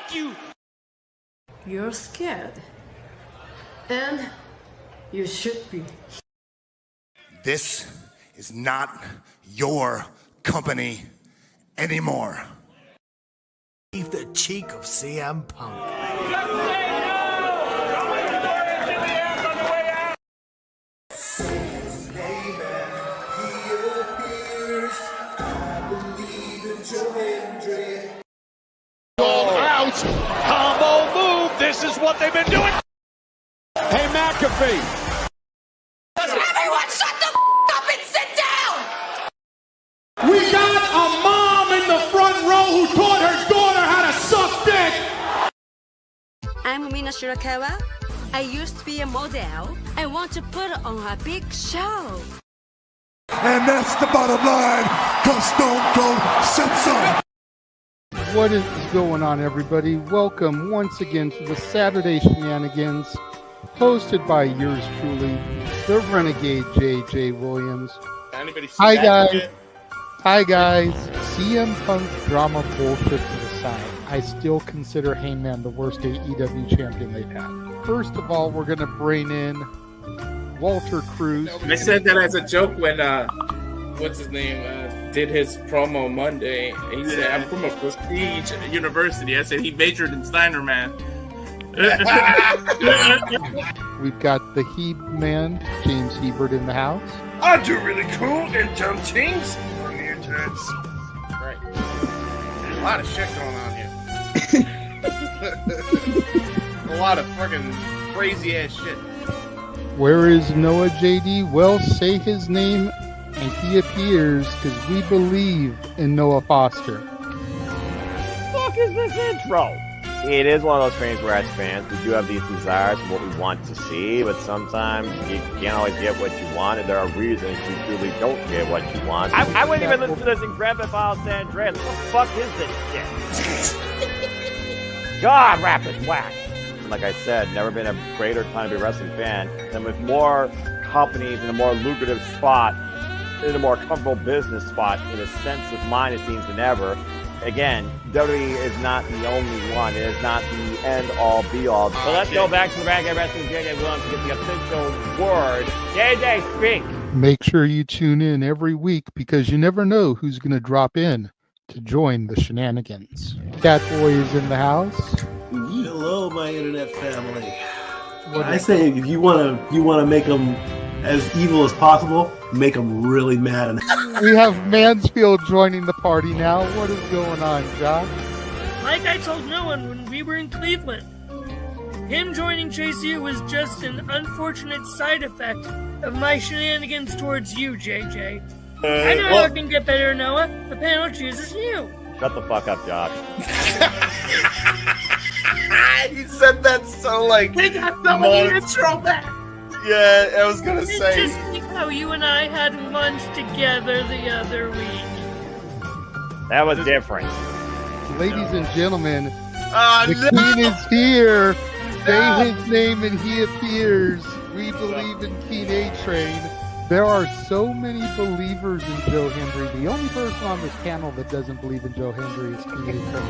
fuck you! You're scared. And you should be. This is not your company anymore. Leave the cheek of CM Punk. Out! Combo move! This is what they've been doing! Hey, McAfee! Everyone shut the up and sit down! We got a mom in the front row who taught her daughter how to suck dick! I'm Mina Shirakawa. I used to be a model. I want to put on a big show. And that's the bottom line, because Stone Cold said so. What is going on, everybody? Welcome once again to the Saturday Shenanigans, hosted by yours truly, the Renegade J.J. Williams. Hi, guys. Hi, guys. CM Punk drama bullshit to the side. I still consider Heyman the worst AEW champion they've had. First of all, we're going to bring in Walter Cruz. I said that as a joke when, what's his name, did his promo Monday. He said, I'm from a prestige university. I said he majored in Steiner Man. We've got the Heb man, James Hebert, in the house. I do really cool and dumb things on the internet. Right. There's a lot of shit going on here. A lot of fucking crazy ass shit. Where is Noah JD? Well, say his name and he appears, because we believe in Noah Foster. Fuck is this intro? It is one of those things where as fans we do have these desires of what we want to see, but sometimes you can't always get what you want, and there are reasons you truly don't get what you want. I wouldn't even listen to this in Grand Theft Auto San Andreas. What the fuck is this shit? God, rapid whack. Like I said, never been a greater time to be a wrestling fan, and with more companies in a more lucrative spot, in a more comfortable business spot, in a sense of mind, it seems, than ever. Again, WWE is not the only one. It is not the end-all, be-all. So let's go back to the Renegade Wrestling JJ Williams to get the official word. JJ, speak! Make sure you tune in every week, because you never know who's going to drop in to join the Shenanigans. Catboy is in the house. Hello, my internet family. I say if you want to make them as evil as possible, make them really mad. We have Mansfield joining the party now. What is going on, Josh? Like I told no one when we were in Cleveland, him joining JC was just an unfortunate side effect of my shenanigans towards you, JJ. I know how it can get better, Noah. The panel chooses you. Shut the fuck up, Josh. You said that so like. They got someone to throw back. Yeah, I was gonna say. Just like how you and I had lunch together the other week. That was different. Ladies and gentlemen, the King is here. Say his name and he appears. We believe in King A-Train. There are so many believers in Joe Hendry. The only person on this panel that doesn't believe in Joe Hendry is King A-Train.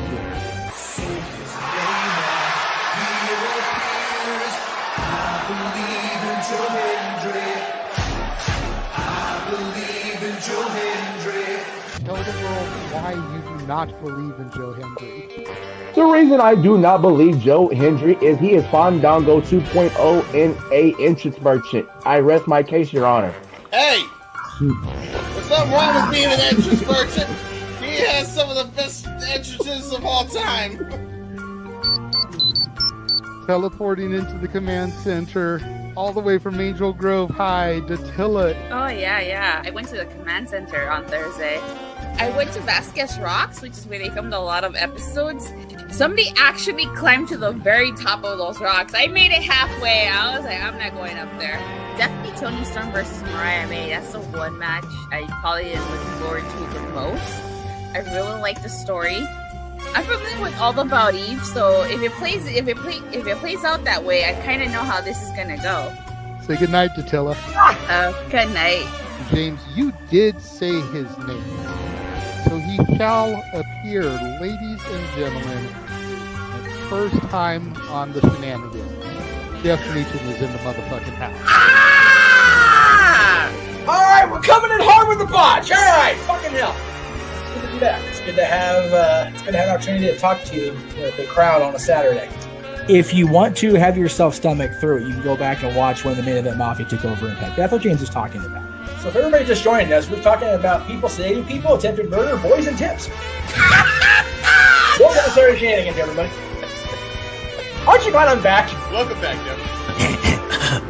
Tell the world why you do not believe in Joe Hendry. The reason I do not believe Joe Hendry is he is Fandango 2.0 in a entrance merchant. I rest my case, Your Honor. Hey! There's nothing wrong with being an entrance merchant. He has some of the best entrances of all time. Teleporting into the command center, all the way from Angel Grove High, Datilla. Oh, yeah. I went to the command center on Thursday. I went to Vasquez Rocks, which is where they filmed a lot of episodes. Somebody actually climbed to the very top of those rocks. I made it halfway. I was like, I'm not going up there. Definitely Toni Storm versus Mariah May. That's the one match I probably am looking forward to the most. I really like the story. I'm familiar with All About Eve, so if it plays out that way, I kind of know how this is gonna go. Say goodnight, Datilla. Good night. James, you did say his name. So he shall appear, ladies and gentlemen. first time on the Shenanigans. Jeff Meacham is in the motherfucking house. Ah! All right, we're coming in hard with the botch. All right, fucking hell. It's good to be back. It's good to have an opportunity to talk to the crowd on a Saturday. If you want to have yourself stomach through it, you can go back and watch when the Main Event Mafia took over Impact. That's what James was talking about. So if everybody just joined us, we're talking about people sedating people, attempted murder, boys, and tips. Welcome to Saturday Shenanigans, everybody. Aren't you glad I'm back? Welcome back, Jeff.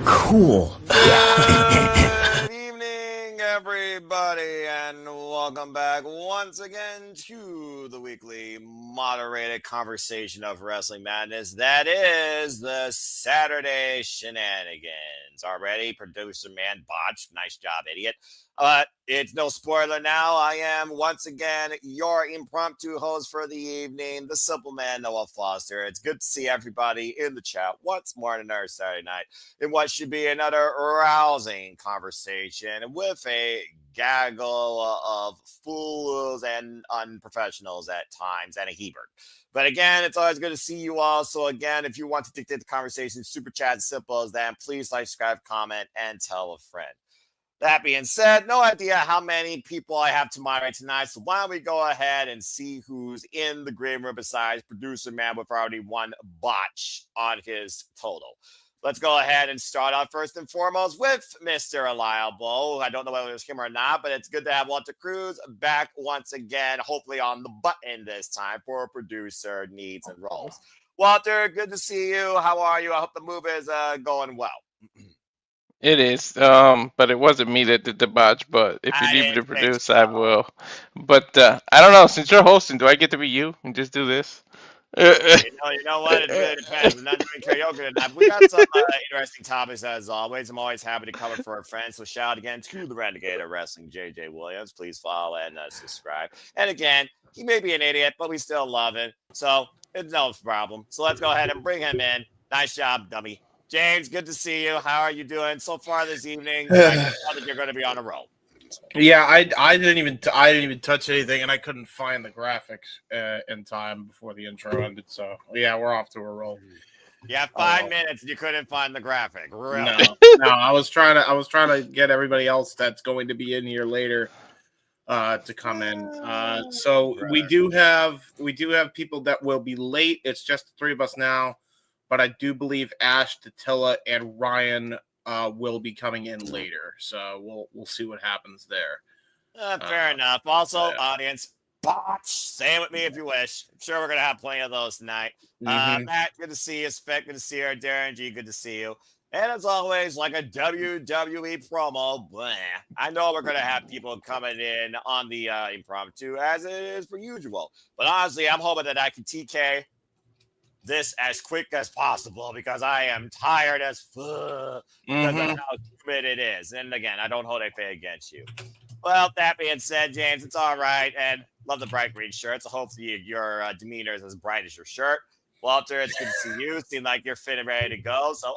Cool. Good evening, everybody, and welcome back once again to the weekly moderated conversation of wrestling madness. That is the Saturday Shenanigans. Already, producer man botched. Nice job, idiot. It's no spoiler now. I am once again your impromptu host for the evening, the simple man Noah Foster. It's good to see everybody in the chat once more on another Saturday night in what should be another rousing conversation with a gaggle of fools and unprofessionals at times and a Hebert. But again, it's always good to see you all. So again, if you want to dictate the conversation, super chat, simple as that. Please like, subscribe, comment, and tell a friend. That being said, no idea how many people I have to moderate tonight, so why don't we go ahead and see who's in the green room besides producer man with already one botch on his total. Let's go ahead and start off first and foremost with Mr. Reliable. I don't know whether it's him or not, but it's good to have Walter Cruz back once again, hopefully on the button this time for producer needs and roles. Walter, good to see you. How are you? I hope the move is going well. It is, but it wasn't me that did the botch. But if you need me to produce, I will. But I don't know. Since you're hosting, do I get to be you and just do this? You know what? It really depends. I'm not doing karaoke tonight. We got some interesting topics as always. I'm always happy to cover for our friends. So shout out again to the Renegade of Wrestling, JJ Williams. Please follow and subscribe. And again, he may be an idiot, but we still love him. So it's no problem. So let's go ahead and bring him in. Nice job, dummy. James, good to see you. How are you doing so far this evening? I know that you're going to be on a roll. Yeah, I didn't even touch anything, and I couldn't find the graphics in time before the intro ended. So yeah, we're off to a roll. You have 5 minutes, and you couldn't find the graphic. Really? No, I was trying to get everybody else that's going to be in here later to come in. So we do have people that will be late. It's just the three of us now, but I do believe Ash, Tatilla, and Ryan will be coming in later, so we'll see what happens there. Fair enough. Also, audience, botch. Say it with me if you wish. I'm sure we're gonna have plenty of those tonight. Matt, good to see you. Spec, good to see you. Darren G, good to see you. And as always, like a WWE promo, bleh, I know we're gonna have people coming in on the impromptu as it is per usual. But honestly, I'm hoping that I can TK this as quick as possible because I am tired as fuck because of how humid it is. And again, I don't hold a fade against you. Well, that being said, James, it's all right. And love the bright green shirt. So hopefully your demeanor is as bright as your shirt. Walter, it's good to see you. Seem like you're fit and ready to go. So,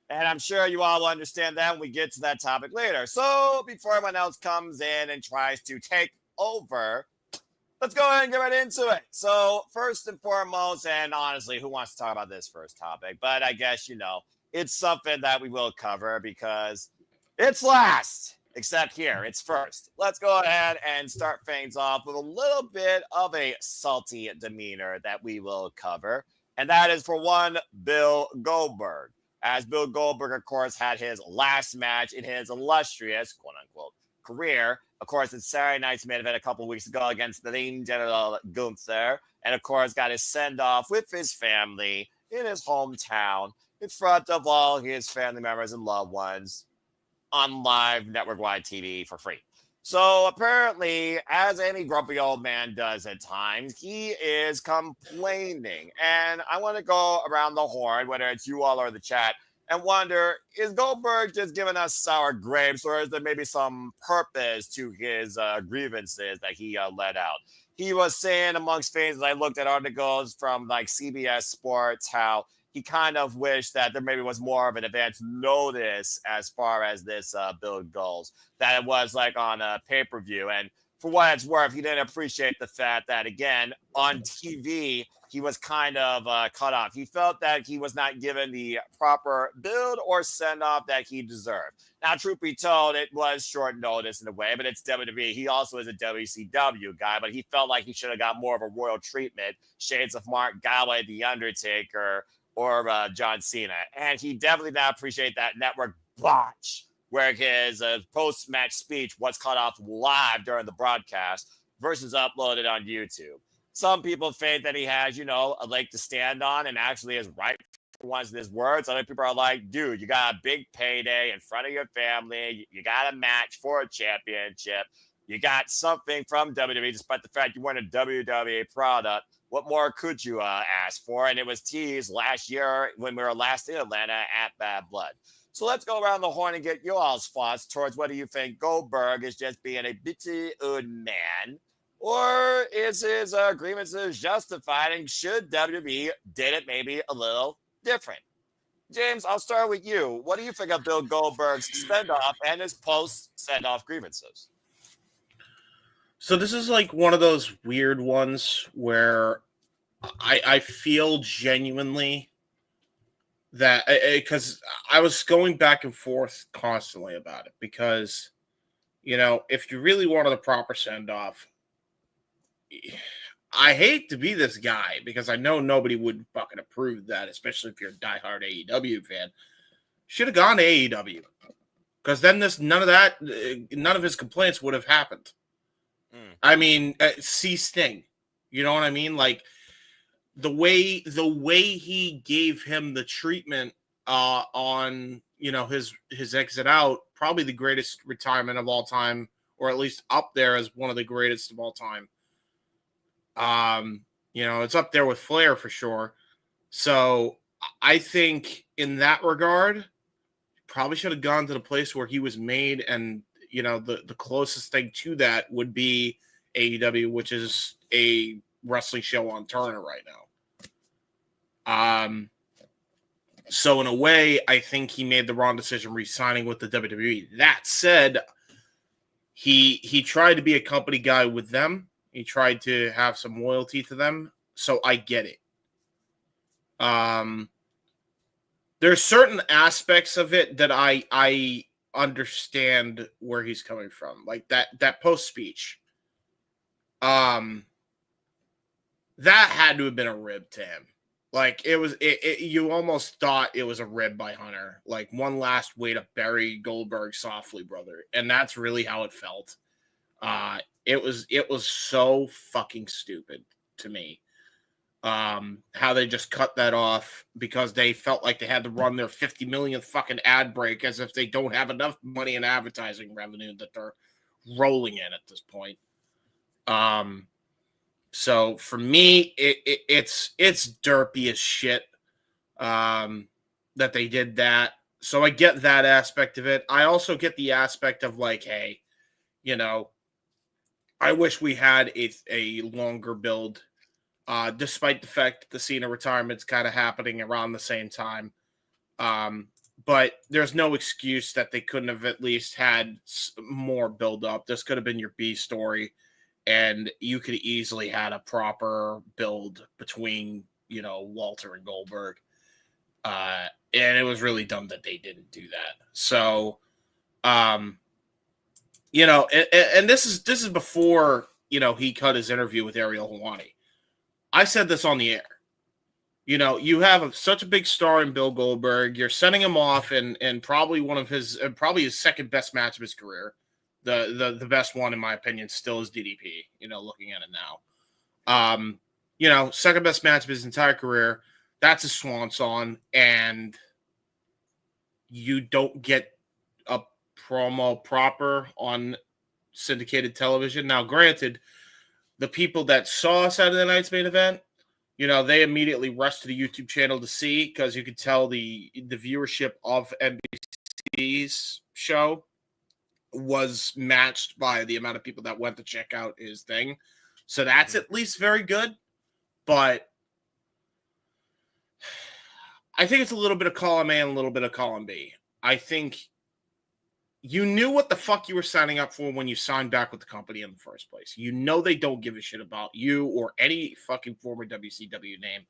and I'm sure you all will understand that when we get to that topic later. So before everyone else comes in and tries to take over, let's go ahead and get right into it. So first and foremost, and honestly, who wants to talk about this first topic? But I guess, it's something that we will cover because it's last, except here, it's first. Let's go ahead and start things off with a little bit of a salty demeanor that we will cover. And that is for one, Bill Goldberg. As Bill Goldberg, of course, had his last match in his illustrious, quote unquote, career. Of course, it's Saturday night's main event a couple of weeks ago against the Lean General Gunther. And of course, got his send-off with his family in his hometown in front of all his family members and loved ones on live network-wide TV for free. So apparently, as any grumpy old man does at times, he is complaining. And I want to go around the horn, whether it's you all or the chat, and wonder, is Goldberg just giving us sour grapes, or is there maybe some purpose to his grievances that he let out? He was saying amongst things, as I looked at articles from like CBS Sports, how he kind of wished that there maybe was more of an advance notice as far as this build goes, that it was like on a pay-per-view. And for what it's worth, he didn't appreciate the fact that, again, on TV, he was kind of cut off. He felt that he was not given the proper build or send-off that he deserved. Now, truth be told, it was short notice in a way, but it's WWE. He also is a WCW guy, but he felt like he should have got more of a royal treatment, shades of Mark Galway, The Undertaker, or John Cena. And he definitely did not appreciate that network botch where his post-match speech was cut off live during the broadcast versus uploaded on YouTube. Some people think that he has, a leg to stand on and actually is right for once in his words. Other people are like, dude, you got a big payday in front of your family. You got a match for a championship. You got something from WWE, despite the fact you weren't a WWE product. What more could you ask for? And it was teased last year when we were last in Atlanta at Bad Blood. So let's go around the horn and get your all's thoughts towards whether you think Goldberg is just being a bitchy old man, or is his grievances justified, and should WWE did it maybe a little different? James, I'll start with you. What do you think of Bill Goldberg's send-off and his post-send-off grievances? So this is like one of those weird ones where I feel genuinely that, because I was going back and forth constantly about it, because, if you really wanted a proper send-off, I hate to be this guy because I know nobody would fucking approve that, especially if you're a diehard AEW fan. Should have gone to AEW, because then none of his complaints would have happened. I mean, see Sting, you know what I mean? Like the way he gave him the treatment on his exit out, probably the greatest retirement of all time, or at least up there as one of the greatest of all time. It's up there with Flair for sure. So I think in that regard, probably should have gone to the place where he was made, and the closest thing to that would be AEW, which is a wrestling show on Turner right now. So in a way, I think he made the wrong decision re-signing with the WWE. That said, he tried to be a company guy with them. He tried to have some loyalty to them, so I get it. There's certain aspects of it that I understand where he's coming from, like that post speech. That had to have been a rib to him. Like it was, you almost thought it was a rib by Hunter, like one last way to bury Goldberg softly, brother, and that's really how it felt. It was so fucking stupid to me. How they just cut that off because they felt like they had to run their 50 millionth fucking ad break, as if they don't have enough money in advertising revenue that they're rolling in at this point. So for me, it's derpy as shit that they did that. So I get that aspect of it. I also get the aspect of like, hey, I wish we had a longer build, despite the fact that the Cena retirement's kind of happening around the same time. But there's no excuse that they couldn't have at least had more build up. This could have been your B story, and you could easily had a proper build between, Walter and Goldberg. And it was really dumb that they didn't do that. So, and this is before, he cut his interview with Ariel Helwani. I said this on the air. You have such a big star in Bill Goldberg. You're sending him off and probably one of his, probably his second best match of his career. The best one, in my opinion, still is DDP, looking at it now. Second best match of his entire career. That's a swan song. And you don't get a promo proper on syndicated television. Now, granted, the people that saw Saturday Night's main event, they immediately rushed to the YouTube channel to see, because you could tell the viewership of NBC's show was matched by the amount of people that went to check out his thing. So that's at least very good. But I think it's a little bit of column A and a little bit of column B. I think you knew what the fuck you were signing up for when you signed back with the company in the first place. You know they don't give a shit about you or any fucking former WCW name,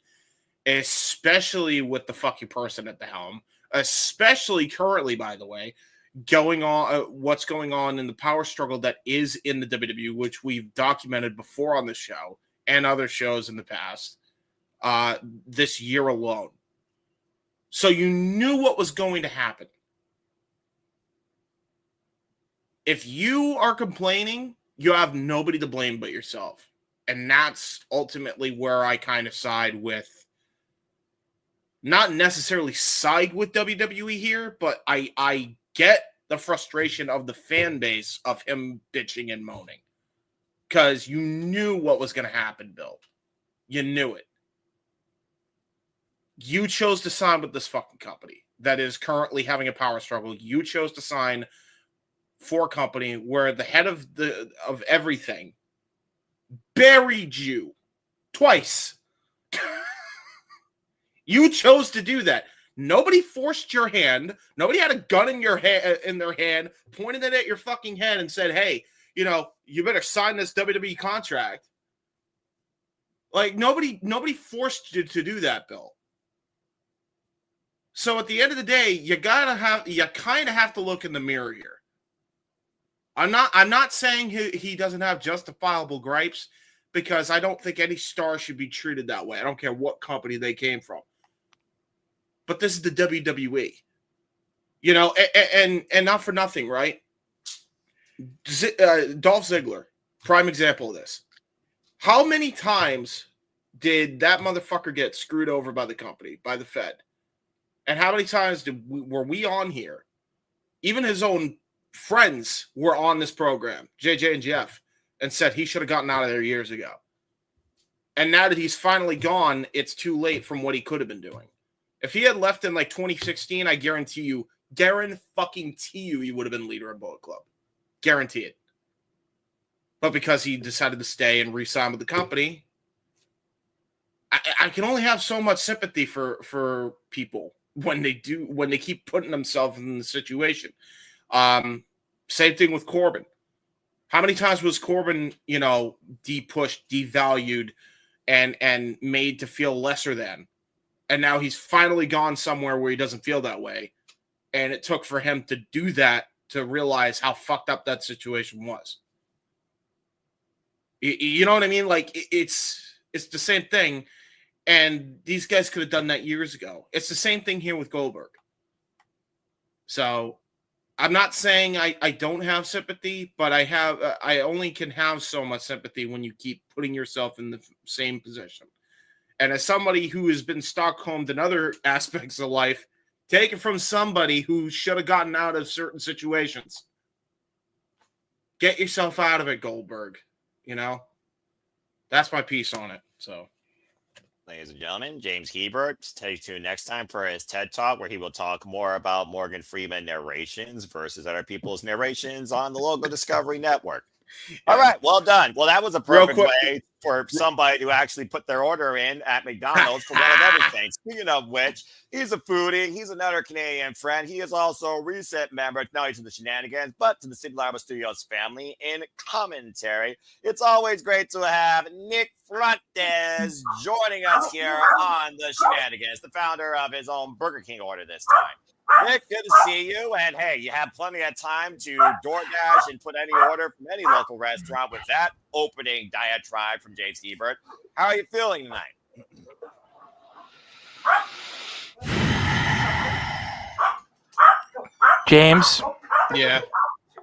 especially with the fucking person at the helm, especially currently, by the way, what's going on in the power struggle that is in the WWE, which we've documented before on the show and other shows in the past, this year alone. So you knew what was going to happen. If you are complaining, you have nobody to blame but yourself. And that's ultimately where I kind of side with, not necessarily side with WWE here, but I get the frustration of the fan base of him bitching and moaning. Because you knew what was going to happen, Bill. You knew it. You chose to sign with this fucking company that is currently having a power struggle. You chose to sign for a company where the head of everything buried you twice. You chose to do that. Nobody forced your hand. Nobody had a gun in their hand, pointed it at your fucking head and said, hey, you better sign this WWE contract. Like, nobody forced you to do that, Bill. So at the end of the day, you kind of have to look in the mirror here. I'm not saying he doesn't have justifiable gripes, because I don't think any star should be treated that way. I don't care what company they came from. But this is the WWE. And not for nothing, right? Dolph Ziggler, prime example of this. How many times did that motherfucker get screwed over by the company, by the Fed? And how many times were we on here? Even his own friends were on this program, JJ and Jeff, and said he should have gotten out of there years ago. And now that he's finally gone, it's too late from what he could have been doing. If he had left in like 2016, I guarantee you, he would have been leader of Bullet Club. Guarantee it. But because he decided to stay and re-sign with the company, I can only have so much sympathy for people when they keep putting themselves in the situation. Same thing with Corbin. How many times was Corbin, de-pushed, devalued, and made to feel lesser than? And now he's finally gone somewhere where he doesn't feel that way. And it took for him to do that to realize how fucked up that situation was. You know what I mean? Like, it's the same thing. And these guys could have done that years ago. It's the same thing here with Goldberg. So I'm not saying I don't have sympathy, but I only can have so much sympathy when you keep putting yourself in the same position. And as somebody who has been Stockholmed in other aspects of life, take it from somebody who should have gotten out of certain situations. Get yourself out of it, Goldberg. That's my piece on it. So, ladies and gentlemen, James Hebert. Stay tuned next time for his TED Talk, where he will talk more about Morgan Freeman narrations versus other people's narrations on the local Discovery Network. All right, well done. Well, that was a perfect way for somebody to actually put their order in at McDonald's for one of everything. Speaking of which, he's a foodie. He's another Canadian friend. He is also a recent member, not only to the Shenanigans, but to the City Lava Studios family in commentary. It's always great to have Nick Frontes joining us here on the Shenanigans, the founder of his own Burger King order this time. Nick, good to see you. And hey, you have plenty of time to DoorDash and put any order from any local restaurant with that opening diatribe from James Hebert. How are you feeling tonight? James. Yeah.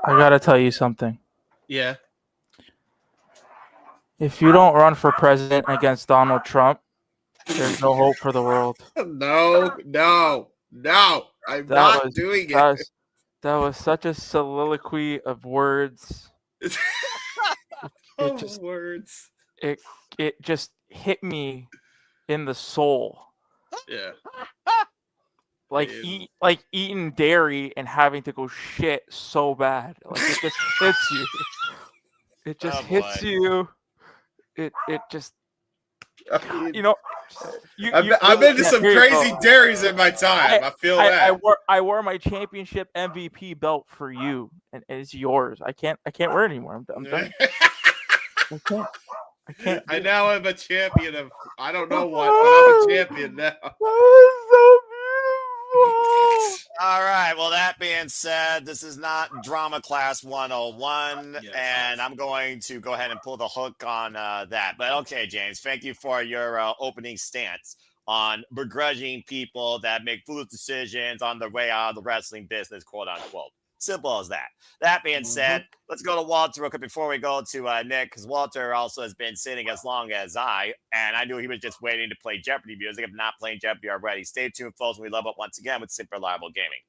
I gotta tell you something. Yeah. If you don't run for president against Donald Trump, there's no hope for the world. No. I'm not doing it. That was such a soliloquy of words. Words. It just hit me in the soul. Yeah. Like eating dairy and having to go shit so bad. Like it just hits you. It just hits you. It just I've been to some crazy dairies in my time. I feel that. I wore my championship MVP belt for you, and it's yours. I can't wear it anymore. I'm done. I can't. I now am a champion of I don't know what, but I'm a champion now. All right. Well, that being said, this is not Drama Class 101, and I'm going to go ahead and pull the hook on that. But okay, James, thank you for your opening stance on begrudging people that make foolish decisions on their way out of the wrestling business, quote unquote. Simple as that. That being said, let's go to Walter real quick before we go to Nick, because Walter also has been sitting as long as I, and I knew he was just waiting to play Jeopardy music. If not playing Jeopardy already, stay tuned, folks. We love it once again with Super Reliable Gaming.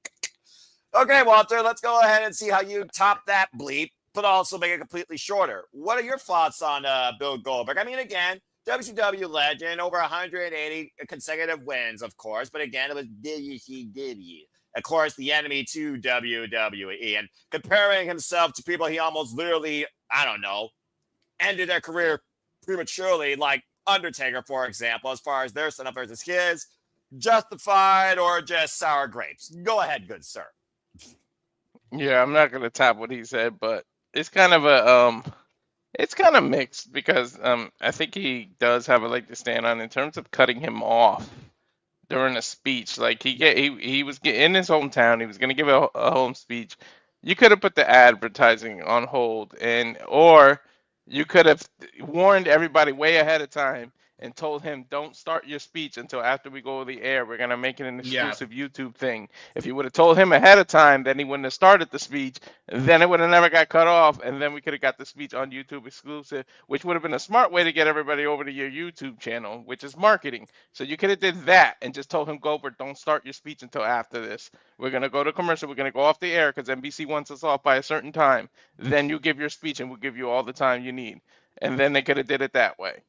Okay, Walter, let's go ahead and see how you top that bleep, but also make it completely shorter. What are your thoughts on Bill Goldberg? I mean, again, WCW legend, over 180 consecutive wins, of course, but again, it was WCW. Of course, the enemy to WWE, and comparing himself to people he almost literally, I don't know, ended their career prematurely, like Undertaker, for example, as far as their son versus his, justified or just sour grapes? Go ahead, good sir. Yeah, I'm not gonna top what he said, but it's kind of it's kind of mixed because I think he does have a leg to stand on in terms of cutting him off during a speech. Like he was in his hometown, he was gonna give a home speech. You could have put the advertising on hold, or you could have warned everybody way ahead of time and told him, don't start your speech until after we go to the air. We're going to make it an exclusive YouTube thing. If you would have told him ahead of time, then he wouldn't have started the speech. Then it would have never got cut off. And then we could have got the speech on YouTube exclusive, which would have been a smart way to get everybody over to your YouTube channel, which is marketing. So you could have did that and just told him, Goldberg, don't start your speech until after this. We're going to go to commercial. We're going to go off the air because NBC wants us off by a certain time. Then you give your speech and we'll give you all the time you need. And then they could have did it that way.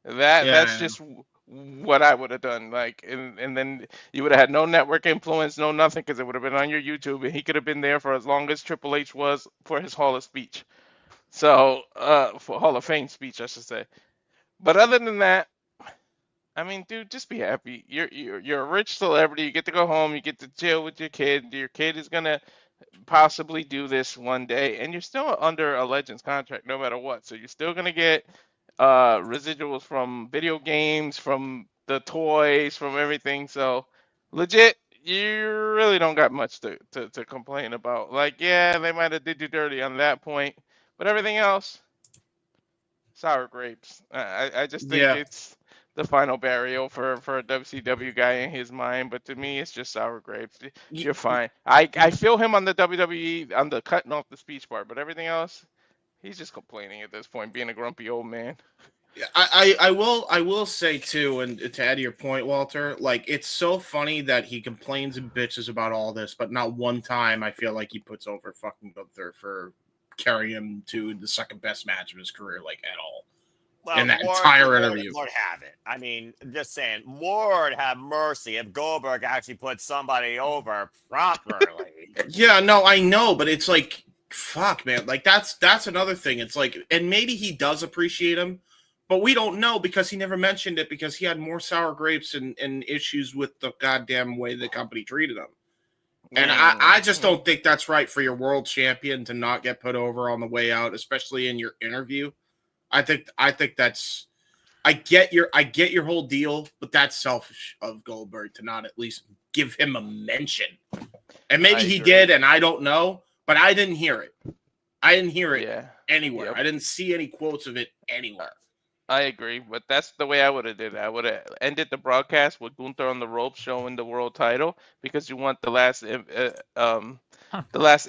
That's just what I would have done. Like, and then you would have had no network influence, no nothing, because it would have been on your YouTube, and he could have been there for as long as Triple H was for his Hall of Speech. So, for Hall of Fame speech, I should say. But other than that, I mean, dude, just be happy. You're a rich celebrity. You get to go home. You get to chill with your kid. Your kid is gonna possibly do this one day, and you're still under a Legends contract, no matter what. So you're still gonna get residuals from video games, from the toys, from everything. So legit, you really don't got much to complain about. Like, yeah, they might have did you dirty on that point, but everything else, sour grapes. I just think it's the final burial for a WCW guy in his mind, but to me, it's just sour grapes. You're fine. I feel him on the WWE, on the cutting off the speech part, but everything else, he's just complaining at this point, being a grumpy old man. I will say too, and to add to your point, Walter, like, it's so funny that he complains and bitches about all this, but not one time I feel like he puts over fucking Gunther for carrying him to the second best match of his career, like, at all. Well, in that entire interview. Lord have it. I mean, just saying, Lord have mercy if Goldberg actually put somebody over properly. Yeah, no, I know, but it's like, fuck, man. Like, that's another thing. It's like, and maybe he does appreciate him, but we don't know because he never mentioned it because he had more sour grapes and issues with the goddamn way the company treated him. And I just don't think that's right for your world champion to not get put over on the way out, especially in your interview. I think that's, I get your whole deal, but that's selfish of Goldberg to not at least give him a mention. And maybe he did, and I don't know, but I didn't hear it. I didn't hear it anywhere. Yep. I didn't see any quotes of it anywhere. I agree, but that's the way I would have did it. I would have ended the broadcast with Gunther on the ropes showing the world title because you want the last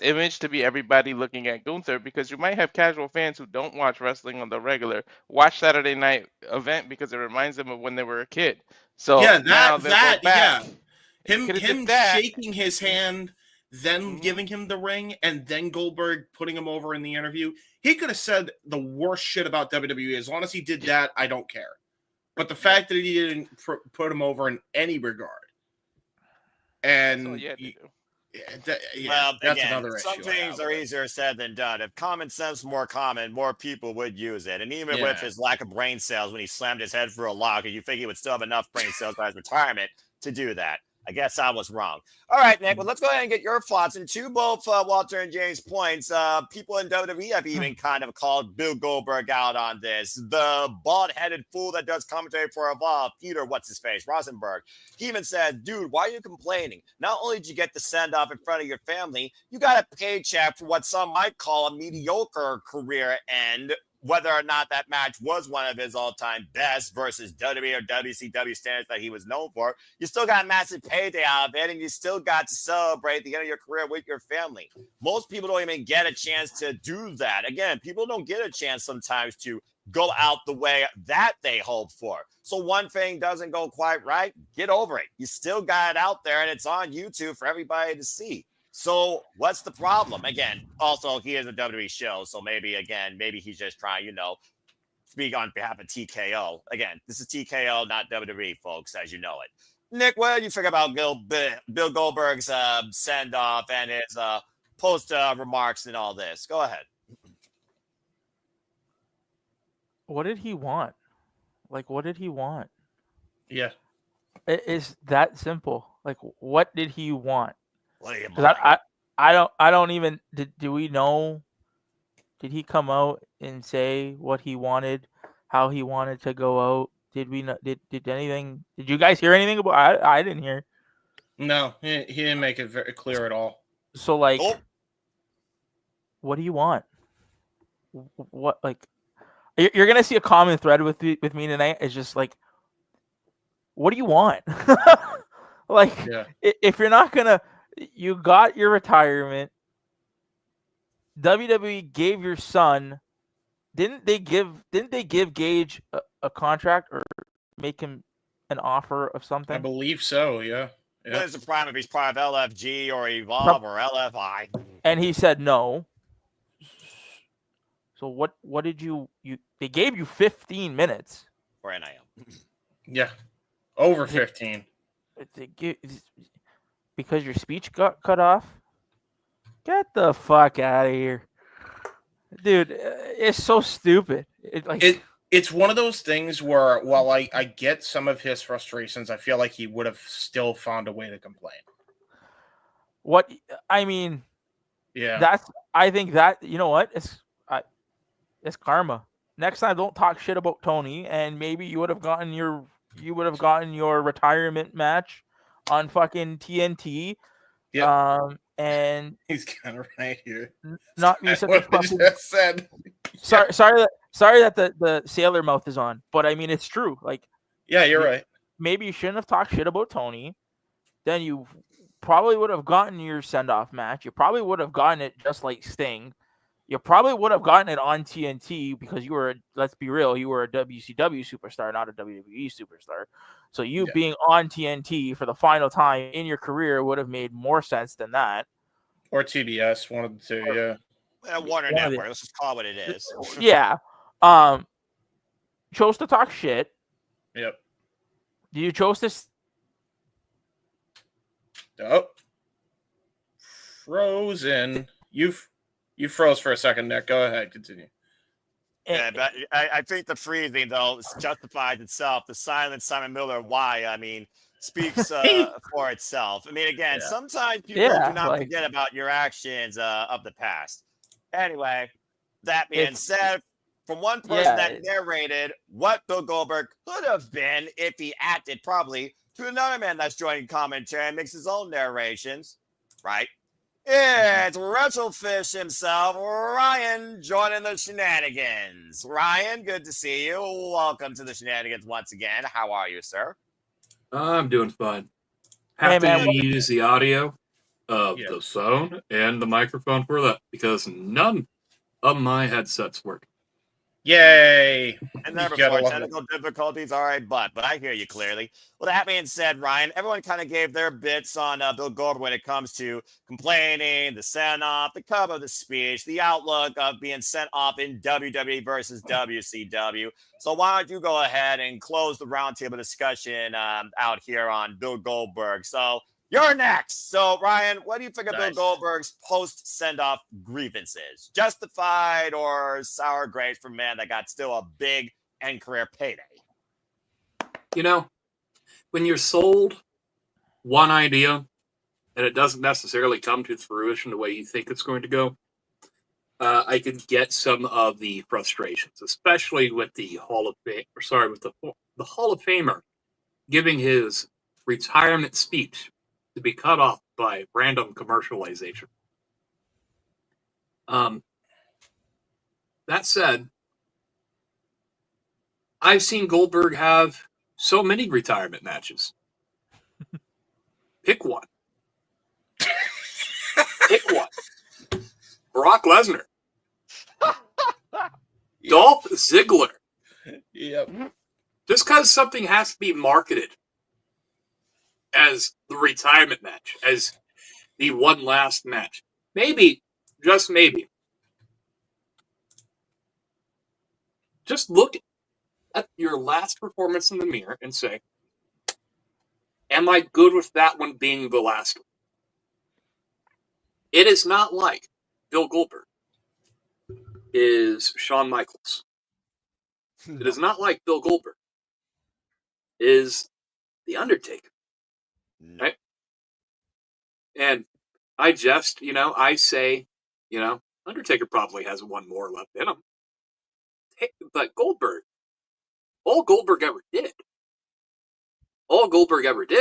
image to be everybody looking at Gunther, because you might have casual fans who don't watch wrestling on the regular watch Saturday night event because it reminds them of when they were a kid. So him shaking his hand, then giving him the ring, and then Goldberg putting him over in the interview. He could have said the worst shit about WWE. As long as he did that, I don't care. But the fact that he didn't put him over in any regard, and Well, that's again, another some issue I things have are with it. easier said than done. If common sense were more common, more people would use it. And even with Yeah. his lack of brain cells when he slammed his head through a log, you think he would still have enough brain cells by his retirement to do that. I guess I was wrong. All right, Nick. Well, let's go ahead and get your thoughts. And to both Walter and James' points, people in WWE have even kind of called Bill Goldberg out on this. The bald-headed fool that does commentary for Evolve, Peter, what's his face, Rosenberg. He even said, dude, why are you complaining? Not only did you get the send-off in front of your family, you got a paycheck for what some might call a mediocre career end, whether or not that match was one of his all-time best versus WWE or WCW standards that he was known for. You still got a massive payday out of it, and you still got to celebrate the end of your career with your family. Most people don't even get a chance to do that. Again, people don't get a chance sometimes to go out the way that they hope for. So one thing doesn't go quite right, get over it. You still got it out there, and it's on YouTube for everybody to see. So what's the problem? Again, also, he is a WWE show, so maybe he's just trying, speak on behalf of TKO. Again, this is TKO, not WWE, folks, as you know it. Nick, what do you think about Bill Goldberg's send-off and his post remarks and all this? Go ahead. What did he want? Like, what did he want? Yeah. It is that simple. Like, what did he want? Because I don't even do we know? Did he come out and say what he wanted, how he wanted to go out? Did we know? Did anything? Did you guys hear anything about? I didn't hear. No, he didn't make it very clear at all. So like, what do you want? What like? You're gonna see a common thread with me tonight. It's just like, what do you want? Like, if you're not gonna. You got your retirement. WWE gave your son. Didn't they give Gage a contract or make him an offer of something? I believe so. Yeah. What is the prime if he's part of LFG or Evolve or LFI? And he said no. So what did you? They gave you 15 minutes for NIL. Yeah, over 15. Because your speech got cut off? Get the fuck out of here. Dude, it's so stupid. It's one of those things where while I get some of his frustrations, I feel like he would have still found a way to complain. What I mean, yeah. I think that, you know what? It's karma. Next time don't talk shit about Tony, and maybe you would have gotten your retirement match on fucking TNT. Yeah. And he's kind of right here. Not be such a fucking said. Sorry that the sailor mouth is on, but I mean it's true. Like, yeah, you're right. Maybe you shouldn't have talked shit about Tony. Then you probably would have gotten your send-off match. You probably would have gotten it just like Sting. You probably would have gotten it on TNT because you were, let's be real, you were a WCW superstar, not a WWE superstar. So you being on TNT for the final time in your career would have made more sense than that. Or TBS, one of the two, yeah. Warner Network, let's just call it what it is. Yeah. Chose to talk shit. Yep. You chose to... Oh. Frozen. You froze for a second, Nick. Go ahead. Continue. Yeah, but I think the freezing, though, justifies itself. The silence, Simon Miller, why? I mean, speaks for itself. I mean, again, sometimes people do not forget about your actions of the past. Anyway, that being said, from one person that narrated what Bill Goldberg could have been if he acted properly, to another man that's joining commentary and makes his own narrations, right? It's WrestleFish himself, Ryan, joining the Shenanigans. Ryan, good to see you. Welcome to the Shenanigans once again. How are you, sir? I'm doing fine. Have to use the audio of the phone and the microphone for that because none of my headsets work. Yay! And never before technical difficulties. All right, but I hear you clearly. Well, that being said, Ryan, everyone kind of gave their bits on Bill Goldberg when it comes to complaining, the send-off, the cover of the speech, the outlook of being sent off in WWE versus WCW. So why don't you go ahead and close the roundtable discussion out here on Bill Goldberg? So You're next. So, Ryan, what do you think of Bill Nice. Goldberg's post-send-off grievances? Justified or sour grapes for a man that got still a big end career payday? You know, when you're sold one idea and it doesn't necessarily come to fruition the way you think it's going to go, I could get some of the frustrations, especially with the Hall of Fame. With the Hall of Famer giving his retirement speech to be cut off by random commercialization. That said, I've seen Goldberg have so many retirement matches. Pick one. Pick one. Brock Lesnar. Dolph Ziggler. Yep. Just because something has to be marketed as the retirement match, as the one last match. Maybe, just maybe, just look at your last performance in the mirror and say, am I good with that one being the last one? It is not like Bill Goldberg is Shawn Michaels. No. It is not like Bill Goldberg is The Undertaker. No. Right? And I say, Undertaker probably has one more left in him. But Goldberg, all Goldberg ever did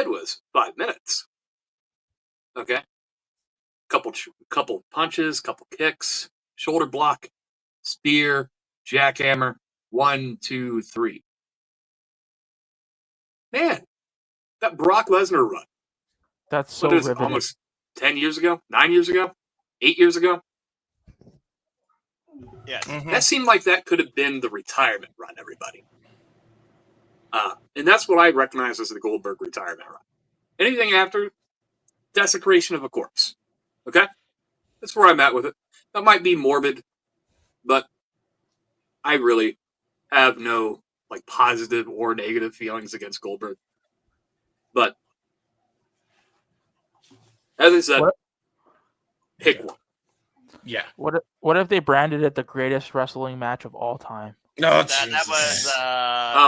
was 5 minutes. Okay? Couple punches, couple kicks, shoulder block, spear, jackhammer, 1, 2, 3. Man, that Brock Lesnar run. That's so riveting. Almost 10 years ago, 9 years ago, 8 years ago. Yes. Mm-hmm. That seemed like that could have been the retirement run, everybody. And that's what I recognize as the Goldberg retirement run. Anything after, desecration of a corpse. Okay? That's where I'm at with it. That might be morbid, but I really have no positive or negative feelings against Goldberg. But as I said, pick one. Yeah. What if they branded it the greatest wrestling match of all time? No, that was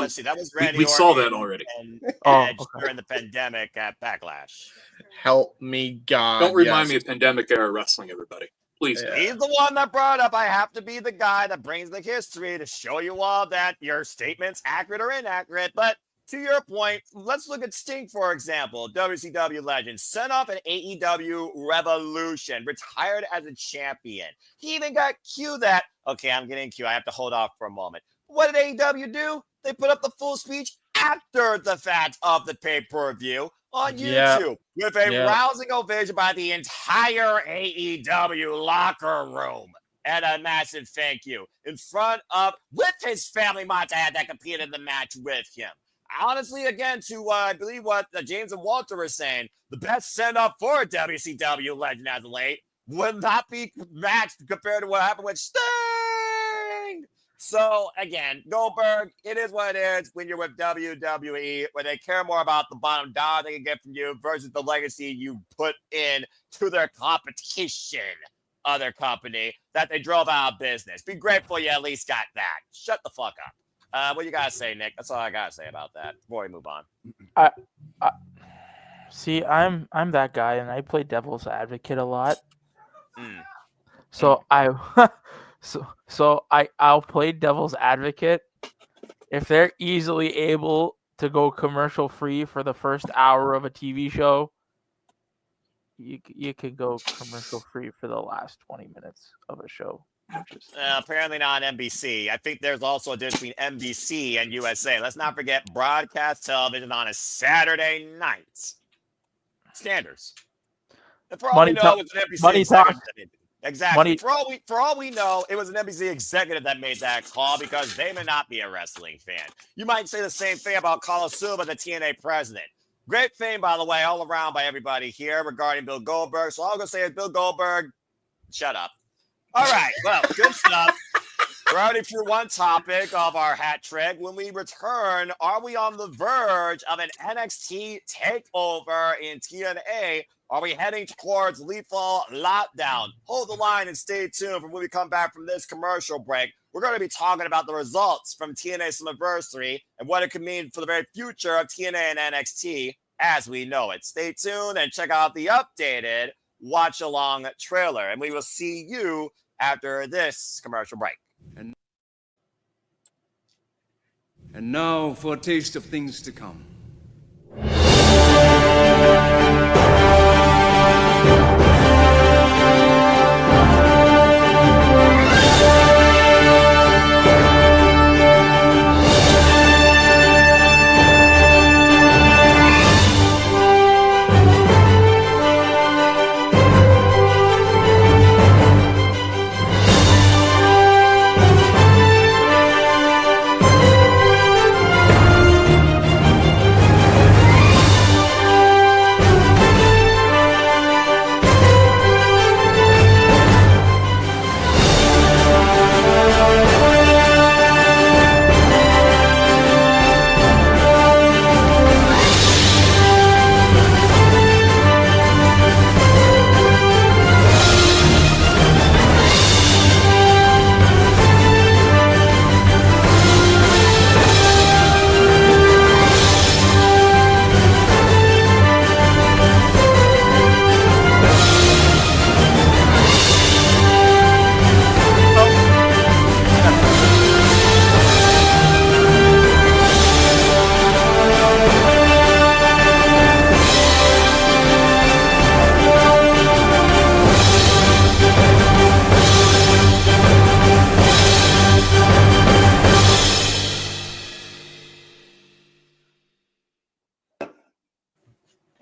let's see, that was Randy we saw Orton that already. And Edge during the pandemic at Backlash. Help me, God. Don't remind me of pandemic era wrestling, everybody. Please. Yeah. He's the one that brought up, I have to be the guy that brings the history to show you all that your statement's accurate or inaccurate. But to your point, let's look at Sting, for example. WCW legend, sent off an AEW Revolution, retired as a champion. He even got Q that, okay, I'm getting Q. I have to hold off for a moment. What did AEW do? They put up the full speech after the fact of the pay-per-view on YouTube with a rousing ovation by the entire AEW locker room. And a massive thank you in front of, with his family might add, that competed in the match with him. Honestly, again, to I believe what James and Walter were saying, the best send-off for a WCW legend as of late would not be matched compared to what happened with Sting. So, again, Goldberg, it is what it is when you're with WWE, where they care more about the bottom dollar they can get from you versus the legacy you put in to their competition, other company, that they drove out of business. Be grateful you at least got that. Shut the fuck up. What you gotta say, Nick? That's all I gotta say about that before we move on. See, I'm that guy, and I play devil's advocate a lot. So I'll play devil's advocate if they're easily able to go commercial free for the first hour of a TV show. You could go commercial free for the last 20 minutes of a show. Apparently not on NBC. I think there's also a difference between NBC and USA. Let's not forget broadcast television on a Saturday night. Standards. And for all we know, it was an NBC executive. Exactly. For all we know, it was an NBC executive that made that call because they may not be a wrestling fan. You might say the same thing about Coliseum, the TNA president. Great fame, by the way, all around by everybody here regarding Bill Goldberg. So all I'm going to say is Bill Goldberg, shut up. All right. Well, good stuff. We're already through one topic of our hat trick. When we return, are we on the verge of an NXT takeover in TNA? Are we heading towards lethal lockdown? Hold the line and stay tuned for when we come back from this commercial break. We're going to be talking about the results from TNA Slammiversary and what it could mean for the very future of TNA and NXT as we know it. Stay tuned and check out the updated watch-along trailer. And we will see you after this commercial break. And now for a taste of things to come.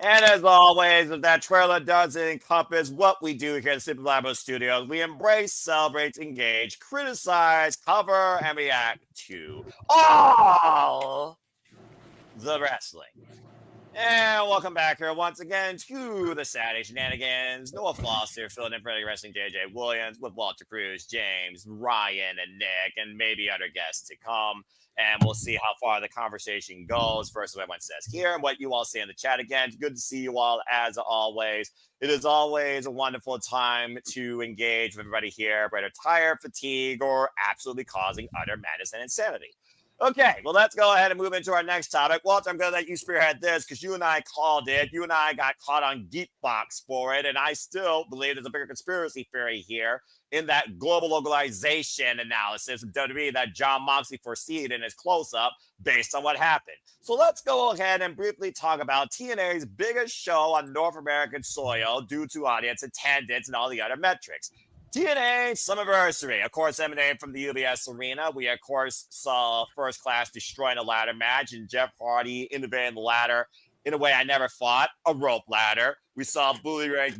And as always, if that trailer doesn't encompass what we do here at Super Labo Studios, we embrace, celebrate, engage, criticize, cover, and react to all the wrestling. And welcome back here once again to the Saturday Shenanigans. Noah Foster filling in for Wrestling JJ Williams with Walter Cruz, James, Ryan, and Nick, and maybe other guests to come. And we'll see how far the conversation goes. First, what everyone says here and what you all say in the chat again. It's good to see you all as always. It is always a wonderful time to engage with everybody here, whether tired, fatigue, or absolutely causing utter madness and insanity. Okay, well, let's go ahead and move into our next topic. Walter, I'm going to let you spearhead this because you and I called it. You and I got caught on Geekbox for it, and I still believe there's a bigger conspiracy theory here in that global localization analysis of WWE that John Moxley foreseed in his close-up based on what happened. So let's go ahead and briefly talk about TNA's biggest show on North American soil due to audience attendance and all the other metrics. TNA Slammiversary, of course, emanating from the UBS Arena. We, of course, saw First Class destroying a ladder match and Jeff Hardy innovating the ladder in a way I never thought, a rope ladder. We saw Bully Ray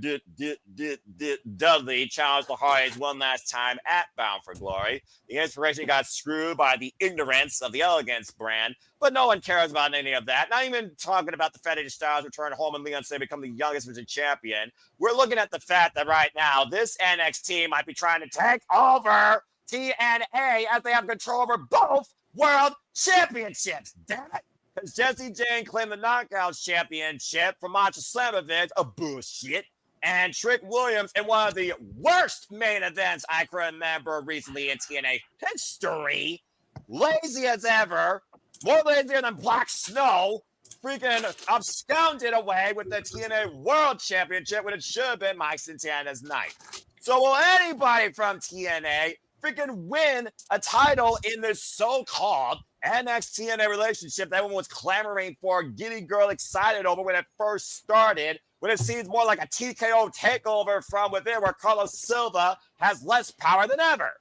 Dudley challenge the Hardys one last time at Bound for Glory. The inspiration got screwed by the ignorance of the Elegance brand, but no one cares about any of that. Not even talking about the fact that Styles return home and Leon Say become the youngest Vision champion. We're looking at the fact that right now, this NXT might be trying to take over TNA as they have control over both world championships. Damn it. Because Jesse Jane claimed the Knockouts Championship from Macho Slamovich, a bullshit, and Trick Williams in one of the worst main events I can remember recently in TNA history. Lazy as ever, more lazier than Black Snow, freaking absconded away with the TNA World Championship when it should have been Mike Santana's night. So will anybody from TNA freaking win a title in this so-called NXT-TNA relationship that everyone was clamoring for, giddy girl excited over when it first started, when it seems more like a TKO takeover from within where Carlos Silva has less power than ever?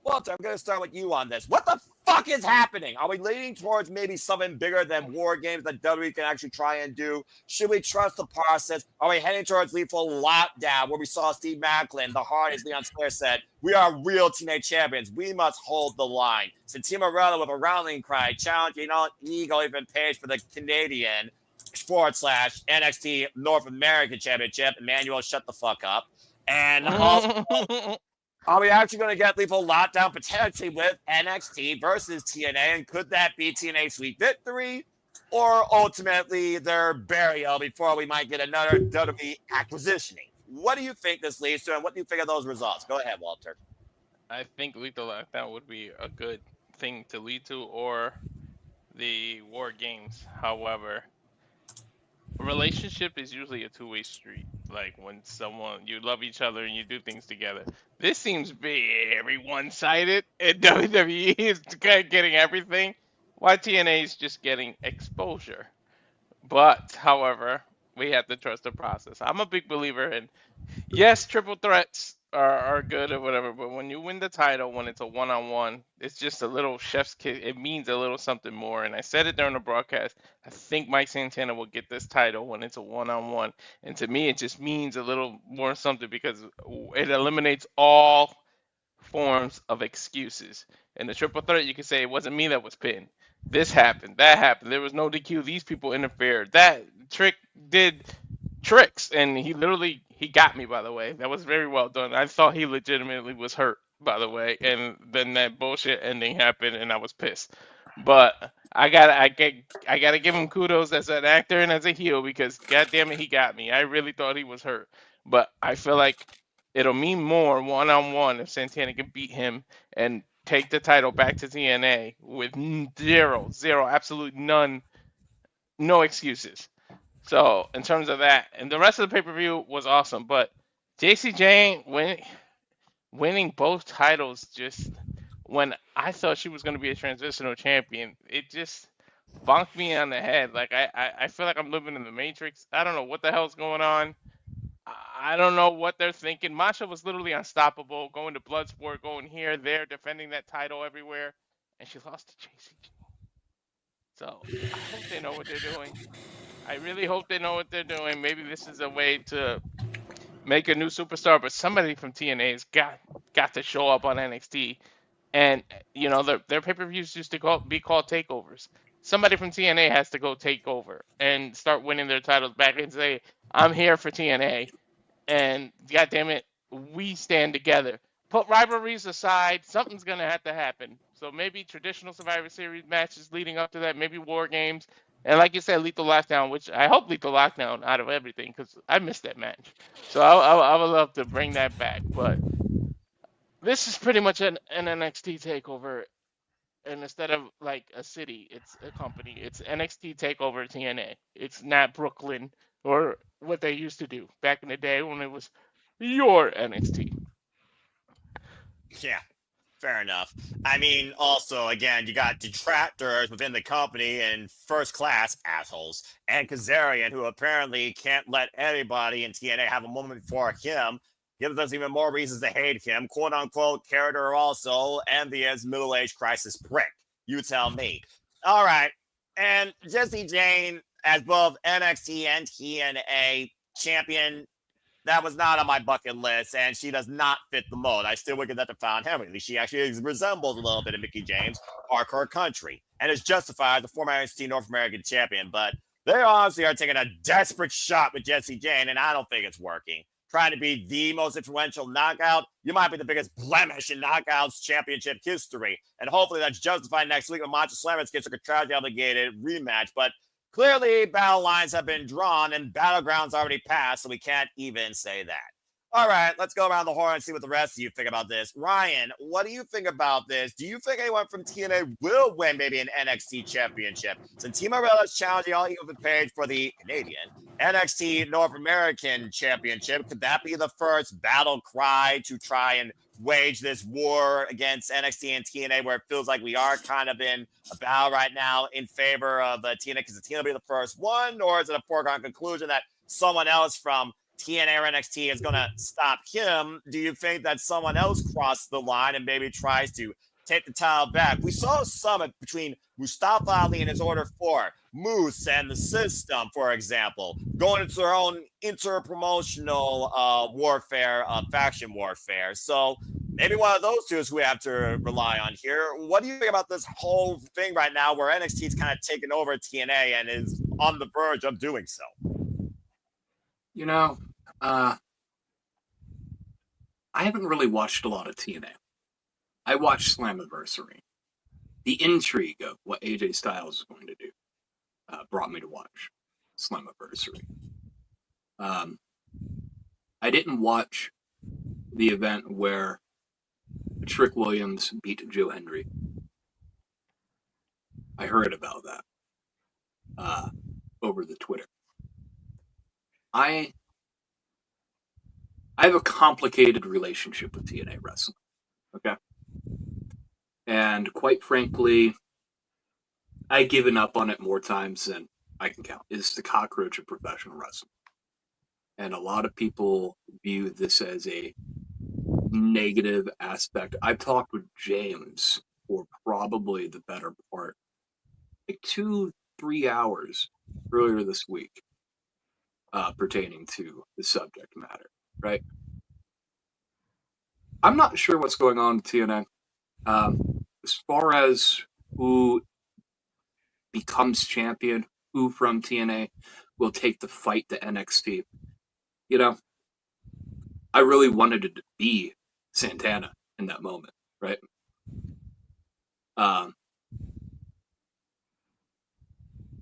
Walter, I'm going to start with you on this. What the fuck is happening? Are we leaning towards maybe something bigger than War Games that WWE can actually try and do? Should we trust the process? Are we heading towards lethal lockdown where we saw Steve Macklin, the hardest Leon Slayer said, we are real teenage champions. We must hold the line. Santima Morella with a rallying cry, challenging on Eagle even page for the Canadian / NXT North American Championship. Emmanuel, shut the fuck up. And also... Are we actually going to get Lethal Lockdown potentially with NXT versus TNA? And could that be TNA's sweet victory? Or ultimately their burial before we might get another WWE acquisitioning? What do you think this leads to, and what do you think of those results? Go ahead, Walter. I think Lethal Lockdown would be a good thing to lead to, or the War Games. However, a relationship is usually a two-way street. Like when someone you love each other and you do things together. This seems very one-sided, and WWE is getting everything, while TNA is just getting exposure. But, however, we have to trust the process. I'm a big believer in, yes, triple threats are good or whatever, but when you win the title, when it's a one-on-one, it's just a little chef's kiss. It means a little something more. And I said it during the broadcast. I think Mike Santana will get this title when it's a one-on-one. And to me, it just means a little more something because it eliminates all forms of excuses. In the triple threat, you can say it wasn't me that was pinned. This happened, that happened. There was no DQ. These people interfered. That Trick did tricks, and he got me, by the way. That was very well done. I thought he legitimately was hurt, by the way, and then that bullshit ending happened, and I was pissed. But I gotta give him kudos as an actor and as a heel because goddamn it, he got me. I really thought he was hurt, but I feel like it'll mean more one-on-one if Santana can beat him and take the title back to TNA with zero, absolute none, no excuses. So in terms of that, and the rest of the pay-per-view was awesome, but JC Jane winning both titles just when I thought she was going to be a transitional champion, it just bonked me on the head. Like I feel like I'm living in the Matrix. I don't know what the hell's going on. I don't know what they're thinking. Masha was literally unstoppable, going to Bloodsport, going here, there, defending that title everywhere, and she lost to JC Jane. So I hope they know what they're doing. I really hope they know what they're doing. Maybe this is a way to make a new superstar, but somebody from TNA's got to show up on NXT. And you know their pay-per-views used to be called takeovers. Somebody from TNA has to go take over and start winning their titles back and say, "I'm here for TNA," and goddamn it, we stand together. Put rivalries aside, something's gonna have to happen. So maybe traditional Survivor Series matches leading up to that, maybe War Games. And like you said, Lethal Lockdown, which I hope Lethal Lockdown out of everything because I missed that match. So I would love to bring that back. But this is pretty much an NXT takeover. And instead of like a city, it's a company. It's NXT takeover TNA. It's not Brooklyn or what they used to do back in the day when it was your NXT. Yeah. Fair enough. I mean, also, again, you got detractors within the company and first-class assholes, and Kazarian, who apparently can't let anybody in TNA have a moment for him, gives us even more reasons to hate him, quote-unquote character also, envious middle-aged crisis prick. You tell me. All right. And Jesse Jane, as both NXT and TNA champion, that was not on my bucket list, and she does not fit the mold. I still would give that to Fallon Henry. She actually resembles a little bit of Mickie James, Parkour Country, and is justified as the former NXT North American champion. But they honestly are taking a desperate shot with Jesse Jane, and I don't think it's working. Trying to be the most influential knockout, you might be the biggest blemish in Knockouts championship history. And hopefully that's justified next week when Macho Slammers gets a contractually obligated rematch. But clearly, battle lines have been drawn and battlegrounds already passed, so we can't even say that. All right, let's go around the horn and see what the rest of you think about this. Ryan, what do you think about this? Do you think anyone from TNA will win maybe an NXT championship? Since Morella is challenging all Ethan Page for the Canadian NXT North American championship, could that be the first battle cry to try and wage this war against NXT and TNA where it feels like we are kind of in a battle right now in favor of TNA because the TNA will be the first one, or is it a foregone conclusion that someone else from TNA or NXT is going to stop him? Do you think that someone else crossed the line and maybe tries to take the title back? We saw a summit between Mustafa Ali and his Order 4, Moose and the System, for example, going into their own inter-promotional warfare, faction warfare. So maybe one of those two is who we have to rely on here. What do you think about this whole thing right now where NXT is kind of taking over TNA and is on the verge of doing so? You know, I haven't really watched a lot of TNA. I watched Slammiversary. The intrigue of what AJ Styles is going to do brought me to watch Slammiversary. I didn't watch the event where Trick Williams beat Joe Hendry. I heard about that over the Twitter. I have a complicated relationship with TNA wrestling. Okay. And quite frankly, I've given up on it more times than I can count. It's the cockroach of professional wrestling. And a lot of people view this as a negative aspect. I've talked with James for probably the better part, like 2-3 hours earlier this week, pertaining to the subject matter, right? I'm not sure what's going on with TNA. As far as who becomes champion, who from TNA will take the fight to NXT, you know, I really wanted it to be Santana in that moment, right?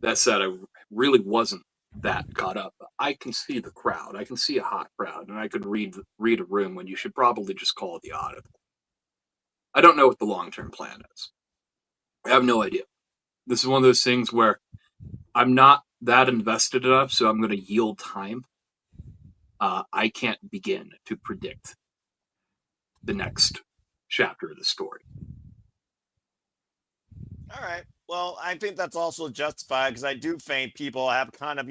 That said, I really wasn't that caught up. I can see the crowd. I can see a hot crowd, and I could read a room when you should probably just call it the audible. I don't know what the long-term plan is. I have no idea. This is one of those things where I'm not that invested enough, so I'm going to yield time. I can't begin to predict the next chapter of the story. All right. Well, I think that's also justified because I do think people have kind of,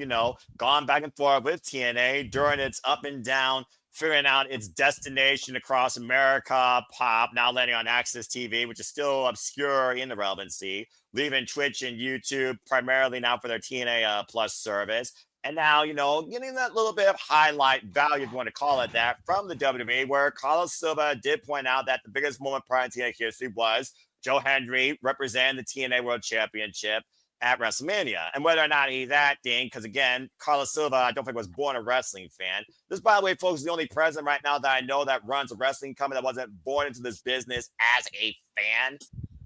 gone back and forth with TNA during its up and down, figuring out its destination across America, pop, now landing on Access TV, which is still obscure in the relevancy, leaving Twitch and YouTube primarily now for their TNA Plus service. And now, getting that little bit of highlight value, if you want to call it that, from the WWE, where Carlos Silva did point out that the biggest moment prior in TNA history was Joe Hendry representing the TNA World Championship at WrestleMania. And whether or not he's acting, because again, Carlos Silva, I don't think was born a wrestling fan. This, by the way, folks, is the only president right now that I know that runs a wrestling company that wasn't born into this business as a fan.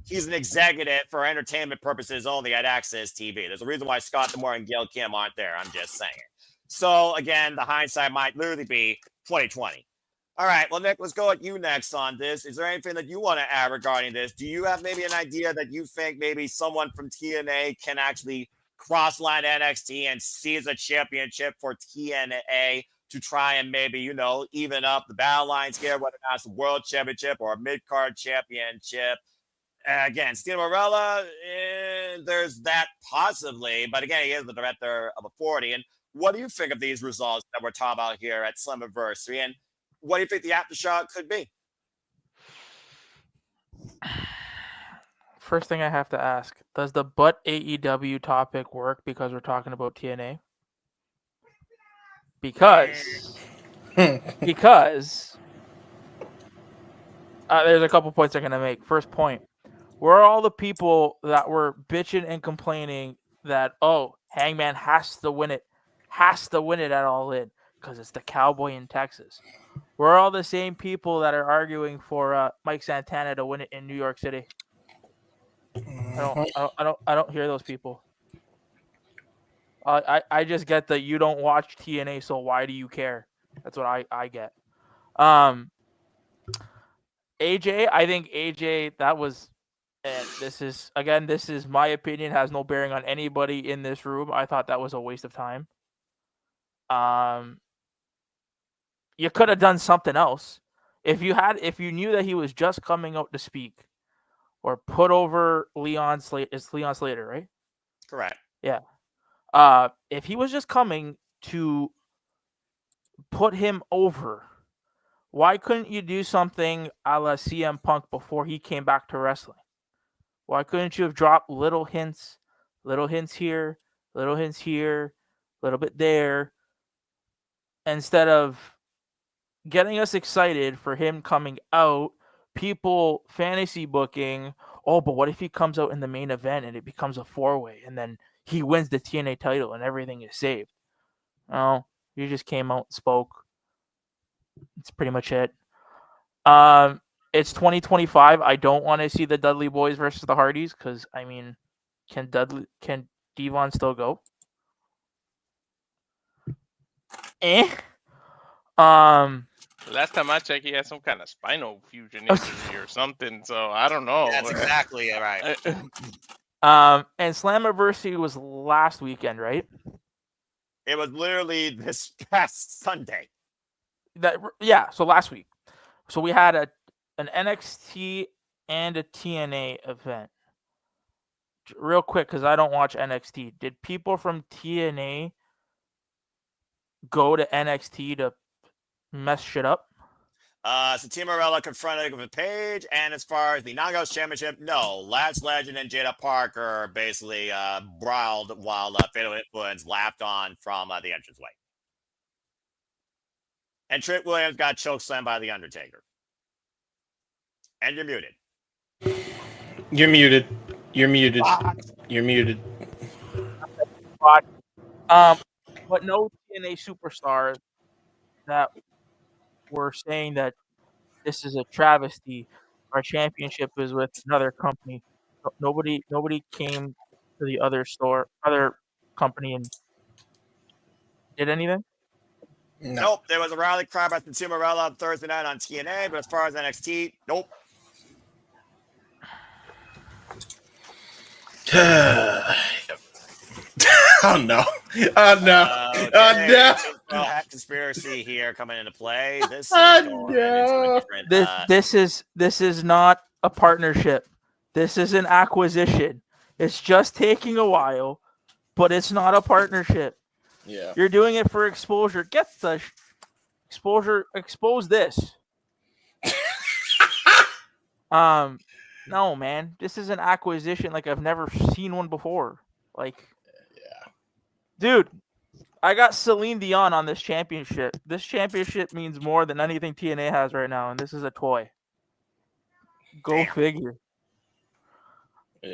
He's an executive for entertainment purposes only at Access TV. There's a reason why Scott D'Amore and Gail Kim aren't there. I'm just saying. So again, the hindsight might literally be 2020. All right, well, Nick, let's go at you next on this. Is there anything that you want to add regarding this? Do you have maybe an idea that you think maybe someone from TNA can actually cross-line NXT and seize a championship for TNA to try and maybe, even up the battle lines here, whether or not it's a world championship or a mid-card championship? Again, Steve Morella, there's that possibly, but again, he is the director of Authority. And what do you think of these results that we're talking about here at Slammiversary? And what do you think the aftershock could be? First thing I have to ask, does the but AEW topic work because we're talking about TNA? Because there's a couple points I'm going to make. First point, where are all the people that were bitching and complaining that, Hangman has to win it at All In because it's the Cowboy in Texas? We're all the same people that are arguing for Mike Santana to win it in New York City. I don't hear those people. I just get that you don't watch TNA, so why do you care? That's what I get. AJ, I think AJ, that was, and this is my opinion, has no bearing on anybody in this room. I thought that was a waste of time. You could have done something else. If you knew that he was just coming out to speak, or put over Leon Slater. It's Leon Slater, right? Correct. Yeah. If he was just coming to put him over, why couldn't you do something a la CM Punk before he came back to wrestling? Why couldn't you have dropped little hints here, little bit there, instead of getting us excited for him coming out, people fantasy booking, but what if he comes out in the main event and it becomes a 4-way and then he wins the TNA title and everything is saved? No, you just came out and spoke. That's pretty much it. It's 2025. I don't want to see the Dudley Boys versus the Hardys because I mean, can Devon still go? Last time I checked, he had some kind of spinal fusion injury or something. So I don't know. That's exactly right. And Slammiversary was last weekend, right? It was literally this past Sunday. So last week. So we had an NXT and a TNA event. Real quick, because I don't watch NXT. Did people from TNA go to NXT to mess shit up? So Team Morella confronted with Paige, and as far as the Non-Ghost Championship, no. Lance Legend and Jada Parker basically brawled while Fatal Influence lapped on from the entranceway. And Trick Williams got chokeslammed by The Undertaker. And you're muted. You're muted. You're muted. You're muted. But no TNA superstars that were saying that this is a travesty. Our championship is with another company. Nobody came to the other company and did anything. Nope. There was a rally cry by Team Morella on Thursday night on TNA, but as far as NXT, nope. Oh no! Oh no! Okay. Oh no! Conspiracy here coming into play. This is going into a different. This is not a partnership. This is an acquisition. It's just taking a while, but it's not a partnership. Yeah. You're doing it for exposure. Get the exposure. Expose this. No, man. This is an acquisition like I've never seen one before. Like, dude, I got Celine Dion on this championship. This championship means more than anything TNA has right now, and this is a toy. Go figure.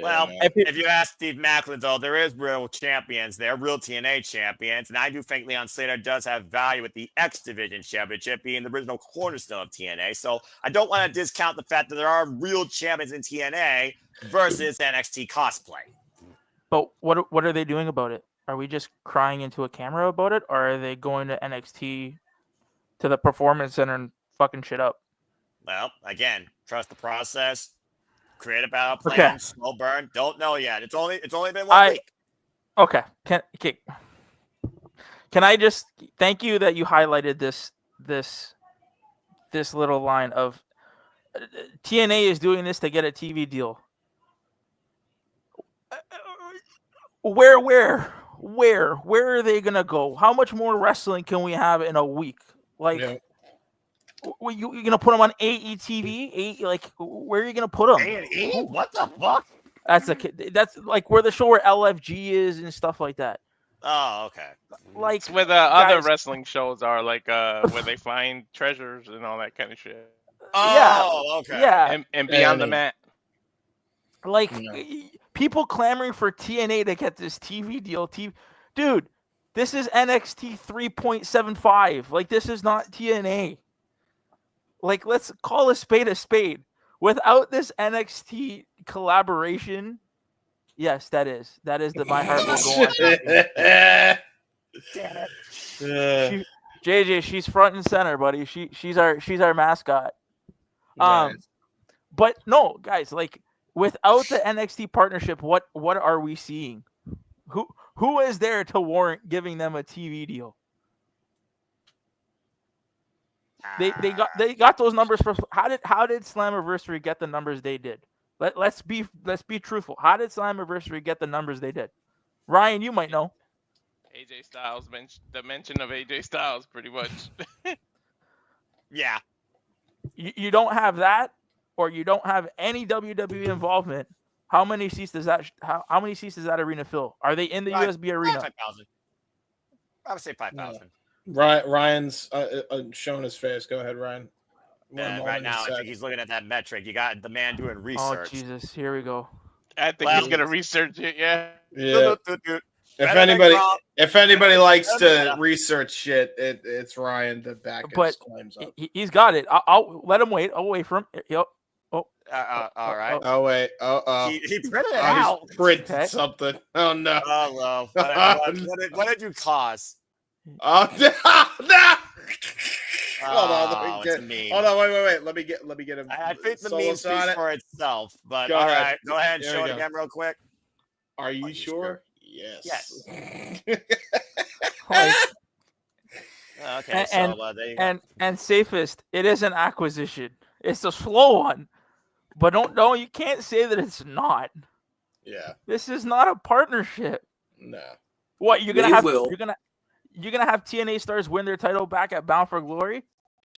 Well, if you ask Steve Macklin, though, there is real champions. They're real TNA champions. And I do think Leon Slater does have value with the X Division Championship being the original cornerstone of TNA. So I don't want to discount the fact that there are real champions in TNA versus NXT cosplay. But what are they doing about it? Are we just crying into a camera about it? Or are they going to NXT to the Performance Center and fucking shit up? Well, again, trust the process. Create a battle plan, slow burn. Don't know yet. It's only been 1 week. Okay. Can I just thank you that you highlighted this little line of TNA is doing this to get a TV deal. Where are they gonna go? How much more wrestling can we have in a week? Like, you're gonna put them on AETV? Where are you gonna put them? A&E? What the fuck? That's like where the show where LFG is and stuff like that. Oh, okay. Like it's where the other wrestling shows are, like where they find treasures and all that kind of shit. Oh, okay. Yeah, and Beyond the Mat. Like people clamoring for TNA to get this TV deal. Dude, this is NXT 3.75. Like, this is not TNA. Like, let's call a spade a spade. Without this NXT collaboration, yes, that is the My Heart Will Go On. Damn it. JJ, she's front and center, buddy. She's our mascot. But no, guys, like, without the NXT partnership, what are we seeing? Who is there to warrant giving them a TV deal? They got those numbers for how did Slammiversary get the numbers they did? Let's be truthful. How did Slammiversary get the numbers they did? Ryan, you might know. AJ Styles the mention of AJ Styles, pretty much. Yeah. You don't have that, or you don't have any WWE involvement. How many seats does that arena fill? Are they in the USB arena? 5,000. I would say 5,000. Ryan's showing his face. Go ahead, Ryan. Right now, I think he's looking at that metric. You got the man doing research. Oh, Jesus. Here we go. I think he's going to research it, yeah. Yeah. If anybody likes to research shit, it's Ryan to back his claims up. He's got it. I'll let him wait. I'll wait for him. All right. Oh wait. Oh. He printed it out. He's printed something. Oh no. Oh no. What did you cause? Oh no. Hold on. Hold on. Wait. Let me get him. I think the meme speaks for itself. But Go all ahead. right, go ahead and There show we it go. again real quick. Are you sure? Yes. Okay. And, So there you go. and safest, it is an acquisition. It's a slow one, but don't you can't say that it's not. Yeah. This is not a partnership. No. What you're gonna They have? will. You're gonna have TNA stars win their title back at Bound for Glory?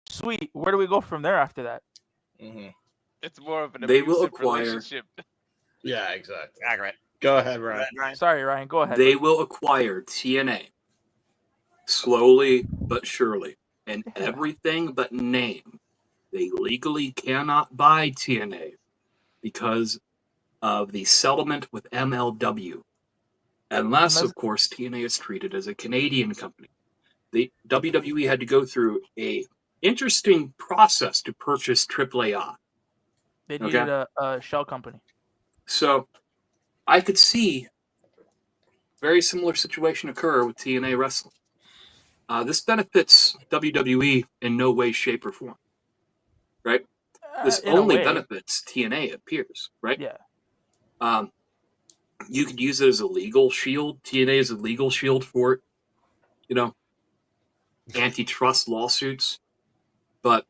Sweet. Where do we go from there after that? Mm-hmm. It's more of an They will abusive acquire- relationship. Yeah, exactly. Accurate. Go ahead, Ryan. Sorry, Ryan. Go ahead. They will acquire TNA slowly but surely, and everything but name. They legally cannot buy TNA because of the settlement with MLW. Unless, of course, TNA is treated as a Canadian company. The WWE had to go through a interesting process to purchase AAA. They needed a shell company. So I could see very similar situation occur with TNA wrestling. This benefits WWE in no way, shape, or form. Right? This In a only way. benefits TNA, it appears, right? Yeah. You could use it as a legal shield. TNA is a legal shield for, antitrust lawsuits. But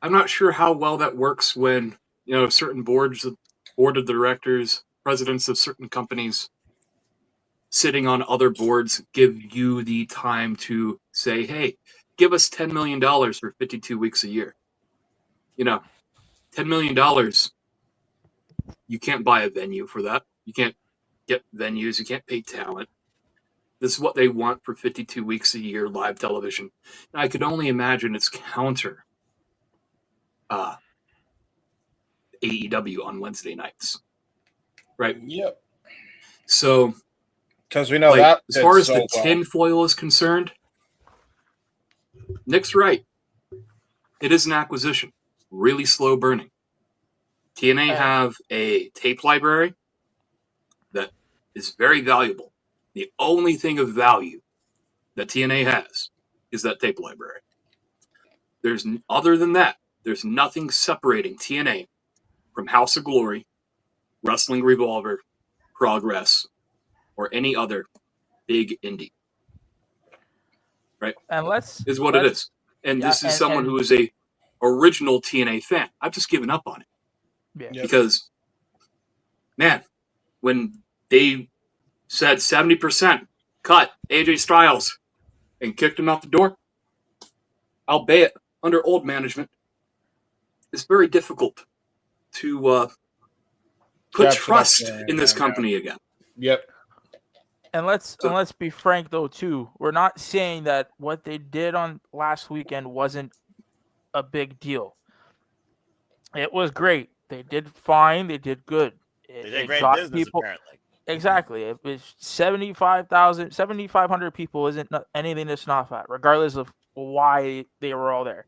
I'm not sure how well that works when, certain board of directors, presidents of certain companies sitting on other boards give you the time to say, hey, give us $10 million for 52 weeks a year. $10 million, you can't buy a venue for that. You can't get venues. You can't pay talent. This is what they want for 52 weeks a year, live television. And I could only imagine it's counter AEW on Wednesday nights. Right? Yep. So, because we know that as far as so the well. tinfoil is concerned, Nick's right. It is an acquisition. Really slow burning. TNA have a tape library that is very valuable. The only thing of value that TNA has is that tape library. Other than that, there's nothing separating TNA from House of Glory, Wrestling Revolver, Progress, or any other big indie. Right? And is what it is. And this is someone who is a original TNA fan. I've just given up on it. Yeah. Because, man, when they said 70% cut AJ Styles and kicked him out the door, albeit under old management, it's very difficult to put trust in this company again. Yep. And let's be frank though too. We're not saying that what they did on last weekend wasn't a big deal. It was great. They did fine. They did good. They did great business, apparently. Exactly. It was 7,500 people isn't anything to scoff at, regardless of why they were all there.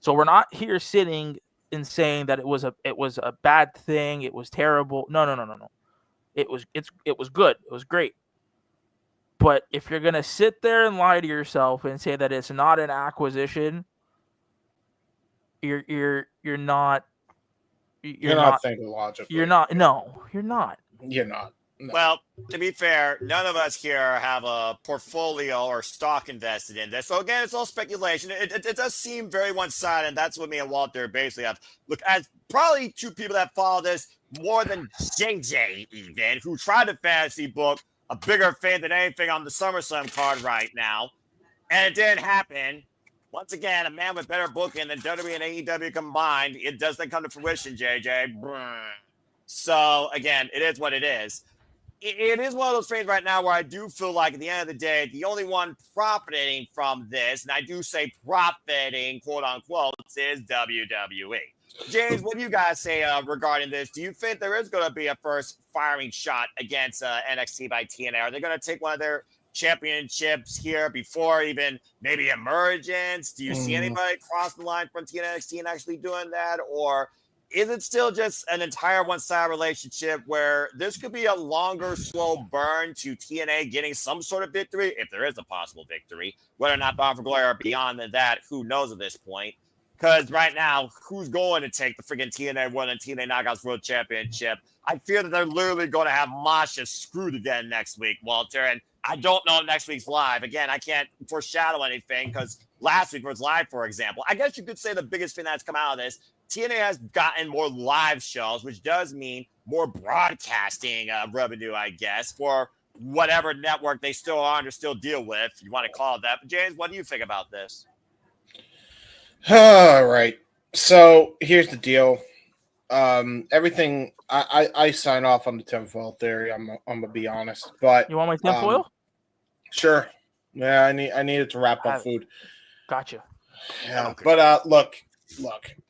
So we're not here sitting and saying that it was a bad thing. It was terrible. No. It was good. It was great. But if you're gonna sit there and lie to yourself and say that it's not an acquisition, you're not thinking logically. You're not. No, you're not. You're not. No. Well, to be fair, none of us here have a portfolio or stock invested in this. So again, it's all speculation. It does seem very one-sided, and that's what me and Walter basically have. Look, as probably two people that follow this more than JJ even, who tried to fantasy book, a bigger fan than anything on the SummerSlam card right now, and it didn't happen. Once again, a man with better booking than WWE and AEW combined. It doesn't come to fruition, JJ. So again, it is what it is. it is one of those things right now where I do feel like at the end of the day, the only one profiting from this, and I do say profiting, quote unquote, is WWE. James, what do you guys say regarding this? Do you think there is going to be a first firing shot against NXT by TNA? Are they going to take one of their championships here before even maybe emergence? Do you see anybody cross the line from TNA NXT and actually doing that? Or is it still just an entire one-sided relationship where this could be a longer, slow burn to TNA getting some sort of victory, if there is a possible victory, whether or not Bound for Glory or beyond that, who knows at this point? Because right now, who's going to take the freaking TNA World and TNA Knockouts World Championship? I fear that they're literally going to have Masha screwed again next week, Walter. And I don't know if next week's live. Again, I can't foreshadow anything because last week was live, for example. I guess you could say the biggest thing that's come out of this, TNA has gotten more live shows, which does mean more broadcasting revenue, I guess, for whatever network they still are or still deal with, if you want to call it that. But James, what do you think about this? All right. So here's the deal. Everything I sign off on the tinfoil theory. I'm gonna be honest, but you want my tinfoil? Sure. Yeah, I need it to wrap up food. Gotcha. Yeah, but look.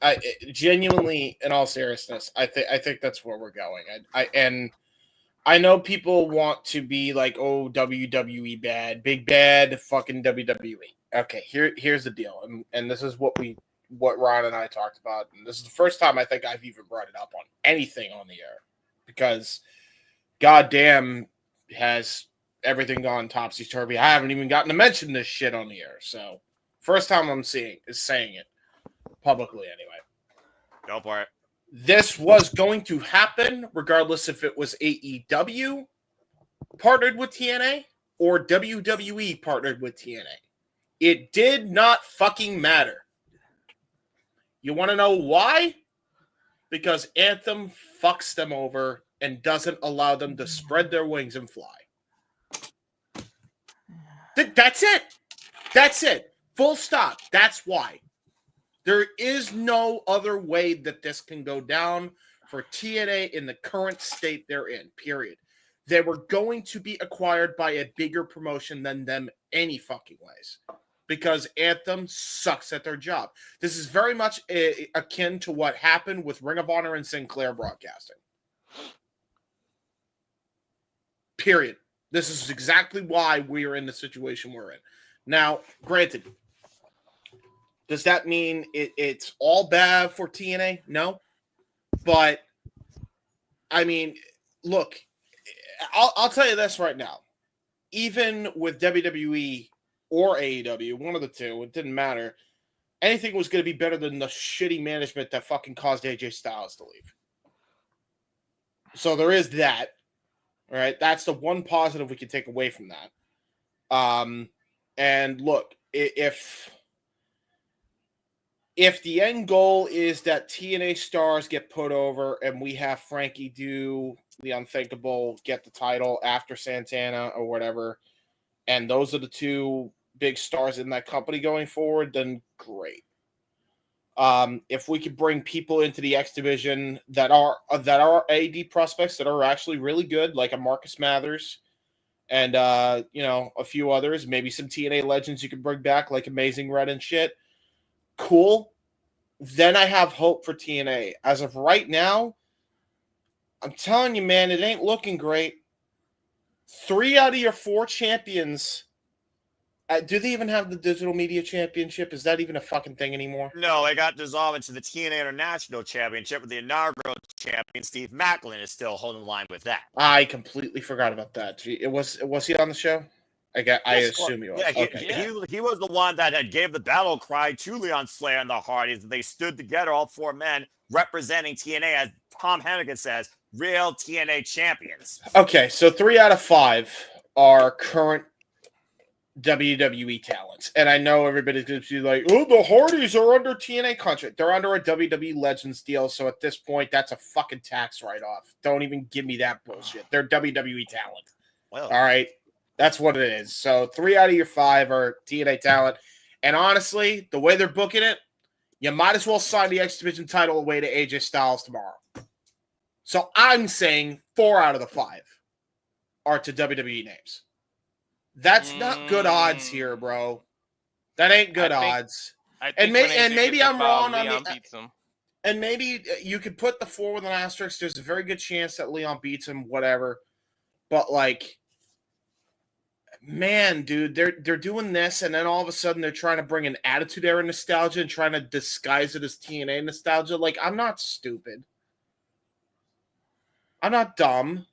I genuinely, in all seriousness, I think that's where we're going. I know people want to be like, oh, WWE bad, big bad, fucking WWE. Okay, here's the deal, and this is what Ron and I talked about, and this is the first time I think I've even brought it up on anything on the air, because goddamn has everything gone topsy-turvy. I haven't even gotten to mention this shit on the air, so first time I'm saying it publicly anyway. Go for it. This was going to happen regardless if it was AEW partnered with TNA or WWE partnered with TNA. It did not fucking matter. You want to know why? Because Anthem fucks them over and doesn't allow them to spread their wings and fly. That's it. That's it. Full stop. That's why. There is no other way that this can go down for TNA in the current state they're in, period. They were going to be acquired by a bigger promotion than them any fucking ways, because Anthem sucks at their job. This is very much akin to what happened with Ring of Honor and Sinclair Broadcasting. Period. This is exactly why we are in the situation we're in. Now, granted, does that mean it's all bad for TNA? No. But, I mean, look, I'll tell you this right now. Even with WWE or AEW, one of the two, it didn't matter. Anything was going to be better than the shitty management that fucking caused AJ Styles to leave. So there is that. All right, that's the one positive we can take away from that. And look, if the end goal is that TNA stars get put over and we have Frankie do the unthinkable, get the title after Santana or whatever, and those are the two big stars in that company going forward, then great. If we could bring people into the X division that are AD prospects that are actually really good, like a Marcus Mathers and a few others, maybe some TNA legends you can bring back, like Amazing Red and shit. Cool. Then I have hope for TNA. As of right now, I'm telling you, man, it ain't looking great. 3 out of your 4 champions. Do they even have the Digital Media Championship? Is that even a fucking thing anymore? No, it got dissolved into the TNA International Championship, with the inaugural champion Steve Macklin is still holding the line with that. I completely forgot about that. Was he on the show? I assume he was. Yeah, he was the one that had gave the battle cry to Leon Flair and the Hardys. They stood together, all 4 men, representing TNA, as Tom Hennigan says, real TNA champions. Okay, so 3 out of 5 are current WWE talents. And I know everybody's going to be like, oh, the Hardys are under TNA contract. They're under a WWE Legends deal, so at this point, that's a fucking tax write-off. Don't even give me that bullshit. They're WWE talent. Well, all right? That's what it is. So 3 out of your 5 are TNA talent. And honestly, the way they're booking it, you might as well sign the X Division title away to AJ Styles tomorrow. So I'm saying 4 out of the 5. are to WWE names. That's not good odds here, bro. That ain't good odds. I And think when AJ maybe gets I'm involved, wrong on Leon the. beats him. And maybe you could put the 4 with an asterisk. There's a very good chance that Leon beats him, whatever. But like, man, dude, they're doing this, and then all of a sudden they're trying to bring an Attitude Era nostalgia and trying to disguise it as TNA nostalgia. Like, I'm not stupid. I'm not dumb.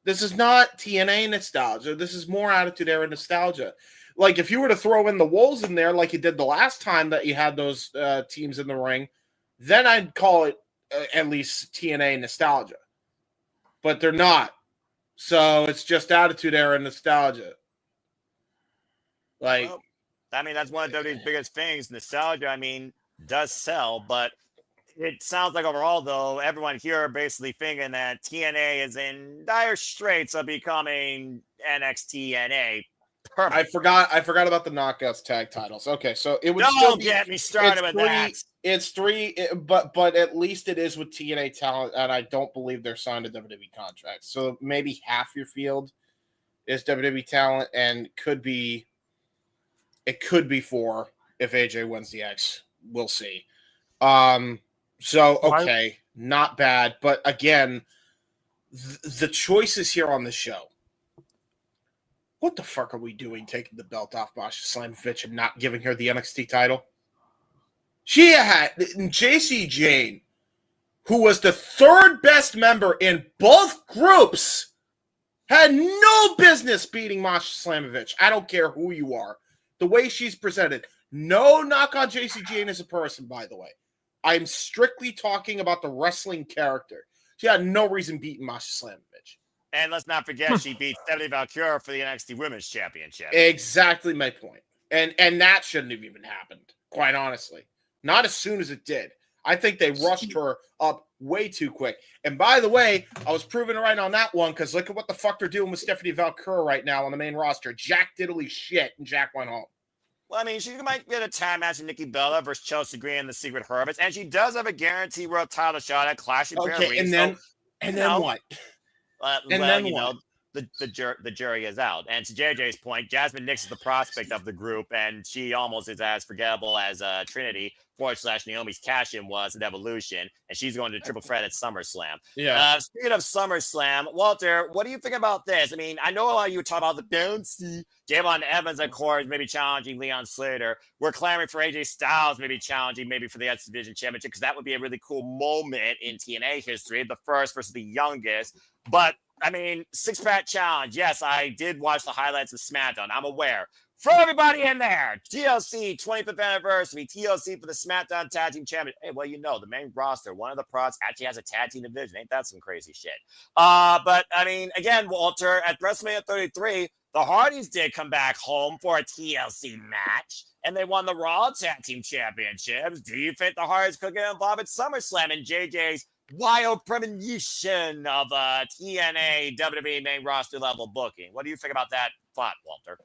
This is not TNA nostalgia. This is more Attitude Era nostalgia. Like, if you were to throw in the Wolves in there like you did the last time that you had those teams in the ring, then I'd call it at least TNA nostalgia. But they're not. So it's just Attitude Era nostalgia. Like, well, I mean, that's one of WWE's biggest things. Nostalgia, I mean, does sell, but it sounds like overall, though, everyone here are basically thinking that TNA is in dire straits of becoming NXT NA. I forgot about the Knockouts tag titles. Okay, so it would Don't still be, get me started with that. It's 3, but at least it is with TNA talent, and I don't believe they're signed to WWE contracts. So maybe half your field is WWE talent, and it could be 4 if AJ wins the X. We'll see. So okay, not bad, but again, the choices here on the show. What the fuck are we doing taking the belt off Masha Slamovich and not giving her the NXT title? She had JC Jane, who was the 3rd best member in both groups, had no business beating Masha Slamovich. I don't care who you are. The way she's presented. No knock on JC Jane as a person, by the way. I'm strictly talking about the wrestling character. She had no reason beating Masha Slamovich. And let's not forget, she beat Stephanie Valkyrie for the NXT Women's Championship. Exactly my point. And that shouldn't have even happened, quite honestly. Not as soon as it did. I think they rushed her up way too quick. And by the way, I was proven right on that one because look at what the fuck they're doing with Stephanie Valkyrie right now on the main roster. Jack diddly shit, and Jack went home. Well, I mean, she might get a tag match with Nikki Bella versus Chelsea Green and the Secret Hermits, and she does have a guaranteed world title shot at Clash of Okay, and then what? The jury is out. And to JJ's point, Jasmine Nix is the prospect of the group, and she almost is as forgettable as Trinity / Naomi's cash-in was in Evolution, and she's going to triple threat at SummerSlam. Yeah. Speaking of SummerSlam, Walter, what do you think about this? I mean, I know a lot of you talk about the bouncy. Javon Evans, of course, maybe challenging Leon Slater. We're clamoring for AJ Styles, maybe challenging maybe for the X Division Championship, because that would be a really cool moment in TNA history, the first versus the youngest. But I mean, 6-pack challenge. Yes, I did watch the highlights of SmackDown. I'm aware. Throw everybody in there. TLC 25th anniversary. TLC for the SmackDown Tag Team Champion. Hey, well, you know, the main roster, one of the prods actually has a tag team division. Ain't that some crazy shit? But I mean, again, Walter, at WrestleMania 33, the Hardys did come back home for a TLC match, and they won the Raw Tag Team Championships. Do you think the Hardys could get involved at SummerSlam and JJ's wild premonition of TNA WWE main roster level booking? What do you think about that thought, Walter?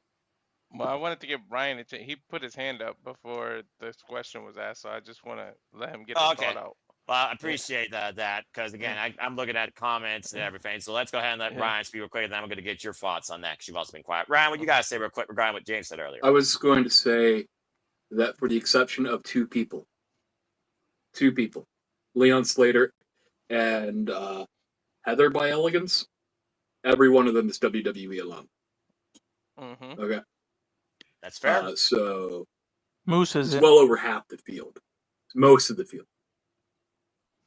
Well, I wanted to give Brian he put his hand up before this question was asked, so I just want to let him get his thought out. Well, I appreciate that because, again, I'm looking at comments and everything. So let's go ahead and let Ryan speak real quick, and then I'm going to get your thoughts on that because you've also been quiet. Ryan, what you got to say real quick regarding what James said earlier? I was going to say that for the exception of two people, Leon Slater and Heather by Elegance, every one of them is WWE alone. Mm-hmm. Okay. That's fair. So Moose is well over half the field. Most of the field.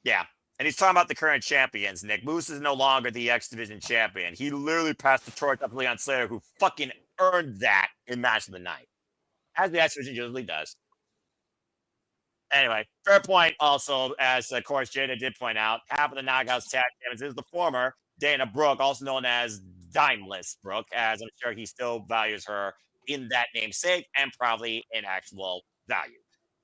Yeah. And he's talking about the current champions, Nick. Moose is no longer the X Division champion. He literally passed the torch up to Leon Slater, who fucking earned that in Match of the Night. As the X Division usually does. Anyway, fair point also, as of course Jada did point out, half of the Knockouts tag champions is the former Dana Brooke, also known as Dimeless Brooke, as I'm sure he still values her in that namesake and probably in actual value.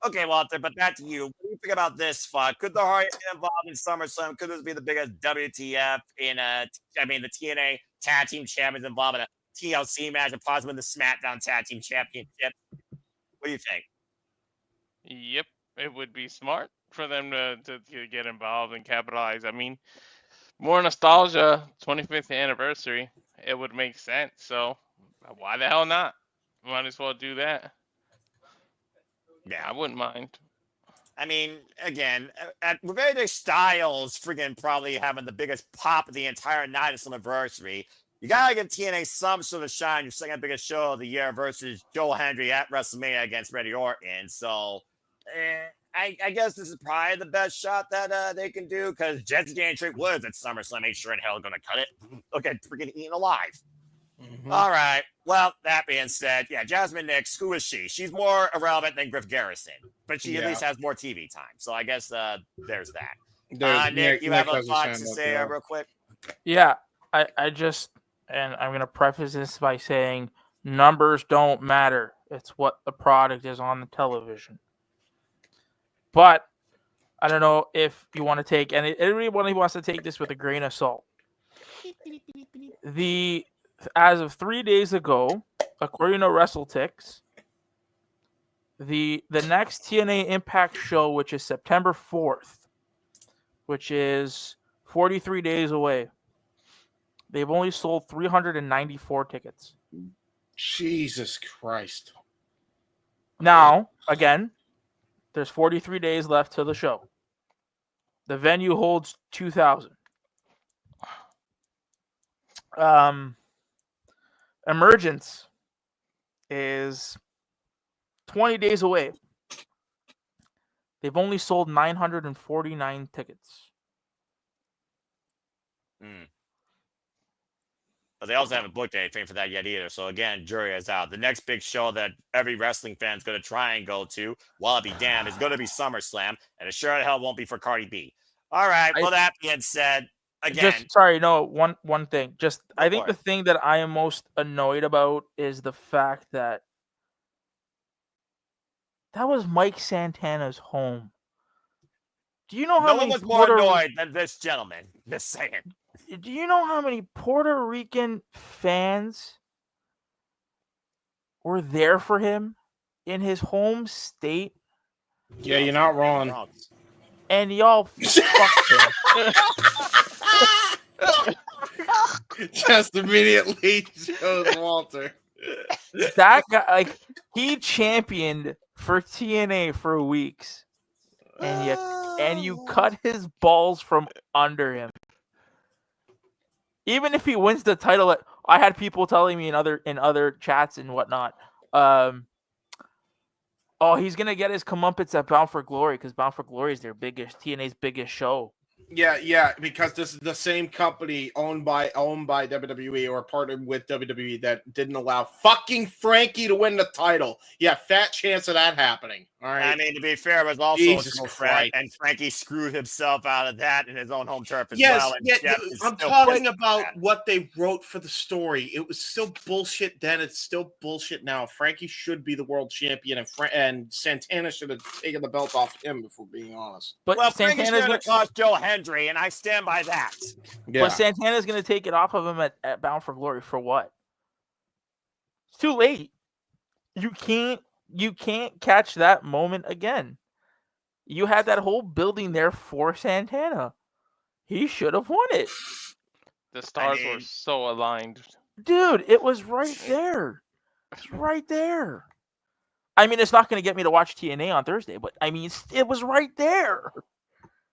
Okay, Walter, but back to you. What do you think about this fuck? Could the Hardys get involved in SummerSlam? Could this be the biggest WTF in the TNA Tag Team Champions involved in a TLC match and possibly the SmackDown Tag Team Championship? What do you think? Yep, it would be smart for them to get involved and capitalize. I mean, More nostalgia, 25th anniversary. It would make sense. So why the hell not? Might as well do that. Yeah. I wouldn't mind. I mean, again, at Revenge Styles friggin' probably having the biggest pop of the entire night of anniversary. You gotta give TNA some sort of shine. Your second biggest show of the year versus Joe Hendry at WrestleMania against Randy Orton. So, I guess this is probably the best shot that they can do because Jesse and Trick Woods at SummerSlam ain't sure in hell gonna cut it. Look at freaking Eaten Alive. Mm-hmm. All right. Well, that being said, yeah, Jasmine Nix, who is she? She's more irrelevant than Griff Garrison, but she at least has more TV time. So I guess there's that. Nick, you have a thought to say real quick? Yeah, I just, and I'm going to preface this by saying numbers don't matter. It's what the product is on the television. But I don't know if you want to take, and everybody wants to take this with a grain of salt. As of 3 days ago, according to WrestleTix, the next TNA Impact show, which is September 4th, which is 43 days away, they've only sold 394 tickets. Jesus Christ. Now, again, there's 43 days left to the show. The venue holds 2,000. Emergence is 20 days away. They've only sold 949 tickets. But they also haven't booked anything for that yet either. So again, jury is out. The next big show that every wrestling fan is going to try and go to, while it be damned, is going to be SummerSlam, and it sure as hell won't be for Cardi B. All right. Well, that being said, again, one thing. I think the thing that I am most annoyed about is the fact that was Mike Santana's home. Do you know how no many one was more annoyed than this gentleman? Just saying. Do you know how many Puerto Rican fans were there for him in his home state? Yeah, you're not wrong. And y'all fucked him. Just immediately chose Walter. That guy, he championed for TNA for weeks, and you cut his balls from under him. Even if he wins the title, I had people telling me in other chats and whatnot, he's gonna get his comeuppance at Bound for Glory because Bound for Glory is TNA's biggest show. Yeah, because this is the same company owned by WWE or partnered with WWE that didn't allow fucking Frankie to win the title. Yeah, fat chance of that happening. All right. I mean, to be fair, it was also Jesus a threat, and Frankie screwed himself out of that in his own home turf as well. And I'm talking about what they wrote for the story. It was still bullshit then. It's still bullshit now. Frankie should be the world champion, and Santana should have taken the belt off him, if we're being honest. But Frankie should have cost Joe Hendry, and I stand by that. Yeah. But Santana's going to take it off of him at Bound for Glory for what? It's too late. You can't catch that moment again. You had that whole building there for Santana. He should have won it. The stars were so aligned. Dude, it was right there. It's right there. I mean, it's not going to get me to watch TNA on Thursday, but I mean, it was right there.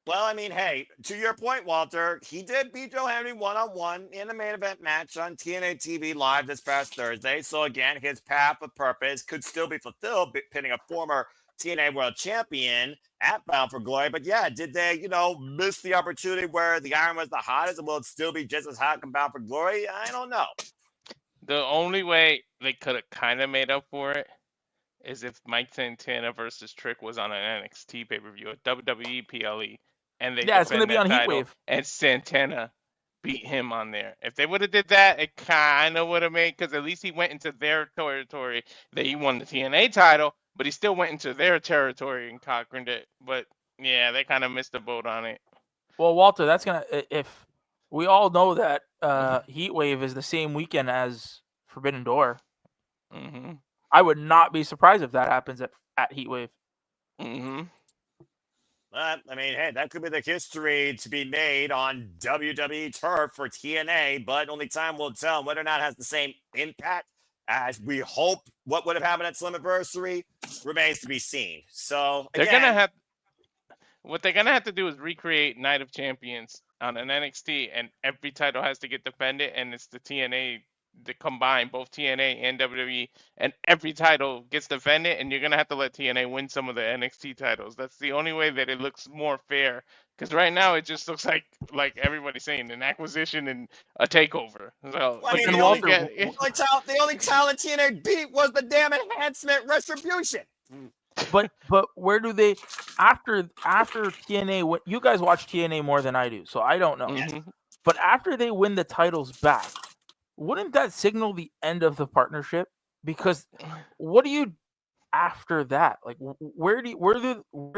Well, I mean, hey, to your point, Walter, he did beat Joe Hendry one-on-one in a main event match on TNA TV Live this past Thursday. So, again, his path of purpose could still be fulfilled, pinning a former TNA World Champion at Bound for Glory. But, yeah, did they, miss the opportunity where the iron was the hottest and will it still be just as hot come Bound for Glory? I don't know. The only way they could have kind of made up for it is if Mike Santana versus Trick was on an NXT pay-per-view, a WWE PLE. And it's going to be on Heatwave. And Santana beat him on there. If they would have did that, it kind of would have made, because at least he went into their territory. He won the TNA title, but he still went into their territory and conquered it. But yeah, they kind of missed the boat on it. Well, Walter, that's if we all know that Heatwave is the same weekend as Forbidden Door. Mm-hmm. I would not be surprised if that happens at Heatwave. Mm-hmm. I mean, hey, that could be the history to be made on WWE turf for TNA, but only time will tell whether or not it has the same impact as we hope what would have happened at Slammiversary remains to be seen. So, They're again, gonna have what they're gonna have to do is recreate Night of Champions on an NXT, and every title has to get defended, and it's the TNA, the combined both TNA and WWE, and every title gets defended, and you're gonna have to let TNA win some of the NXT titles. That's the only way that it looks more fair. Because right now it just looks like everybody's saying an acquisition and a takeover. So I mean, the only talent TNA beat was the damn enhancement Retribution. But where do they after TNA? What you guys watch TNA more than I do, so I don't know. Mm-hmm. But after they win the titles back, wouldn't that signal the end of the partnership? Because what do you after that? Like, where do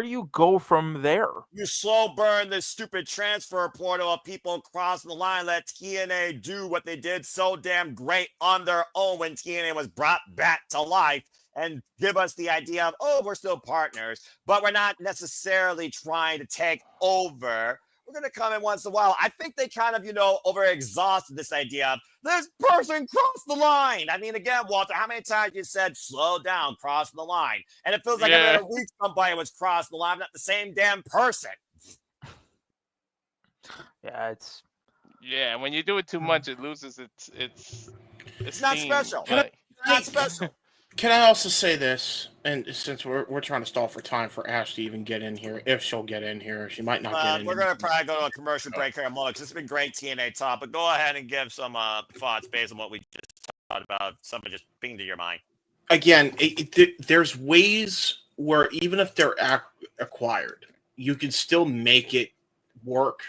you go from there? You slow burn this stupid transfer portal of people crossing the line. Let TNA do what they did so damn great on their own when TNA was brought back to life, and give us the idea of, oh, we're still partners, but we're not necessarily trying to take over. We're going to come in once in a while. I think they kind of, over-exhausted this idea of this person crossed the line. I mean, again, Walter, how many times you said, slow down, cross the line? And it feels like every other week somebody was crossing the line, not the same damn person. Yeah, it's... Yeah, when you do it too much, it loses its not steam, special. but- Not special. Can I also say this? And since we're trying to stall for time for Ash to even get in here, if she'll get in here, she might not get in. We're going to probably go to a commercial break here in a moment. This has been great TNA talk, but go ahead and give some thoughts based on what we just talked about. Something just pinged to your mind. Again, there's ways where even if they're acquired, you can still make it work.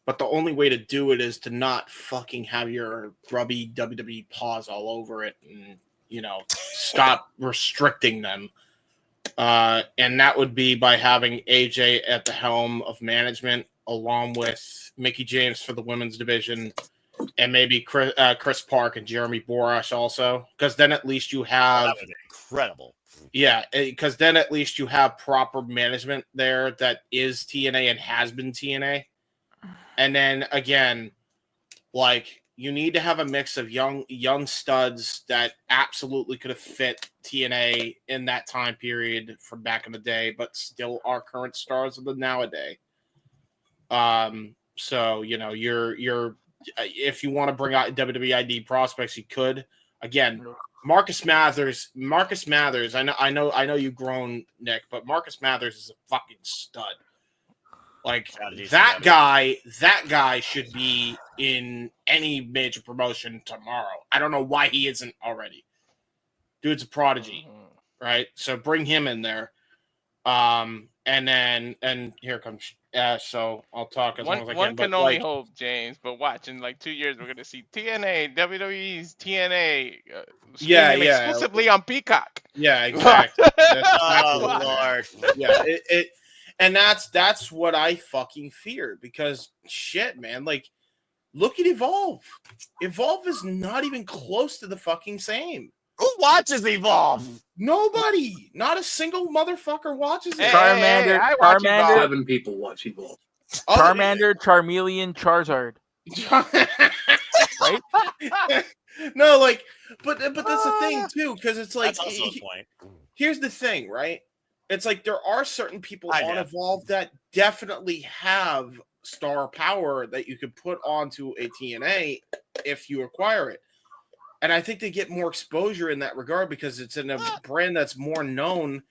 But the only way to do it is to not fucking have your grubby WWE paws all over it and, stop restricting them. And that would be by having AJ at the helm of management, along with Mickie James for the women's division, and maybe Chris Park and Jeremy Borash also. Because then at least you have... that would be incredible. Yeah, because then at least you have proper management there that is TNA and has been TNA. And then, again, you need to have a mix of young studs that absolutely could have fit TNA in that time period from back in the day, but still are current stars of the nowadays. So you're if you want to bring out WWE ID prospects, you could. Again, Marcus Mathers. I know you've grown, Nick, but Marcus Mathers is a fucking stud. That guy should be in any major promotion tomorrow. I don't know why he isn't already. Dude's a prodigy, right? So bring him in there. And here comes Ash, so I'll talk as long as I can. One can only hope, James, but watch, in 2 years, we're going to see TNA, WWE's TNA exclusively on Peacock. Yeah, exactly. Oh, Lord. Yeah, and that's what I fucking fear, because shit, man, look at Evolve. Evolve is not even close to the fucking same. Who watches Evolve? Nobody. Not a single motherfucker watches it. Charmander, I watch Charmander, 7 people watch Evolve. Charmander, Charmeleon, Charizard. Right? No, but that's the thing too, because it's That's also a point. Here's the thing, right? It's there are certain people on Evolve that definitely have star power that you could put onto a TNA if you acquire it. And I think they get more exposure in that regard because it's in a brand that's more known.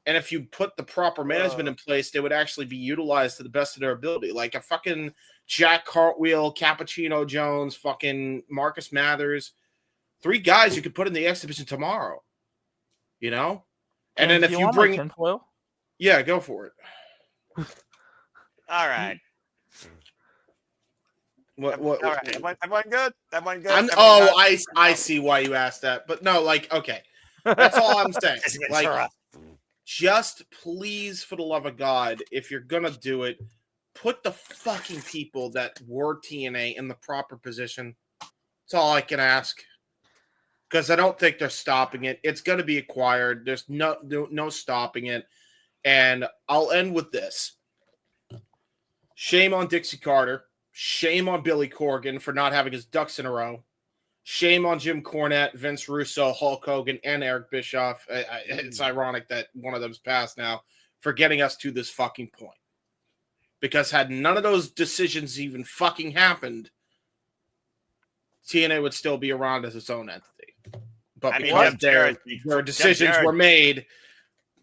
And if you put the proper management in place, they would actually be utilized to the best of their ability. Like a fucking Jack Cartwheel, Cappuccino Jones, fucking Marcus Mathers. 3 guys you could put in the exhibition tomorrow. And then if you bring... tinfoil? Yeah, go for it. All right. What? All right. Everyone good? Everyone good? I see why you asked that. But no, okay. That's all I'm saying. Just please, for the love of God, if you're going to do it, put the fucking people that were TNA in the proper position. That's all I can ask. Because I don't think they're stopping it. It's going to be acquired. There's no stopping it. And I'll end with this. Shame on Dixie Carter. Shame on Billy Corgan for not having his ducks in a row. Shame on Jim Cornette, Vince Russo, Hulk Hogan, and Eric Bischoff. It's ironic that one of them's passed now for getting us to this fucking point. Because had none of those decisions even fucking happened, TNA would still be around as its own entity. But because their decisions were made,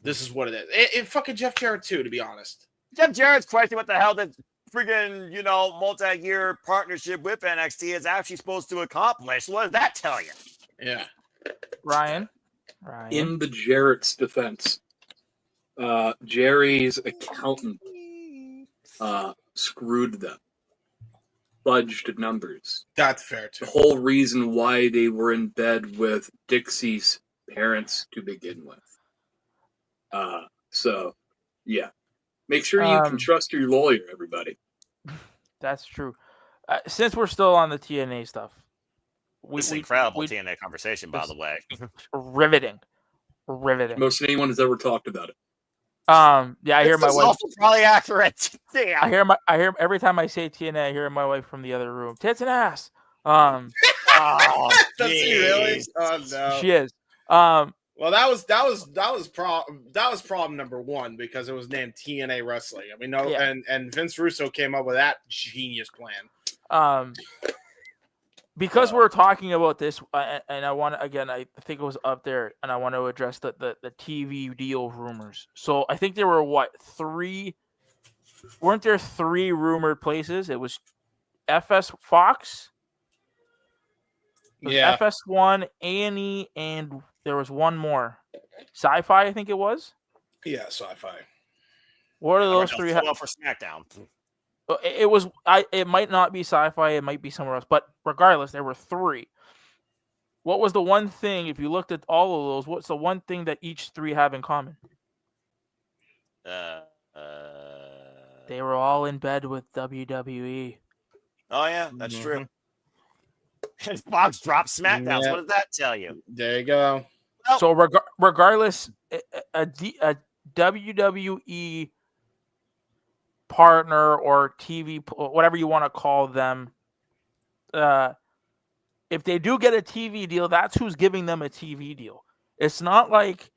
this is what it is. It fucking Jeff Jarrett too, to be honest. Jeff Jarrett's question, what the hell did friggin', multi-year partnership with NXT is actually supposed to accomplish? What does that tell you? Yeah. Ryan? In the Jarrett's defense, Jerry's accountant screwed them. Fudged numbers. That's fair, too. The whole reason why they were in bed with Dixie's parents to begin with. So, yeah. Make sure you can trust your lawyer, everybody. That's true. Since we're still on the TNA stuff. It's an incredible TNA conversation, by the way. Riveting. Most anyone has ever talked about it. Yeah, I hear my wife. Also probably accurate. Damn. I hear every time I say TNA, I hear my wife from the other room. Tits and ass. Oh, does she really? Oh no. She is. Well, that was problem number one because it was named TNA Wrestling. I mean, and Vince Russo came up with that genius plan. Because we're talking about this, and I want to, again, I think it was up there, and I want to address the TV deal rumors. So I think there were three? Weren't there three rumored places? It was FS Fox, FS1, A&E, and there was one more. Sci-Fi, I think it was. Yeah, Sci-Fi. What are those three? For SmackDown. It was. It might not be Sci-Fi. It might be somewhere else. But regardless, there were three. What was the one thing? If you looked at all of those, what's the one thing that each three have in common? They were all in bed with WWE. Oh yeah, that's true. And Fox dropped SmackDown. So what does that tell you? There you go. Well, So regardless, a WWE partner or TV, whatever you want to call them, if they do get a TV deal, that's who's giving them a TV deal. It's not like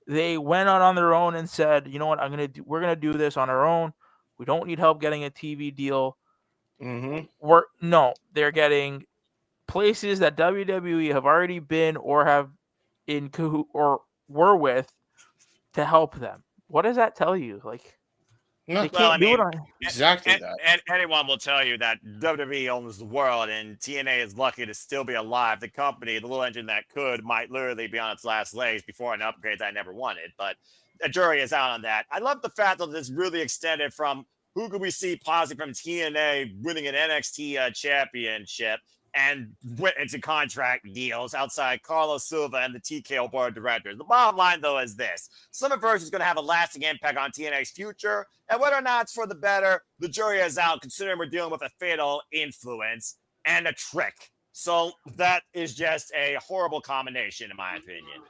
they went out on their own and said, you know what, we're gonna do this on our own. We don't need help getting a TV deal. They're getting places that WWE have already been or have in or were with to help them. What does that tell you? Like, they can't do it on exactly that. And anyone will tell you that WWE owns the world, and TNA is lucky to still be alive. The company, the little engine that could, might literally be on its last legs before an upgrade that I never wanted. But the jury is out on that. I love the fact that this really extended from who could we see possibly from TNA winning an NXT championship and went into contract deals outside Carlos Silva and the TKO board of directors. The bottom line, though, is this. Summerverse is going to have a lasting impact on TNA's future, and whether or not it's for the better, the jury is out, considering we're dealing with a fatal influence and a trick. So that is just a horrible combination, in my opinion.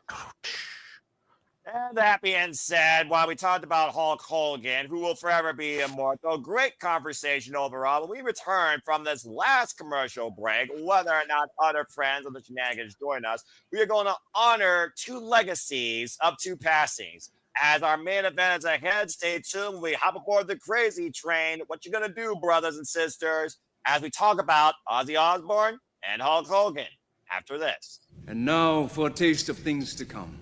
And that being said, while we talked about Hulk Hogan, who will forever be immortal, great conversation overall. When we return from this last commercial break, whether or not other friends of the Shenanigans join us, we are going to honor two legacies of two passings. As our main event is ahead, stay tuned. We hop aboard the crazy train. What you going to do, brothers and sisters, as we talk about Ozzy Osbourne and Hulk Hogan after this. And now for a taste of things to come.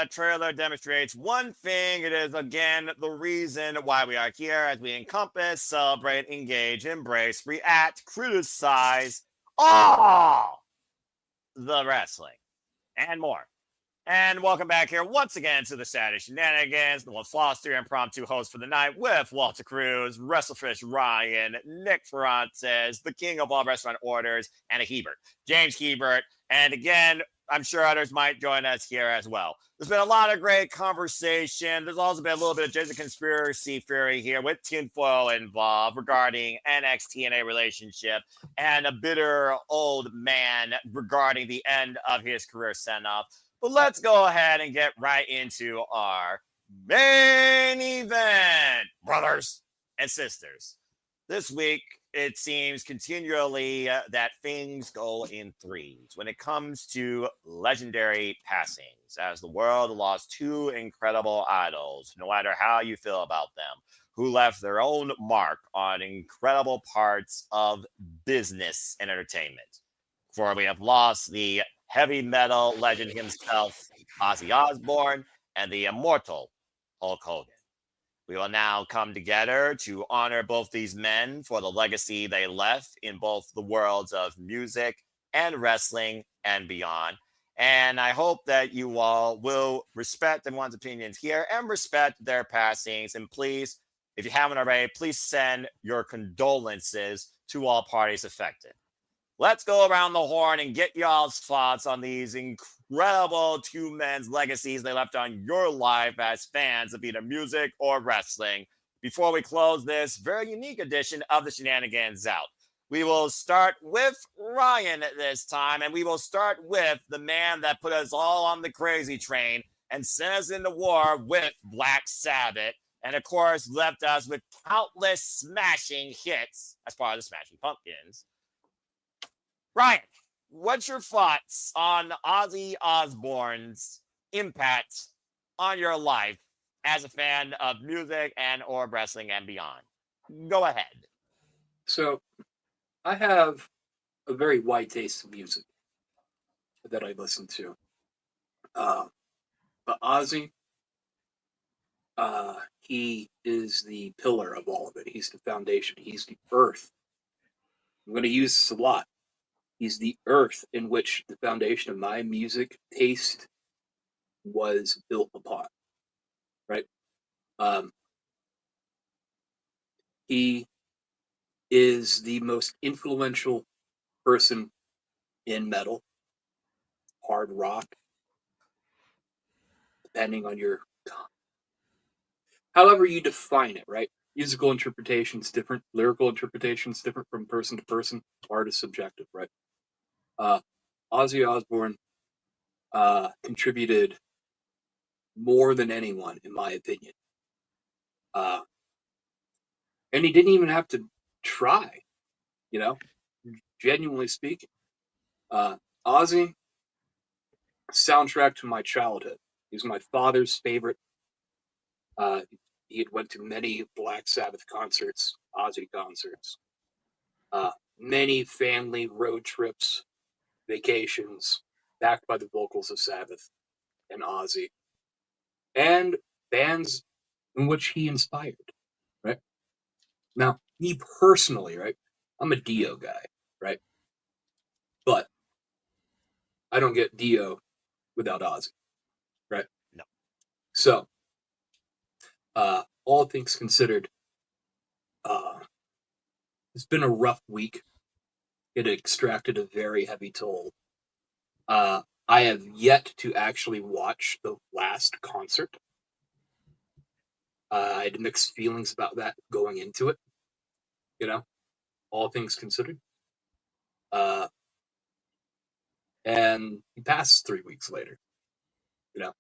that trailer demonstrates one thing. It is, again, the reason why we are here as we encompass, celebrate, engage, embrace, react, criticize all the wrestling and more. And welcome back here once again to the Saturday Shenanigans, the Foster impromptu host for the night with Walter Cruz, WrestleFish Ryan, Nick Ferrantes, the king of all restaurant orders, and a Hebert, James Hebert. And again, I'm sure others might join us here as well. There's been a lot of great conversation. There's also been a little bit of just a conspiracy theory here with tinfoil involved regarding NXT and a relationship and a bitter old man regarding the end of his career send-off. But let's go ahead and get right into our main event, brothers and sisters. This week, it seems continually that things go in threes when it comes to legendary passings, as the world lost two incredible idols, no matter how you feel about them, who left their own mark on incredible parts of business and entertainment. For we have lost the heavy metal legend himself, Ozzy Osbourne, and the immortal Hulk Hogan. We will now come together to honor both these men for the legacy they left in both the worlds of music and wrestling and beyond. And I hope that you all will respect everyone's opinions here and respect their passings. And please, if you haven't already, please send your condolences to all parties affected. Let's go around the horn and get y'all's thoughts on these incredible two men's legacies they left on your life as fans of either music or wrestling. Before we close this very unique edition of the Shenanigans out, we will start with Ryan this time, and we will start with the man that put us all on the crazy train and sent us into war with Black Sabbath, and of course left us with countless smashing hits as part of the Smashing Pumpkins. Ryan, what's your thoughts on Ozzy Osbourne's impact on your life as a fan of music and or wrestling and beyond? Go ahead. So, I have a very wide taste of music that I listen to. But Ozzy, he is the pillar of all of it. He's the foundation. He's the earth. I'm going to use this a lot. He's the earth in which the foundation of my music taste was built upon, right? He is the most influential person in metal, hard rock, depending on your, however you define it, right? Musical interpretation's different, lyrical interpretation's different from person to person. Art is subjective, right? Ozzy Osbourne contributed more than anyone, in my opinion. And he didn't even have to try, you know, genuinely speaking. Ozzy, soundtrack to my childhood. He was my father's favorite. He had went to many Black Sabbath concerts, Ozzy concerts, many family road trips, vacations, backed by the vocals of Sabbath and Ozzy, and bands in which he inspired, right? Now, me personally, right, I'm a Dio guy, right? But I don't get Dio without Ozzy, right? No. So, all things considered, it's been a rough week. It extracted a very heavy toll. I have yet to actually watch the last concert. I had mixed feelings about that going into it, you know, all things considered. And he passed 3 weeks later, you know.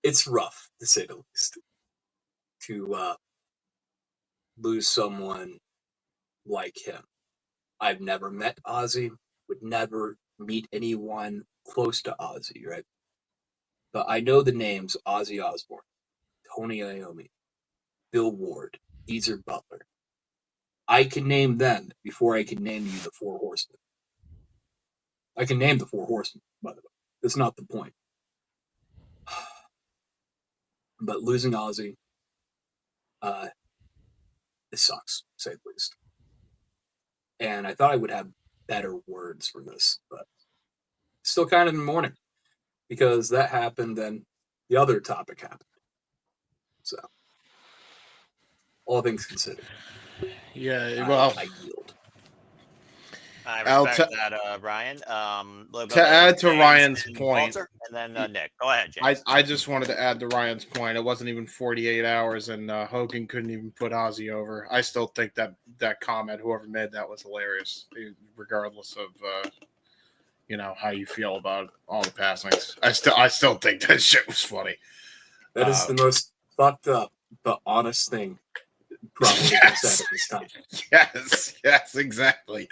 It's rough, to say the least, to lose someone like him. I've never met Ozzy, would never meet anyone close to Ozzy, right? But I know the names Ozzy Osbourne, Tony Iommi, Bill Ward, Geezer Butler. I can name them before I can name you the Four Horsemen. I can name the 4 horsemen, by the way. That's not the point. But losing Ozzy, it sucks, to say the least. And I thought I would have better words for this, but still kind of in mourning because that happened, then the other topic happened. So, all things considered. Yeah, well, I yield. I I'll respect that, Ryan. To add to James Ryan's and point, Walter, and then Nick. Go ahead, James. I just wanted to add to Ryan's point. It wasn't even 48 hours, and Hogan couldn't even put Ozzy over. I still think that comment, whoever made that, was hilarious, regardless of how you feel about all the passings. I still think that shit was funny. That is the most fucked up but honest thing probably been said at this time. Yes, exactly.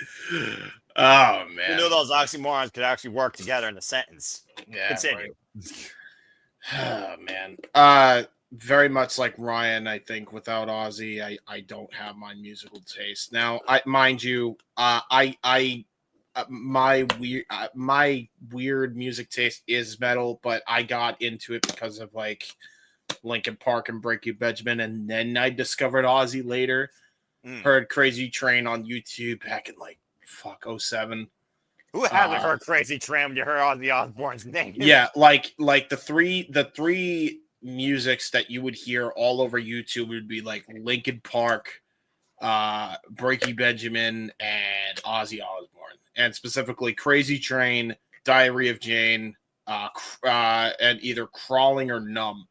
Oh man, Who knew those oxymorons could actually work together in a sentence? Yeah, Continue. Oh man. Very much like Ryan, I think without Ozzy, I don't have my musical taste. Now, mind you, my weird music taste is metal, but I got into it because of like Linkin Park and Breaking Benjamin, and then I discovered Ozzy later. Heard Crazy Train on YouTube back in 07. Who hasn't heard Crazy Train when you heard Ozzy Osbourne's name? Yeah, like the three musics that you would hear all over YouTube would be like Linkin Park, Breaking Benjamin, and Ozzy Osbourne, and specifically Crazy Train, Diary of Jane, and either Crawling or Numb,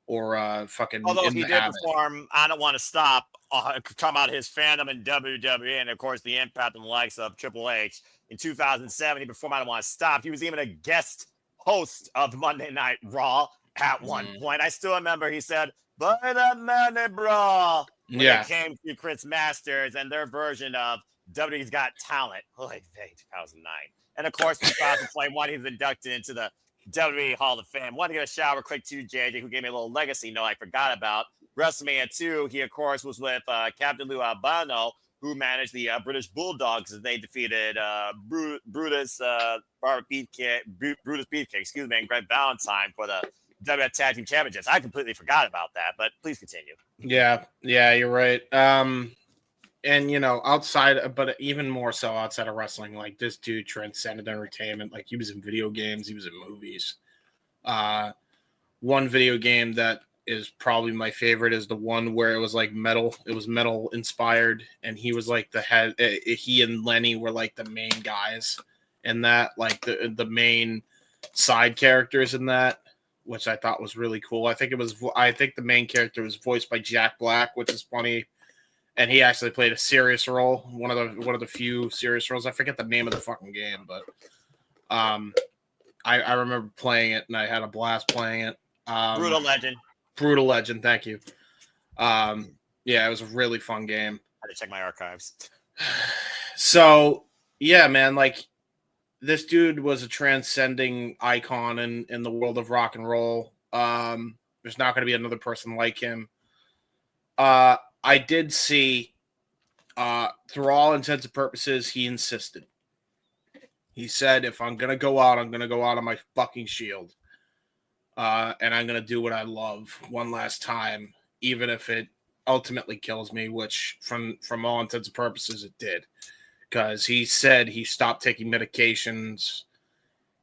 or fucking. Although In he the did Habit. perform I Don't Want to Stop, talking about his fandom in WWE, and of course the impact on the likes of Triple H. In 2007, he performed I Don't Want to Stop. He was even a guest host of Monday Night Raw at one point. I still remember he said, "Buy that money, bro," when Yeah. it came to Chris Masters and their version of WWE's Got Talent, 2009. And of course, 2021, he was inducted into the WWE Hall of Fame. Want to get a shout out quick to JJ, who gave me a little legacy note I forgot about. WrestleMania 2, he, of course, was with Captain Lou Albano, who managed the British Bulldogs as they defeated Brutus Beefcake, and Greg Valentine for the WWE Tag Team Championships. I completely forgot about that, but please continue. Yeah, you're right. And outside, but even more so outside of wrestling, like this dude transcended entertainment. Like he was in video games, he was in movies. One video game that is probably my favorite is the one where it was like metal. It was metal inspired, and he was like the head. He and Lenny were like the main guys in that, like the main side characters in that, which I thought was really cool. I think the main character was voiced by Jack Black, which is funny. And he actually played a serious role, one of the few serious roles. I forget the name of the fucking game, but I remember playing it, and I had a blast playing it. Brutal Legend, thank you. Yeah, it was a really fun game. I had to check my archives. So, yeah, man, like this dude was a transcending icon in the world of rock and roll. There's not going to be another person like him. I did see, through all intents and purposes, he insisted. He said, if I'm going to go out, I'm going to go out on my fucking shield. And I'm going to do what I love one last time, even if it ultimately kills me, which from all intents and purposes, it did. Because he said he stopped taking medications.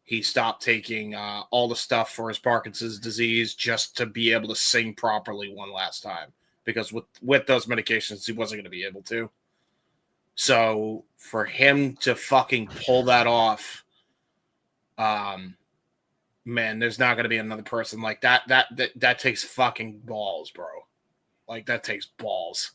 He stopped taking all the stuff for his Parkinson's disease just to be able to sing properly one last time. Because with those medications, he wasn't going to be able to. So for him to fucking pull that off, man, there's not going to be another person like that. That takes fucking balls, bro. Like that takes balls.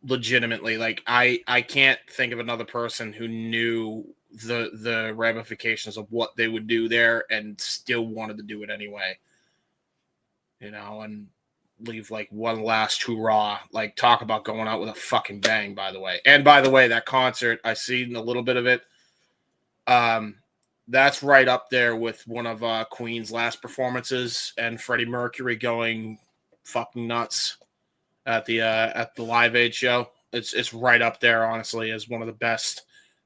Legitimately, like I can't think of another person who knew the ramifications of what they would do there and still wanted to do it anyway. And leave like one last hurrah. Like talk about going out with a fucking bang, by the way. And by the way, that concert, I seen a little bit of it. That's right up there with one of Queen's last performances and Freddie Mercury going fucking nuts at the Live Aid show. It's right up there, honestly, as one of the best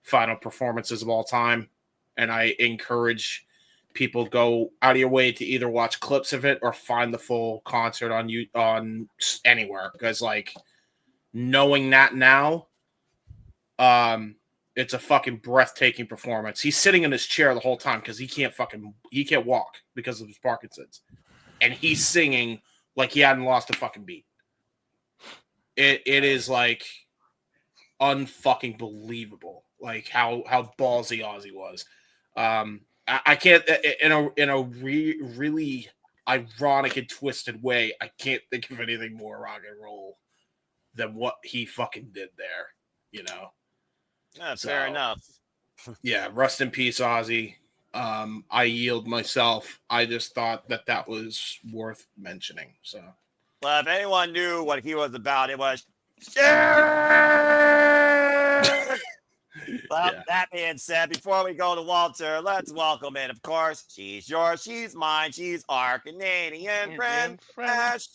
final performances of all time, and I encourage people go out of your way to either watch clips of it or find the full concert on anywhere, because like knowing that now, it's a fucking breathtaking performance. He's sitting in his chair the whole time because he can't walk because of his Parkinson's, and he's singing like he hadn't lost a fucking beat. It is like unfucking believable, like how ballsy Ozzy was. I can't in a really ironic and twisted way. I can't think of anything more rock and roll than what he fucking did there. You know. Fair enough. Yeah, rest in peace, Ozzy. I yield myself. I just thought that was worth mentioning. So, well, if anyone knew what he was about, it was. Well, that being said, before we go to Walter, let's welcome in, of course, she's yours, she's mine, she's our Canadian friend, Ash.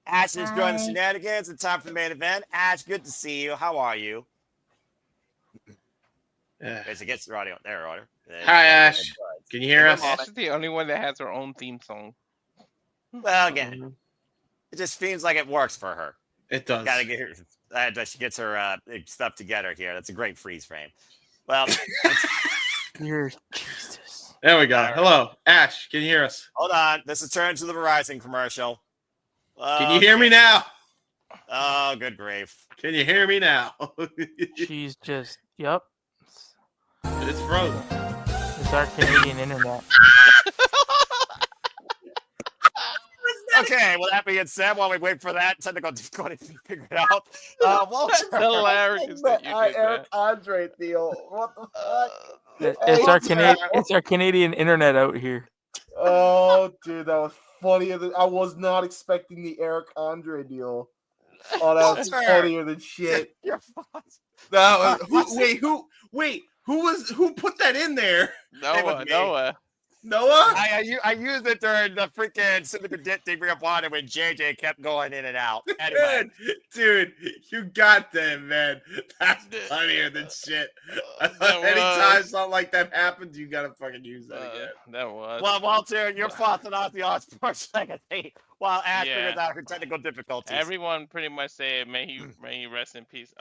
Ash is joining the Shenanigans in time for the main event. Ash, good to see you. How are you? Okay, so gets your audio. There, audio. Hi, Ash. Can you hear us? Ash is the only one that has her own theme song. Well, again, it just seems like it works for her. It does. Gotta get her. She gets her stuff together here. That's a great freeze frame. Well, Jesus. There we go. Hello, Ash. Can you hear us? Hold on. This is turned to the Verizon commercial. Can you hear me now? Oh, good grief. Can you hear me now? She's just, yep. It's frozen. It's our Canadian internet. Okay, well, that being said, while we wait for that technical difficulty to be figured out, Walter. That's hilarious that you did Eric that. Andre deal. What the fuck? It's our Canadian internet out here. Oh, dude, that was funnier than I was not expecting the Eric Andre deal. Oh, that was funnier than shit. You're fine. That was, who put that in there? Noah? I used it during the freaking Syndicate thing we up on it when JJ kept going in and out. Anyway. Dude, you got them, man. That's funnier than shit. Anytime something like that happens, you gotta fucking use that again. That was. Well, Walter, you're frothing off the Osbourne legacy while Ash figures out her technical difficulties. Everyone pretty much said, may he rest in peace.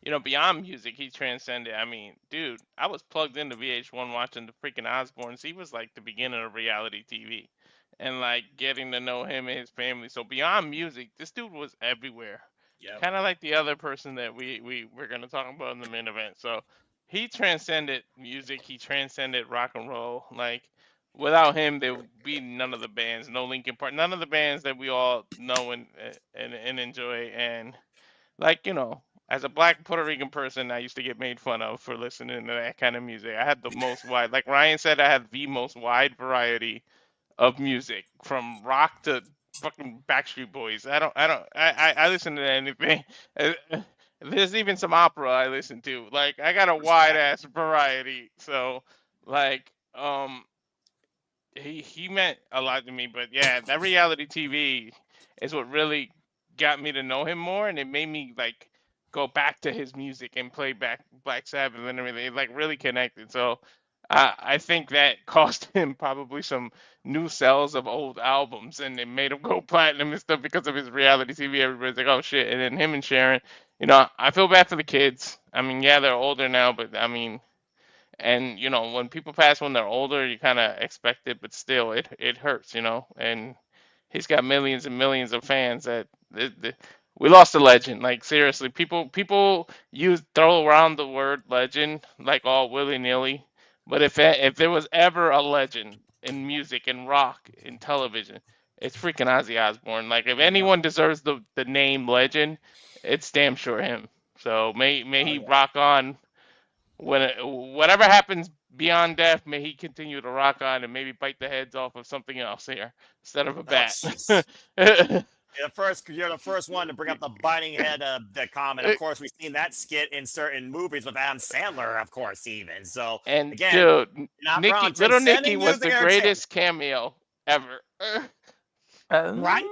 You know, beyond music, he transcended. I mean, dude, I was plugged into VH1 watching the freaking Osbournes. He was like the beginning of reality TV and like getting to know him and his family. So beyond music, this dude was everywhere. Yeah. Kind of like the other person that we're going to talk about in the main event. So he transcended music. He transcended rock and roll. Like without him, there would be none of the bands, no Linkin Park, none of the bands that we all know and enjoy. And like, you know, as a black Puerto Rican person, I used to get made fun of for listening to that kind of music. I had the most wide, like Ryan said, I had the most wide variety of music, from rock to fucking Backstreet Boys. I listen to anything. There's even some opera I listen to. Like I got a wide ass variety. So like he meant a lot to me. But yeah, that reality TV is what really got me to know him more, and it made me like go back to his music and play back Black Sabbath and everything. It like really connected. So I think that cost him probably some new sales of old albums, and it made him go platinum and stuff because of his reality TV. Everybody's like, oh shit. And then him and Sharon, you know, I feel bad for the kids. I mean, yeah, they're older now, but I mean, and you know, when people pass when they're older, you kind of expect it, but still it hurts, you know. And he's got millions and millions of fans that we lost a legend. Like seriously, people throw around the word legend like all willy-nilly, but if there was ever a legend in music and rock in television, it's freaking Ozzy Osbourne. Like if anyone deserves the name legend, it's damn sure him. So may he rock on. Whatever happens beyond death, may he continue to rock on and maybe bite the heads off of something else here instead of a bat. You're the first one to bring up the biting head of the comment. Of course, we've seen that skit in certain movies with Adam Sandler, of course, even. So, and again, dude, wrong, Little Nicky transcending was the music entertainment. greatest cameo ever. Right?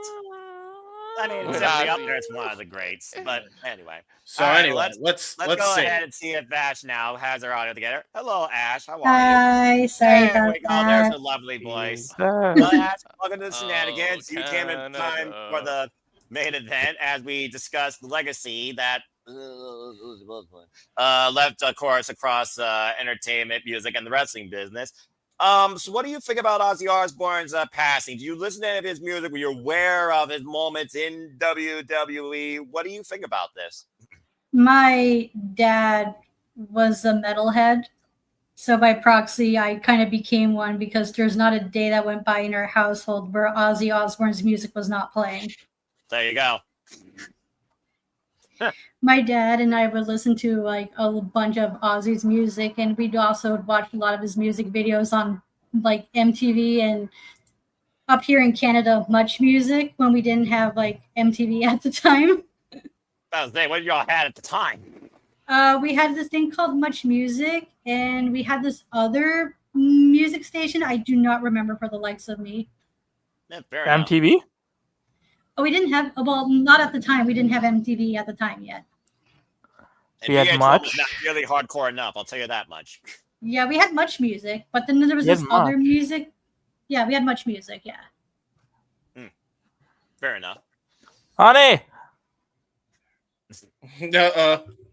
I mean, With simply up Ozzy. there, it's one of the greats. But anyway. So All right, anyway, let's go see. ahead and see if Ash now has her audio together. Hello, Ash. How are you? Hi, sorry There about we go. There's that. her lovely voice. Well, Well, Ash, welcome to the Shenanigans. You came in time for the main event as we discussed the legacy that left a course across entertainment, music, and the wrestling business. So what do you think about Ozzy Osbourne's passing? Do you listen to any of his music? Were you aware of his moments in WWE? What do you think about this? My dad was a metalhead, so by proxy, I kind of became one because there's not a day that went by in our household where Ozzy Osbourne's music was not playing. There you go. My dad and I would listen to like a bunch of Ozzy's music, and we'd also watch a lot of his music videos on like MTV and up here in Canada, Much Music when we didn't have like MTV at the time. What did y'all had at the time? We had this thing called Much Music, and we had this other music station. I do not remember for the likes of me. Yeah, fair enough. MTV? Oh, we didn't have, well, not at the time. We didn't have MTV at the time yet. And had VH1 Much? was not really hardcore enough, I'll tell you that much. Yeah, we had Much Music, but then there was You had this other Much. music. Yeah, we had Much Music, yeah. Fair enough. Honey!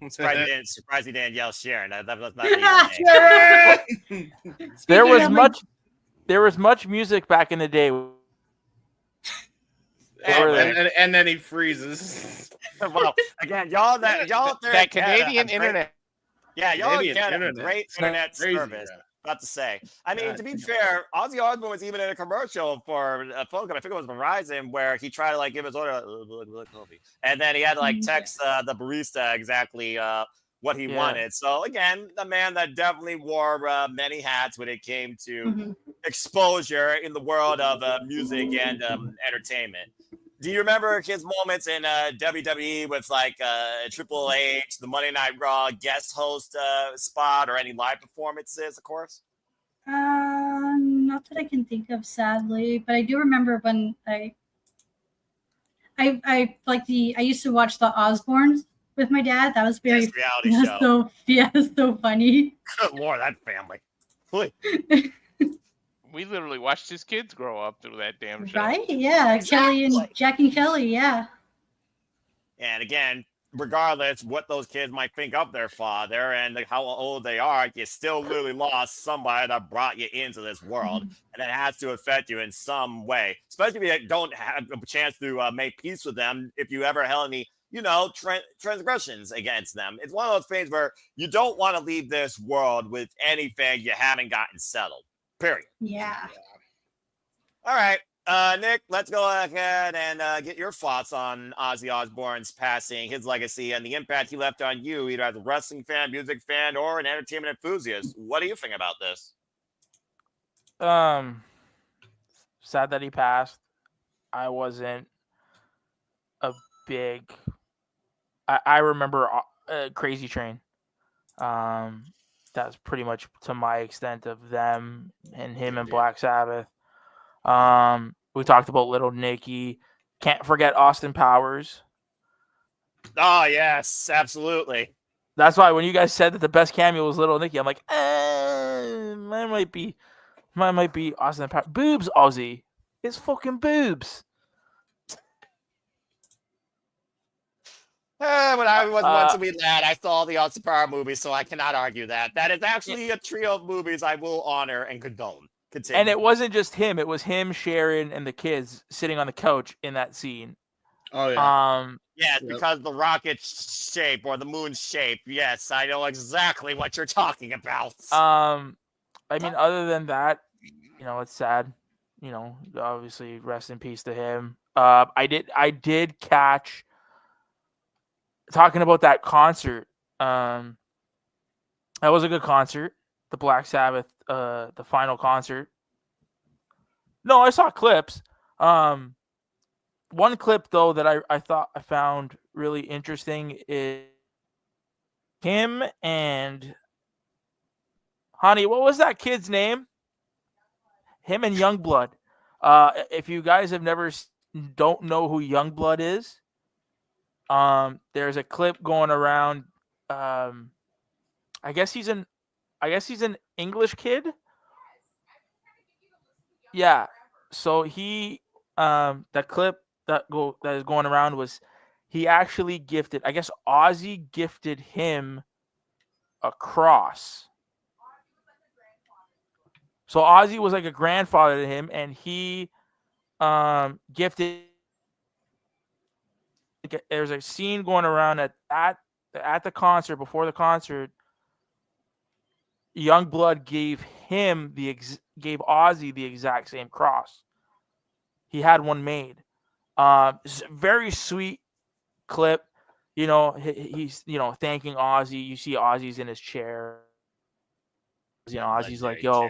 Surprised he didn't yell Sharon. That was not the There was of, much. There was much music back in the day. And then he freezes. Well, again, y'all out there that in Canada Canadian have great- internet. Yeah, y'all Canadian get a internet. great It's internet crazy, service. yeah. About to say. I mean, to be fair, Ozzy Osbourne was even in a commercial for a phone company. I think it was Verizon, where he tried to like give his order, and then he had to like text the barista exactly what he wanted. So again, the man that definitely wore many hats when it came to exposure in the world of music and entertainment. Do you remember his moments in WWE with like Triple H, the Monday Night Raw guest host spot, or any live performances, of course? Not that I can think of, sadly, but I do remember when I used to watch the Osbournes with my dad. That was very reality show. So funny. Good Lord, that family. We literally watched his kids grow up through that damn show. Right? Yeah, Kelly and Jack and Kelly. Yeah. And again, regardless what those kids might think of their father and how old they are, you still literally lost somebody that brought you into this world, and it has to affect you in some way. Especially if you don't have a chance to make peace with them. If you ever held any, transgressions against them, it's one of those things where you don't want to leave this world with anything you haven't gotten settled. Period. Yeah. All right, Nick, let's go ahead and get your thoughts on Ozzy Osbourne's passing, his legacy, and the impact he left on you, either as a wrestling fan, music fan, or an entertainment enthusiast. What do you think about this? Sad that he passed. I wasn't a big. I remember Crazy Train. That's pretty much to my extent of them and him and Black Sabbath. We talked about Little Nicky. Can't forget Austin Powers. Oh, yes, absolutely. That's why when you guys said that the best cameo was Little Nicky, I'm like, mine might be Austin Powers. Boobs, Ozzy. It's fucking boobs. When I was once a wee lad, I saw the Austin Powers movie, so I cannot argue that. That is actually a trio of movies I will honor and condone. Continue. And it wasn't just him; it was him, Sharon, and the kids sitting on the couch in that scene. Oh yeah. Yes, because the rocket shape or the moon shape. Yes, I know exactly what you're talking about. I mean, other than that, it's sad. Obviously, rest in peace to him. I did catch. Talking about that concert, that was a good concert. The Black Sabbath, the final concert. No, I saw clips. One clip though that I thought I found really interesting is him and Honey. What was that kid's name? Him and Youngblood. If you guys have never don't know who Youngblood is, there's a clip going around. I guess he's an English kid. Yeah. So he the clip that is going around was he actually gifted. I guess Ozzy gifted him a cross. So Ozzy was like a grandfather to him, and he gifted. There's a scene going around at the concert. Before the concert, Youngblood gave Ozzy the exact same cross. He had one made. Very sweet clip. He's thanking Ozzy. You see Ozzy's in his chair. Ozzy's like, "Yo,"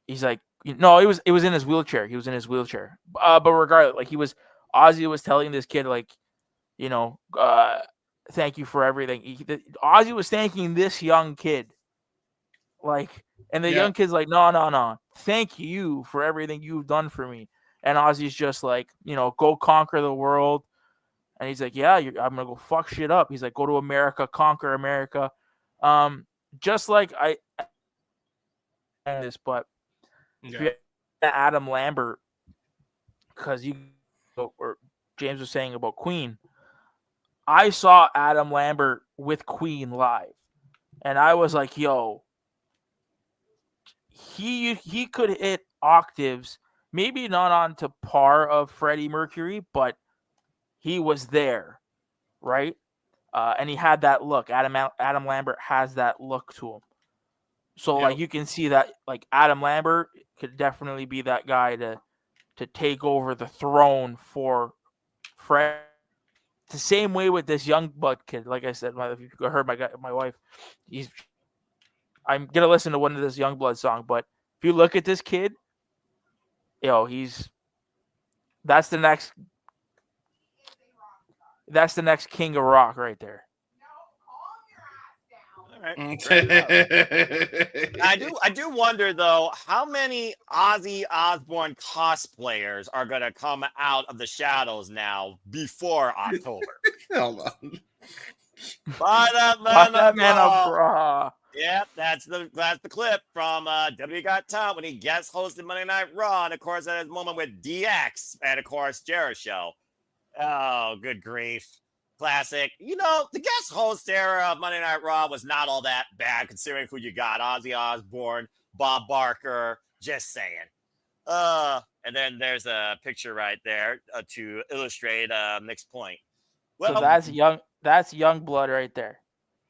he's like, "No, it was in his wheelchair. He was in his wheelchair." But regardless, like Ozzy was telling this kid, like, thank you for everything. Ozzy was thanking this young kid, like, and the young kid's like, no, thank you for everything you've done for me. And Ozzy's just like, go conquer the world. And he's like, yeah, I'm gonna go fuck shit up. He's like, go to America, conquer America. Just like but if you Adam Lambert, because or James was saying about Queen. I saw Adam Lambert with Queen live, and I was like, yo, he could hit octaves, maybe not on to par of Freddie Mercury, but he was there, right? And he had that look. Adam Lambert has that look to him. So like you can see that like Adam Lambert could definitely be that guy to take over the throne for Fred. The same way with this Youngblood kid. Like I said, if you heard my wife, I'm gonna listen to one of this Youngblood song. But if you look at this kid, that's the next king of rock right there. I do wonder though, how many Ozzy Osbourne cosplayers are gonna come out of the shadows now before October? Hold on. Yep, that's the clip from W Got Talent when he guest hosted Monday Night Raw, and of course at his moment with DX and of course Jericho. Oh, good grief. Classic. The guest host era of Monday Night Raw was not all that bad considering who you got. Ozzy Osbourne, Bob Barker, just saying. And then there's a picture right there to illustrate Nick's point. Well, so that's Youngblood right there.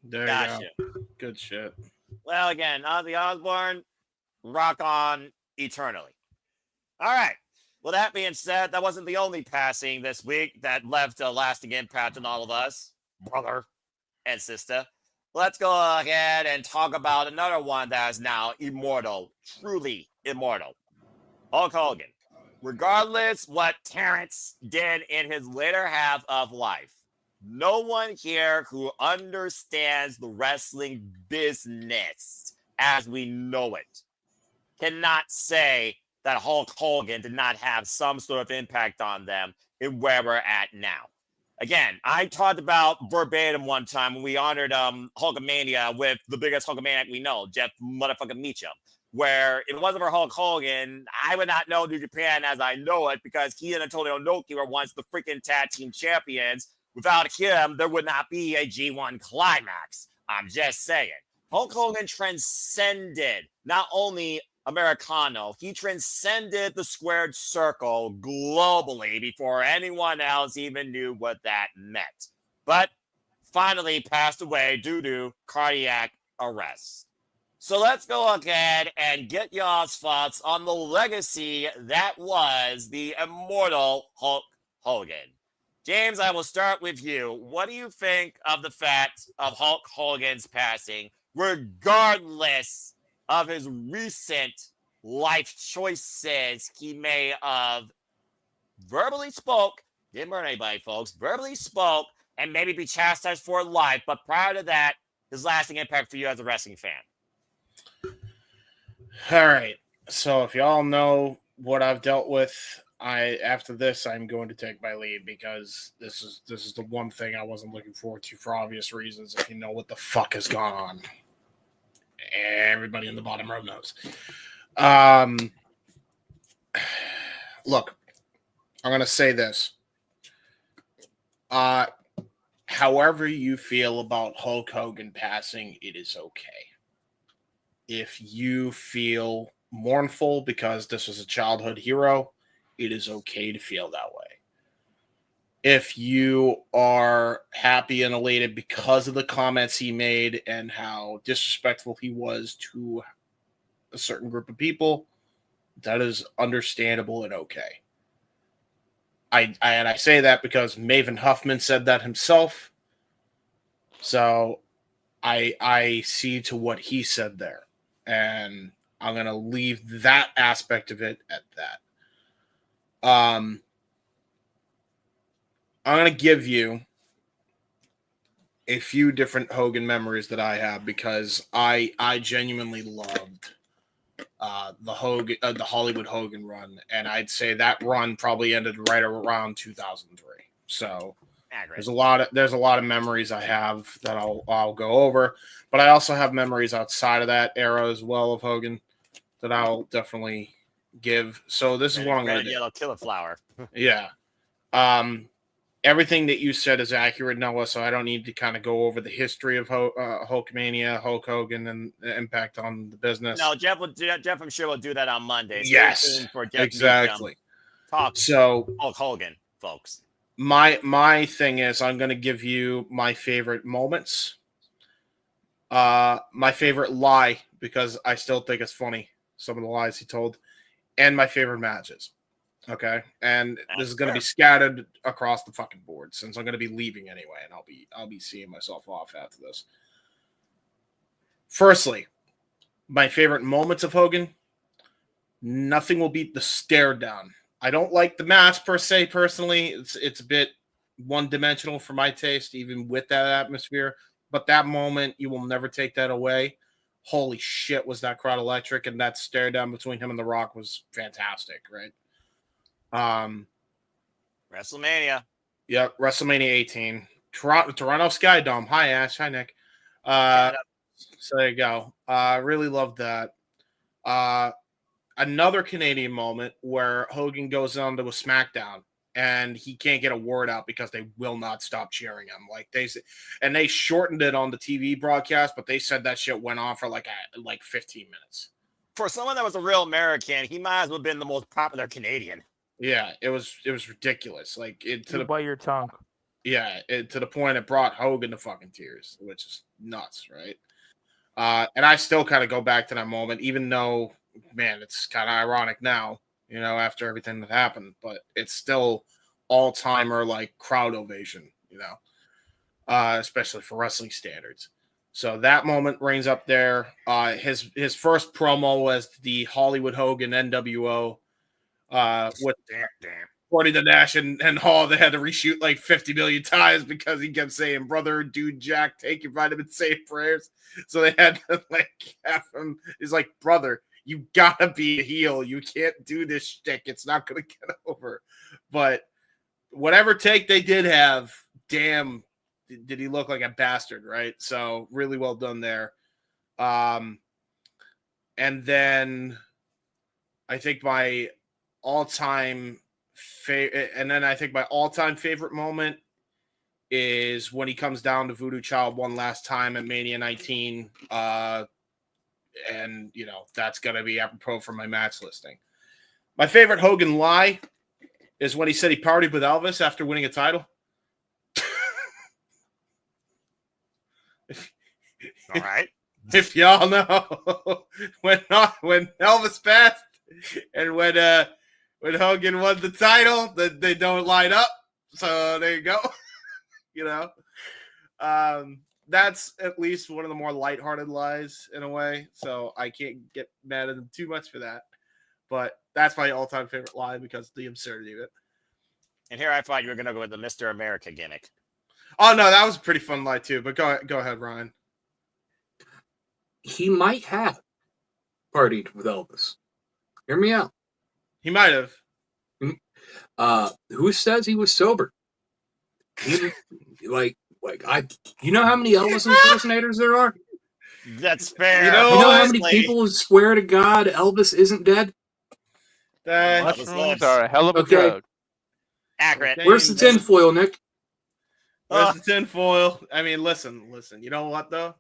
There you go. Good shit. Well, again, Ozzy Osbourne, rock on eternally. All right. Well, that being said, that wasn't the only passing this week that left a lasting impact on all of us, brother and sister. Let's go ahead and talk about another one that is now immortal, truly immortal. Hulk Hogan. Regardless what Terrence did in his later half of life, no one here who understands the wrestling business as we know it cannot say that Hulk Hogan did not have some sort of impact on them in where we're at now. Again, I talked about verbatim one time when we honored Hulkamania with the biggest Hulkamaniac we know, Jeff motherfucking Meacham, where if it wasn't for Hulk Hogan, I would not know New Japan as I know it because he and Antonio Inoki were once the freaking tag team champions. Without him, there would not be a G1 climax. I'm just saying. Hulk Hogan transcended not only Americano, he transcended the squared circle globally before anyone else even knew what that meant. But finally passed away due to cardiac arrest. So let's go ahead and get y'all's thoughts on the legacy that was the immortal Hulk Hogan. James, I will start with you. What do you think of the fact of Hulk Hogan's passing, regardless of his recent life choices he may have verbally spoke, didn't murder anybody, folks, verbally spoke, and maybe be chastised for life, but prior to that, his lasting impact for you as a wrestling fan? All right. So if y'all know what I've dealt with, after this, I'm going to take my leave because this is the one thing I wasn't looking forward to for obvious reasons. If you know what the fuck has gone on, everybody in the bottom row knows. Look, I'm going to say this. However you feel about Hulk Hogan passing, it is okay. If you feel mournful because this was a childhood hero, it is okay to feel that way. If you are happy and elated because of the comments he made and how disrespectful he was to a certain group of people, that is understandable and okay. I say that because Maven Huffman said that himself. So I see to what he said there. And I'm going to leave that aspect of it at that. I'm going to give you a few different Hogan memories that I have because I genuinely loved the Hollywood Hogan run, and I'd say that run probably ended right around 2003. So there's a lot of memories I have that I'll go over, but I also have memories outside of that era as well of Hogan that I'll definitely give. So this is what I'm going to do. Yellow killer flower. Yeah. Everything that you said is accurate, Noah, so I don't need to kind of go over the history of Hulkmania, Hulk Hogan, and the impact on the business. No, Jeff, I'm sure, will do that on Monday. Stay Yes, tuned for Jeff exactly. Talk so Hulk Hogan, folks. My thing is I'm going to give you my favorite moments, my favorite lie, because I still think it's funny, some of the lies he told, and my favorite matches. Okay, and this is going to be scattered across the fucking board since I'm going to be leaving anyway, and I'll be seeing myself off after this. Firstly, my favorite moments of Hogan. Nothing will beat the stare down. I don't like the match per se. Personally, it's a bit one dimensional for my taste, even with that atmosphere. But that moment, you will never take that away. Holy shit, was that crowd electric, and that stare down between him and The Rock was fantastic, right? WrestleMania. Yep, WrestleMania 18. Toronto Sky Dome. Hi, Ash. Hi, Nick. So there you go. Really loved that. Another Canadian moment where Hogan goes on to a SmackDown and he can't get a word out because they will not stop cheering him. Like they shortened it on the TV broadcast, but they said that shit went on for like 15 minutes. For someone that was a real American, he might as well have been the most popular Canadian. Yeah, it was ridiculous. Like to bite your tongue. Yeah, to the point it brought Hogan to fucking tears, which is nuts, right? And I still kind of go back to that moment, even though, man, it's kind of ironic now, after everything that happened, but it's still all-timer like crowd ovation, especially for wrestling standards. So that moment rings up there. His first promo as the Hollywood Hogan NWO. With According to Nash and Hall, they had to reshoot like 50 million times because he kept saying, "Brother, dude, Jack, take your vitamin C prayers." So they had to have him. He's like, "Brother, you gotta be a heel. You can't do this shtick. It's not gonna get over." But whatever take they did have, damn, did he look like a bastard, right? So really well done there. And then I think my all-time favorite moment is when he comes down to Voodoo Child one last time at Mania 19. And that's gonna be apropos for my match listing. My favorite Hogan lie is when he said he partied with Elvis after winning a title. All right. If y'all know when Elvis passed and when Hogan won the title, they don't line up. So there you go. That's at least one of the more lighthearted lies in a way. So I can't get mad at him too much for that. But that's my all-time favorite lie because of the absurdity of it. And here I thought you were going to go with the Mr. America gimmick. Oh, no, that was a pretty fun lie too. But go ahead, Ryan. He might have partied with Elvis. Hear me out. He might have. Who says he was sober? Like you know how many Elvis impersonators there are? That's fair. You know You know how what? many people swear to God Elvis isn't dead? Mushrooms are a hell of a Okay. drug. Accurate. Where's the tinfoil, Nick? Where's the tinfoil? I mean, listen. You know what, though?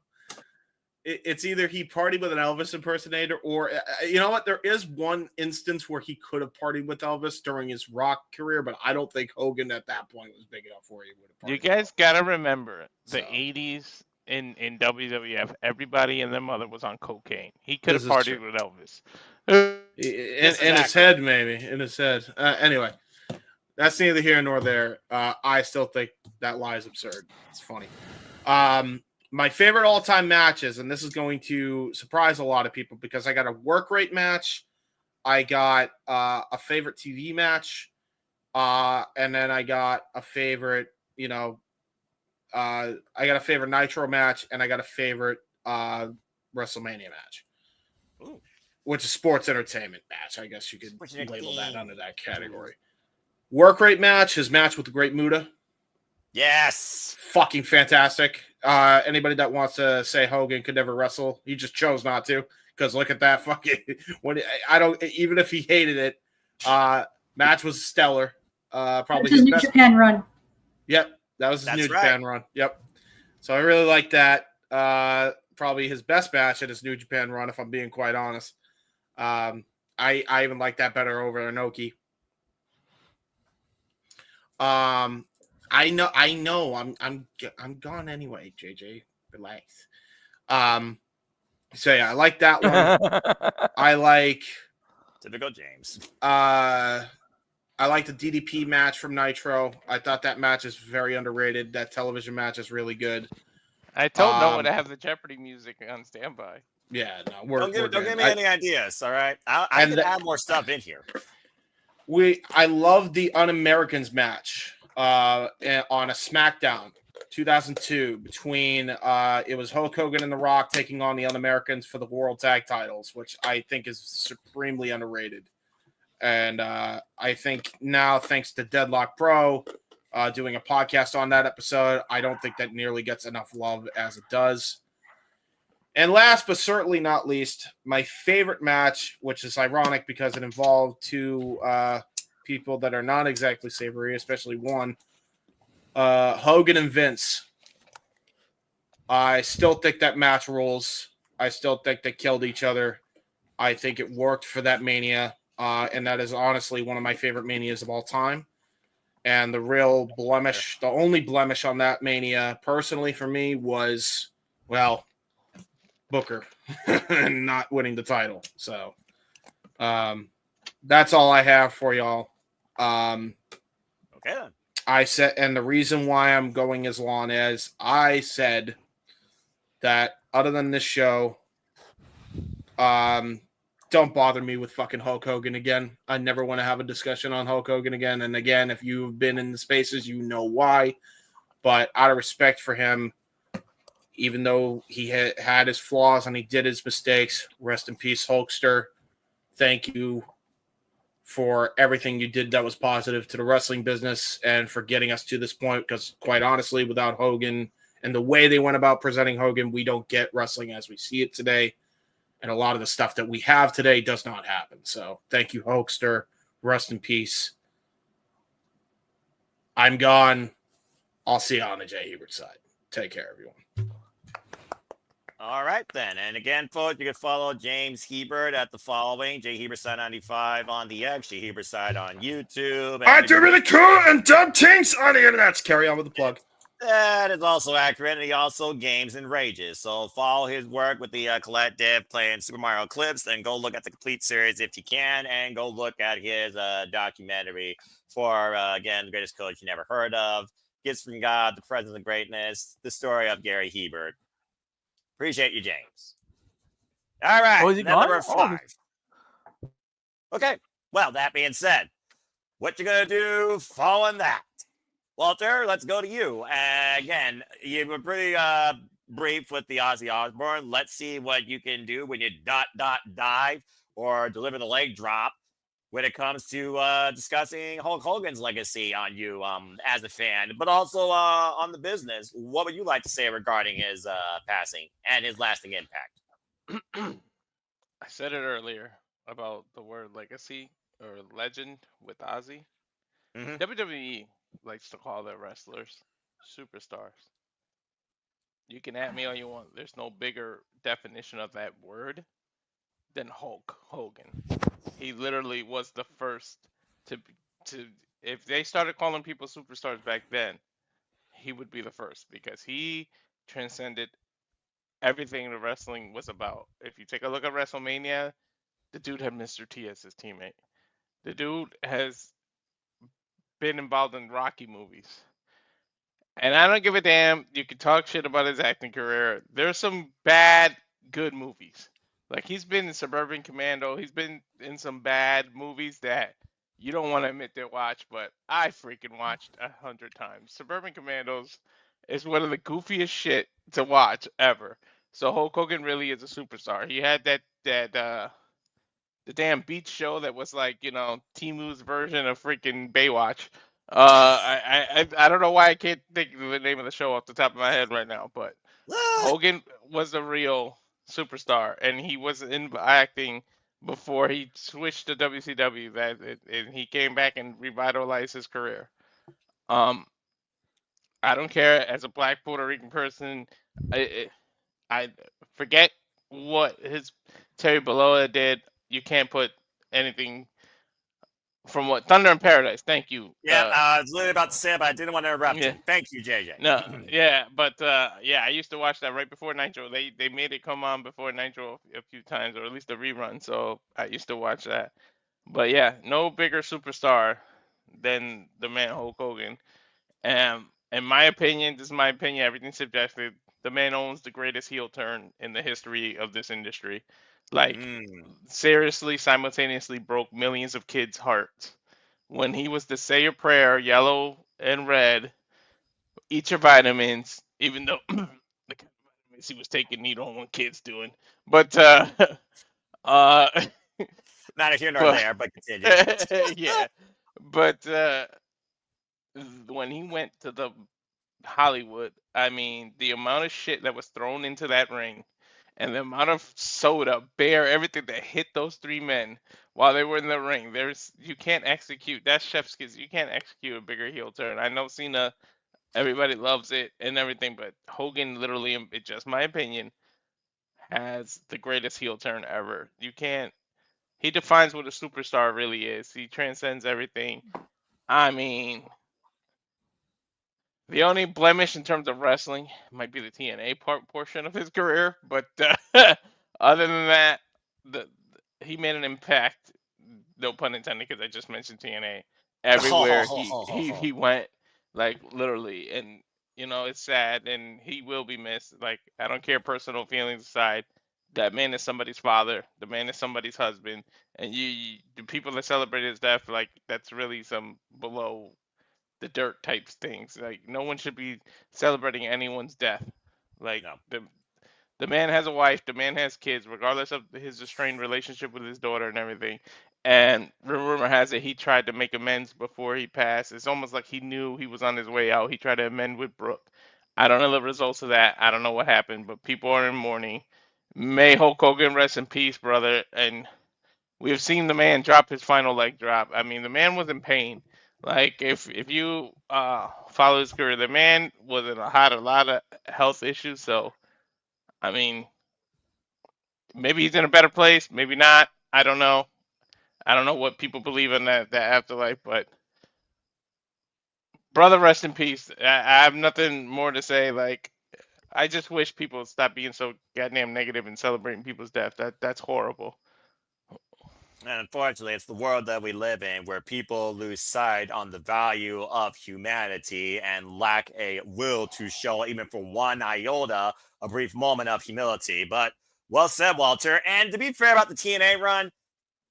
It's either he partied with an Elvis impersonator or, you know what? There is one instance where he could have partied with Elvis during his rock career, but I don't think Hogan at that point was big enough where he would have You guys gotta remember the '80s in WWF. Everybody and their mother was on cocaine. He could have This is partied true. with Elvis. In his head, maybe. In his head. Anyway, that's neither here nor there. I still think that lie is absurd. It's funny. My favorite all-time matches, and this is going to surprise a lot of people because I got a work rate match, I got a favorite TV match, and then I got a favorite, I got a favorite Nitro match, and I got a favorite WrestleMania match. Ooh. Which is sports entertainment match. I guess you could label that under that category. Work rate match, his match with the Great Muta. Yes. Fucking fantastic. Anybody that wants to say Hogan could never wrestle, he just chose not to. Because look at that fucking even if he hated it, match was stellar. Probably His his New best. Japan run. Yep, that was his That's New right. Japan run. Yep. So I really like that. Probably his best match at his New Japan run, if I'm being quite honest. I even like that better over Inoki. I know. I'm gone anyway, JJ. Relax. So yeah, I like that one. I like typical James. I like the DDP match from Nitro. I thought that match is very underrated. That television match is really good. I told Noah to have the Jeopardy music on standby. Yeah, no, Don't give me any ideas. All right, I can add more stuff in here. I love the Un-Americans match on a SmackDown 2002 between it was Hulk Hogan and The Rock taking on the Un-Americans for the World Tag Titles, which I think is supremely underrated. And I think now, thanks to Deadlock Pro doing a podcast on that episode, I don't think that nearly gets enough love as it does. And last but certainly not least, my favorite match, which is ironic because it involved two people that are not exactly savory, especially one, Hogan and Vince. I still think that match rules. I still think they killed each other. I think it worked for that Mania, and that is honestly one of my favorite Manias of all time. And the real blemish, the only blemish on that Mania, personally for me, was, well, Booker and not winning the title. So that's all I have for y'all. Okay. I said, and the reason why I'm going as long as I said that other than this show, don't bother me with fucking Hulk Hogan again. I never want to have a discussion on Hulk Hogan again. And again, if you've been in the spaces, you know why. But out of respect for him, even though he had his flaws and he did his mistakes, rest in peace, Hulkster. Thank you for everything you did that was positive to the wrestling business and for getting us to this point. Because quite honestly, without Hogan and the way they went about presenting Hogan, we don't get wrestling as we see it today. And a lot of the stuff that we have today does not happen. So thank you, Hulkster. Rest in peace. I'm gone. I'll see you on the Jay Hebert side. Take care, everyone. All right, then. And again, folks, you can follow James Hebert at the following: Jay Hebert Side 95 on the X, Jay Hebert Side on YouTube. I do really cool and dumb things on the internet. Carry on with the plug. That is also accurate, and he also games and rages. So follow his work with the collective playing Super Mario clips, then go look at the complete series if you can, and go look at his documentary for, again, the greatest coach you never heard of, Gifts from God, The Presence of Greatness, the story of Gary Hebert. Appreciate you, James. All right, number 5. Okay, well, that being said, what you gonna do following that? Walter, let's go to you. Again, you were pretty brief with the Ozzy Osbourne. Let's see what you can do when you dive or deliver the leg drop when it comes to discussing Hulk Hogan's legacy on you as a fan, but also on the business. What would you like to say regarding his passing and his lasting impact? I said it earlier about the word legacy or legend with Ozzy. WWE likes to call their wrestlers superstars. You can at me all you want. There's no bigger definition of that word than Hulk Hogan. He literally was the first to if they started calling people superstars back then, he would be the first because he transcended everything the wrestling was about. If you take a look at WrestleMania, the dude had Mr. T as his teammate. The dude has been involved in Rocky movies. And I don't give a damn. You can talk shit about his acting career. There's some bad, good movies. Like, he's been in Suburban Commando. He's been in some bad movies that you don't want to admit to watch, but I freaking watched 100 times. Suburban Commandos is one of the goofiest shit to watch ever. So Hulk Hogan really is a superstar. He had the damn beach show that was like, Timu's version of freaking Baywatch. I don't know why I can't think of the name of the show off the top of my head right now, but Hogan was a real superstar, and he was in acting before he switched to WCW. And he came back and revitalized his career. I don't care, as a black Puerto Rican person, I forget what his Terry Bollea did. You can't put anything from what Thunder in Paradise. Thank you. Yeah, I was literally about to say it, but I didn't want to interrupt you. Thank you, JJ. No, yeah, but I used to watch that right before Nitro. They made it come on before Nitro a few times, or at least a rerun. So I used to watch that. But yeah, no bigger superstar than the man Hulk Hogan. And in my opinion, this is my opinion, everything's subjective. The man owns the greatest heel turn in the history of this industry. Like, seriously, simultaneously broke millions of kids' hearts. When he was to say your prayer, yellow and red, eat your vitamins, even though the kind of vitamins he was taking, you don't want kids doing. But, not here nor there, but continue. Yeah. But when he went to the Hollywood, I mean, the amount of shit that was thrown into that ring and the amount of soda, beer, everything that hit those three men while they were in the ring, you can't execute. That's chef's kiss. You can't execute a bigger heel turn. I know Cena, everybody loves it and everything, but Hogan literally, it's just my opinion, has the greatest heel turn ever. He defines what a superstar really is. He transcends everything. I mean, the only blemish in terms of wrestling might be the TNA portion of his career, but other than that, he made an impact. No pun intended, because I just mentioned TNA. Everywhere he went, like, literally, and it's sad, and he will be missed. Like, I don't care, personal feelings aside, that man is somebody's father. The man is somebody's husband, and the people that celebrate his death, like, that's really some below the dirt types things. Like, no one should be celebrating anyone's death. Like, the man has a wife, the man has kids, regardless of his estranged relationship with his daughter and everything. And rumor has it he tried to make amends before he passed. It's almost like he knew he was on his way out. He tried to amend with Brooke. I don't know the results of that. I don't know what happened, but people are in mourning. May Hulk Hogan rest in peace, brother. And we have seen the man drop his final leg drop. I mean, the man was in pain. Like, if you follow his career, the man had a lot of health issues. So, I mean, maybe he's in a better place, maybe not. I don't know. I don't know what people believe in that afterlife, but brother, rest in peace. I have nothing more to say. Like, I just wish people would stop being so goddamn negative and celebrating people's death. That's horrible. And unfortunately, it's the world that we live in, where people lose sight on the value of humanity and lack a will to show, even for one iota, a brief moment of humility. But well said, Walter. And to be fair about the TNA run,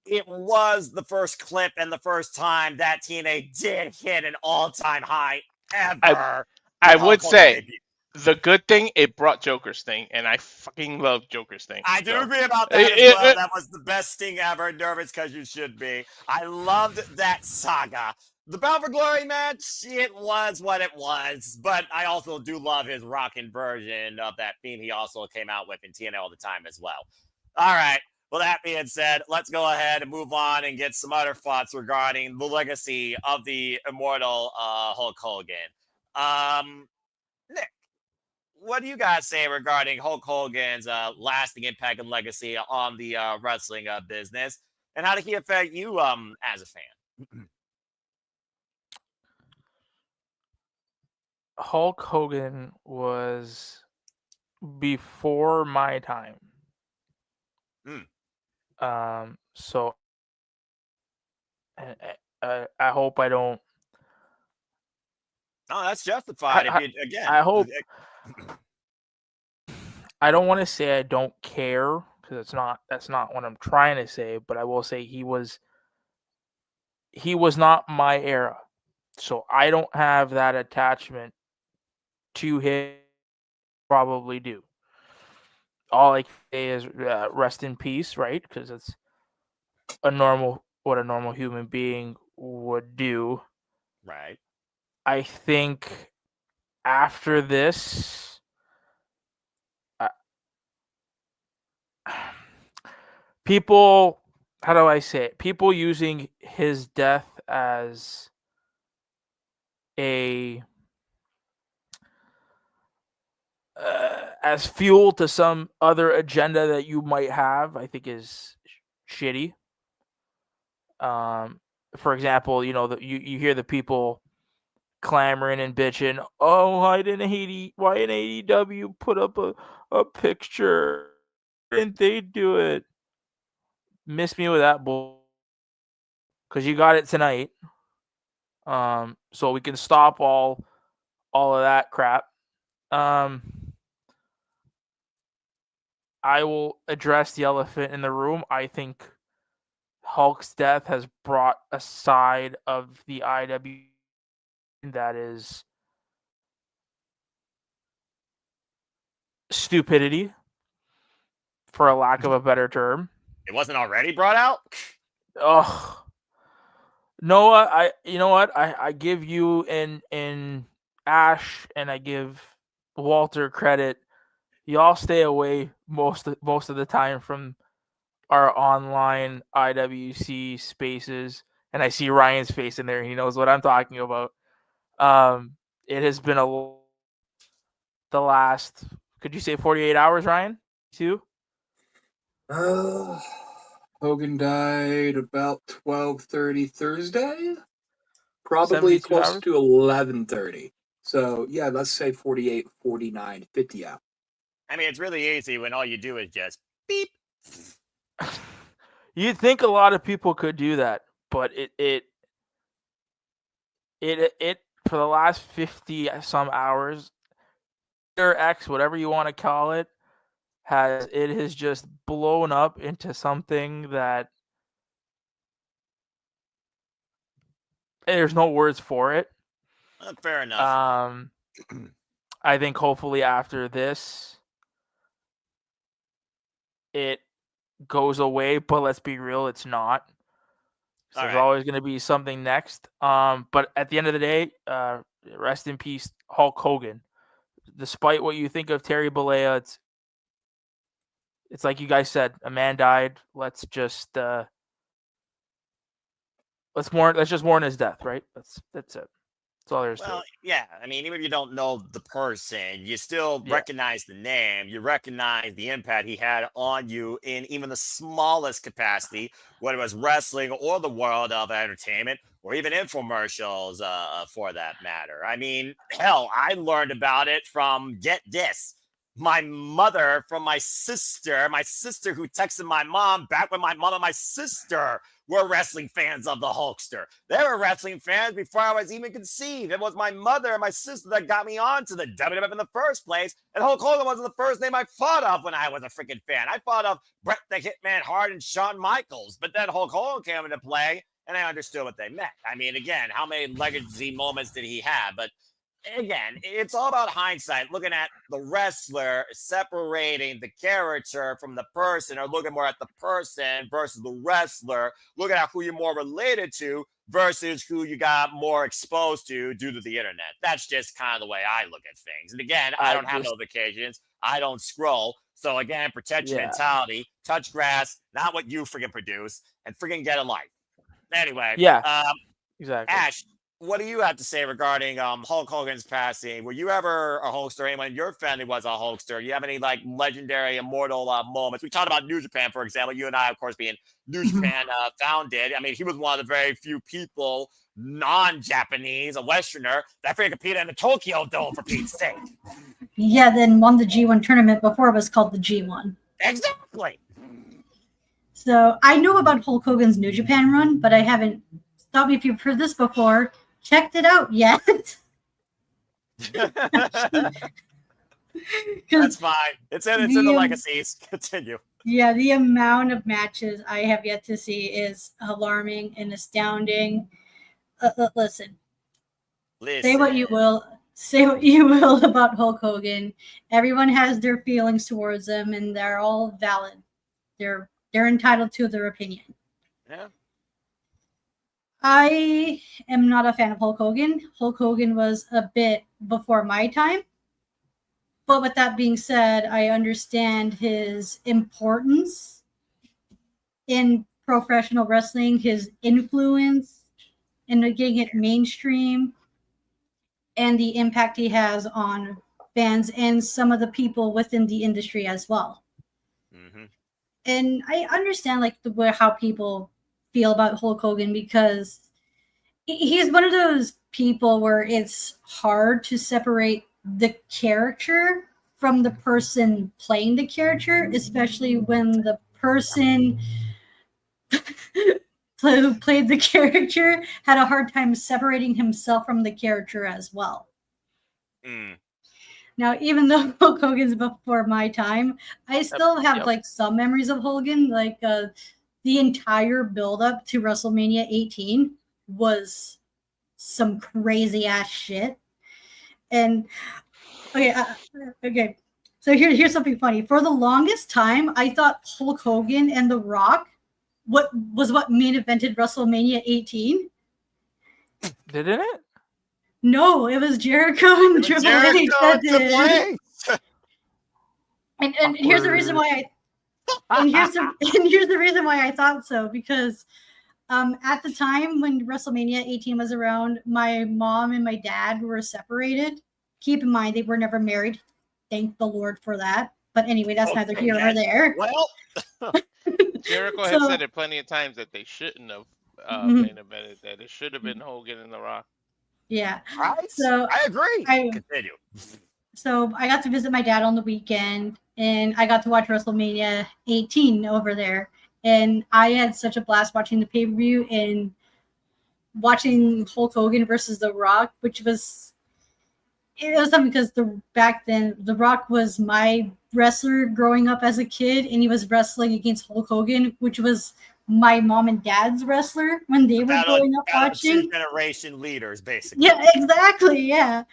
it was the first clip and the first time that TNA did hit an all-time high ever. I would say, The good thing, it brought Joker Sting, and I fucking love Joker Sting. I do So. agree about that as well. That was the best Sting ever. Nervous because you should be. I loved that saga. The Bound for Glory match, it was what it was, but I also do love his rockin' version of that theme he also came out with in TNA all the time as well. All right. Well, that being said, let's go ahead and move on and get some other thoughts regarding the legacy of the immortal Hulk Hogan. Nick, what do you guys say regarding Hulk Hogan's lasting impact and legacy on the wrestling business, and how did he affect you as a fan? Hulk Hogan was before my time. So I hope I don't. No, that's justified. If you again, I hope. I don't want to say I don't care because that's not what I'm trying to say. But I will say he was not my era, so I don't have that attachment to him. Probably do. All I can say is rest in peace, right? Because it's what a normal human being would do. Right. I think after this, people, how do I say it? People using his death as as fuel to some other agenda that you might have, I think is shitty. For example, you hear the people clamoring and bitching, oh, why didn't AEW put up a picture? Why didn't they do it? Miss me with that bull, because you got it tonight. So we can stop all of that crap. I will address the elephant in the room. I think Hulk's death has brought a side of the IW that is stupidity, for a lack of a better term. It wasn't already brought out? Oh, Noah, you know what? I give you and Ash and I give Walter credit. Y'all stay away most of the time from our online IWC spaces, and I see Ryan's face in there. He knows what I'm talking about. It has been the last, could you say 48 hours, Ryan? Too? Hogan died about 12:30 Thursday. Probably close hours? to 11:30. So, yeah, let's say 48, 49, 50 out. I mean, it's really easy when all you do is just beep. You'd think a lot of people could do that, but it for the last 50 some hours, or X, whatever you want to call it, has just blown up into something that there's no words for it. Fair enough. I think hopefully after this, it goes away, but let's be real, it's not. So there's always going to be something next. But at the end of the day, rest in peace, Hulk Hogan. Despite what you think of Terry Bollea, it's like you guys said, a man died. Let's just let's just mourn his death, right? That's it. That's all there is to it. Yeah. I mean, even if you don't know the person, you still recognize the name. You recognize the impact he had on you in even the smallest capacity, whether it was wrestling or the world of entertainment or even infomercials for that matter. I mean, hell, I learned about it from, get this, my mother from my sister who texted my mom back when my mom and my sister were wrestling fans of the Hulkster. They were wrestling fans before I was even conceived. It was my mother and my sister that got me onto the WWF in the first place, and Hulk Hogan wasn't the first name I thought of when I was a freaking fan. I thought of Bret the Hitman Hart and Shawn Michaels, but then Hulk Hogan came into play, and I understood what they meant. I mean, again, how many legacy moments did he have? But again, it's all about hindsight, looking at the wrestler, separating the character from the person, or looking more at the person versus the wrestler, looking at who you're more related to versus who you got more exposed to due to the internet. That's just kind of the way I look at things. And again, I don't have notifications. I don't scroll. So again, protect your mentality, touch grass, not what you freaking produce, and freaking get a life. Anyway, exactly. Ash, what do you have to say regarding Hulk Hogan's passing? Were you ever a Hulkster? Anyone in your family was a Hulkster? You have any like legendary, immortal moments? We talked about New Japan, for example. You and I, of course, being New Japan founded. I mean, he was one of the very few people, non-Japanese, a Westerner, that freaking competed in the Tokyo Dome, for Pete's sake. Yeah, then won the G1 tournament before it was called the G1. Exactly. So I know about Hulk Hogan's New Japan run, but I haven't. Stop me if you've heard this before. Checked it out yet? That's fine. It's in the legacies. Continue. Yeah, the amount of matches I have yet to see is alarming and astounding. Listen. Say what you will. Say what you will about Hulk Hogan. Everyone has their feelings towards him, and they're all valid. They're entitled to their opinion. Yeah. I am not a fan of Hulk Hogan. Hulk Hogan was a bit before my time. But with that being said, I understand his importance in professional wrestling, his influence in getting it mainstream, and the impact he has on fans and some of the people within the industry as well. Mm-hmm. And I understand like how people feel about Hulk Hogan, because he's one of those people where it's hard to separate the character from the person playing the character, especially when the person who played the character had a hard time separating himself from the character as well. Now, even though Hulk Hogan's before my time, I still have like some memories of Hogan, like the entire build-up to WrestleMania 18 was some crazy ass shit. And okay. So here's something funny. For the longest time, I thought Hulk Hogan and The Rock what main evented WrestleMania 18. Didn't it? No, it was Jericho and Triple H that did. And here's the reason why here's the reason why I thought so, because at the time when WrestleMania 18 was around, my mom and my dad were separated. Keep in mind, they were never married. Thank the Lord for that. But anyway, that's neither here nor there. Well, Jericho has said it plenty of times that they shouldn't have main evented that. It should have been Hogan and The Rock. Yeah. Right. So I agree. Continue. So I got to visit my dad on the weekend, and I got to watch WrestleMania 18 over there. And I had such a blast watching the pay-per-view and watching Hulk Hogan versus The Rock, which was something because back then The Rock was my wrestler growing up as a kid, and he was wrestling against Hulk Hogan, which was my mom and dad's wrestler when they were growing up watching. 2 generation leaders, basically. Yeah, exactly. Yeah.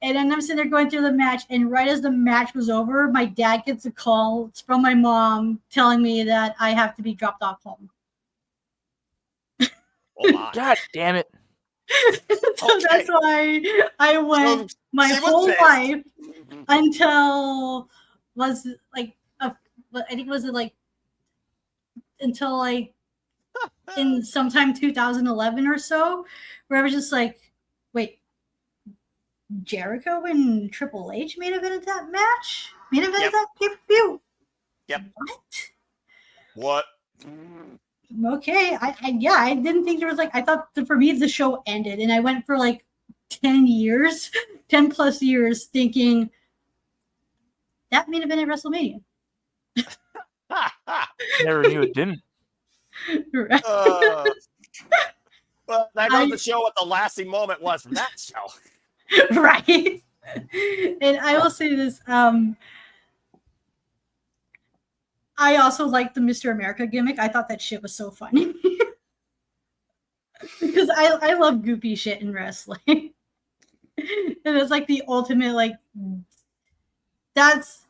And then I'm sitting there going through the match, and right as the match was over, my dad gets a call from my mom telling me that I have to be dropped off home. Oh my. God damn it. So that's why I went my whole life until until in sometime 2011 or so, where I was just like, wait, Jericho and Triple H main evented that match? Main evented that pay-per-view? Yep. What? Okay. I didn't think there was I thought that for me the show ended, and I went for 10 plus years thinking that main event at WrestleMania. Never knew it didn't. Right. Well, that goes to show what the lasting moment was from that show. Right. And I will say this, I also liked the Mr. America gimmick. I thought that shit was so funny. Because I love goofy shit in wrestling. And it's like the ultimate, like, that's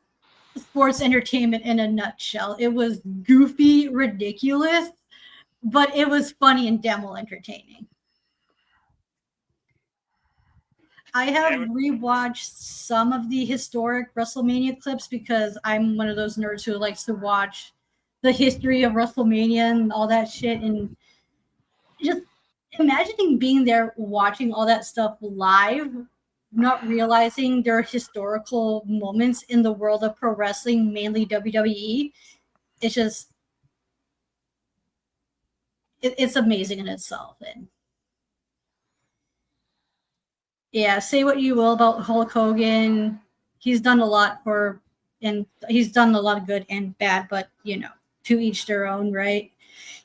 sports entertainment in a nutshell. It was goofy, ridiculous, but it was funny and damn well entertaining. I have rewatched some of the historic WrestleMania clips because I'm one of those nerds who likes to watch the history of WrestleMania and all that shit. And just imagining being there watching all that stuff live, not realizing there are historical moments in the world of pro wrestling, mainly WWE. It's just, it's amazing in itself. And yeah, say what you will about Hulk Hogan. He's done a lot and he's done a lot of good and bad, but to each their own, right?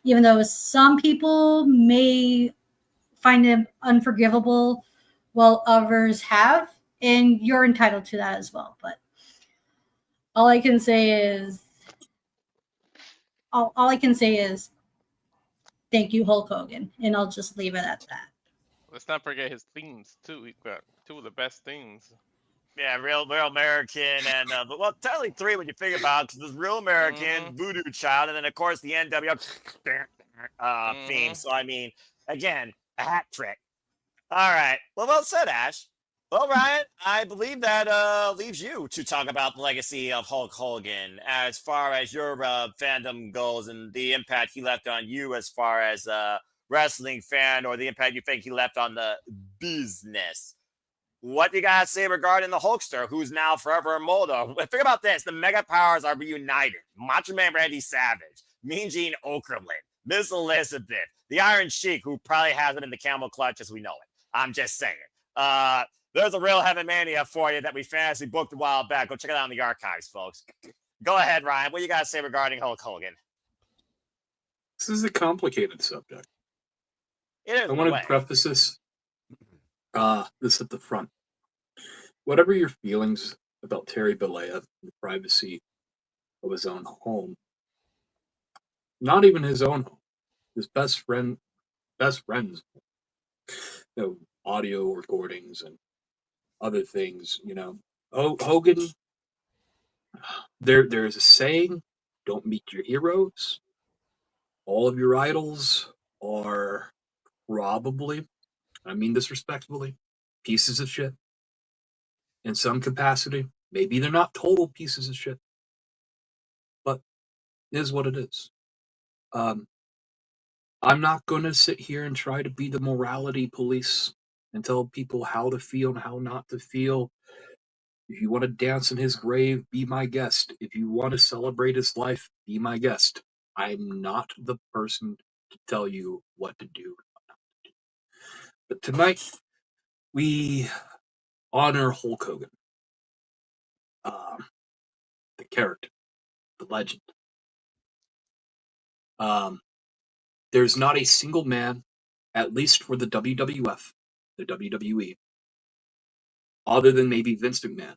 Even though some people may find him unforgivable, while others have, and you're entitled to that as well. But all I can say is, thank you, Hulk Hogan, and I'll just leave it at that. Let's not forget his themes too. He got two of the best themes. Yeah, real American, and well, technically three when you think about it, because there's Real American, Voodoo Child, and then of course the NWO theme. So I mean, again, a hat trick. All right, well said, Ash. Well, Ryan, I believe that leaves you to talk about the legacy of Hulk Hogan as far as your fandom goes and the impact he left on you as far as a wrestling fan, or the impact you think he left on the business. What do you guys say regarding the Hulkster, who's now forever immortal? Think about this. The Mega Powers are reunited. Macho Man Randy Savage, Mean Gene Okerlund, Miss Elizabeth, the Iron Sheik, who probably has it in the camel clutch as we know it. I'm just saying. There's a real Heaven Mania for you that we fantasy booked a while back. Go check it out in the archives, folks. Go ahead, Ryan. What do you guys say regarding Hulk Hogan? This is a complicated subject. It is. I want to preface this at the front. Whatever your feelings about Terry Bollea and the privacy of his own home, not even his own home, his best friend's audio recordings and other things, Hogan, there's a saying, don't meet your heroes. All of your idols are probably, I mean this respectfully, pieces of shit in some capacity. Maybe they're not total pieces of shit, but it is what it is. I'm not going to sit here and try to be the morality police and tell people how to feel and how not to feel. If you want to dance in his grave, be my guest. If you want to celebrate his life, be my guest. I'm not the person to tell you what to do. But tonight, we honor Hulk Hogan. The character, the legend. There's not a single man, at least for the WWF, the WWE, other than maybe Vince McMahon,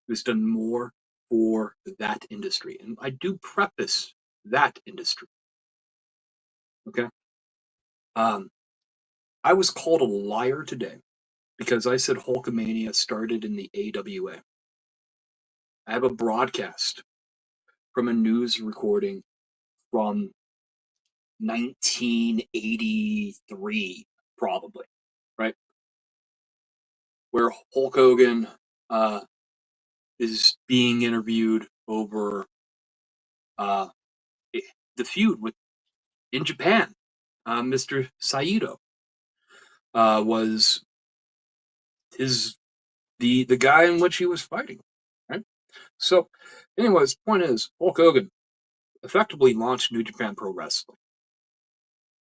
who's done more for that industry. And I do preface that industry. Okay? I was called a liar today because I said Hulkamania started in the AWA. I have a broadcast from a news recording from 1983, probably, right? Where Hulk Hogan is being interviewed over the feud in Japan. Mr. Saito was the guy in which he was fighting, right? So, anyways, point is, Hulk Hogan effectively launched New Japan Pro Wrestling.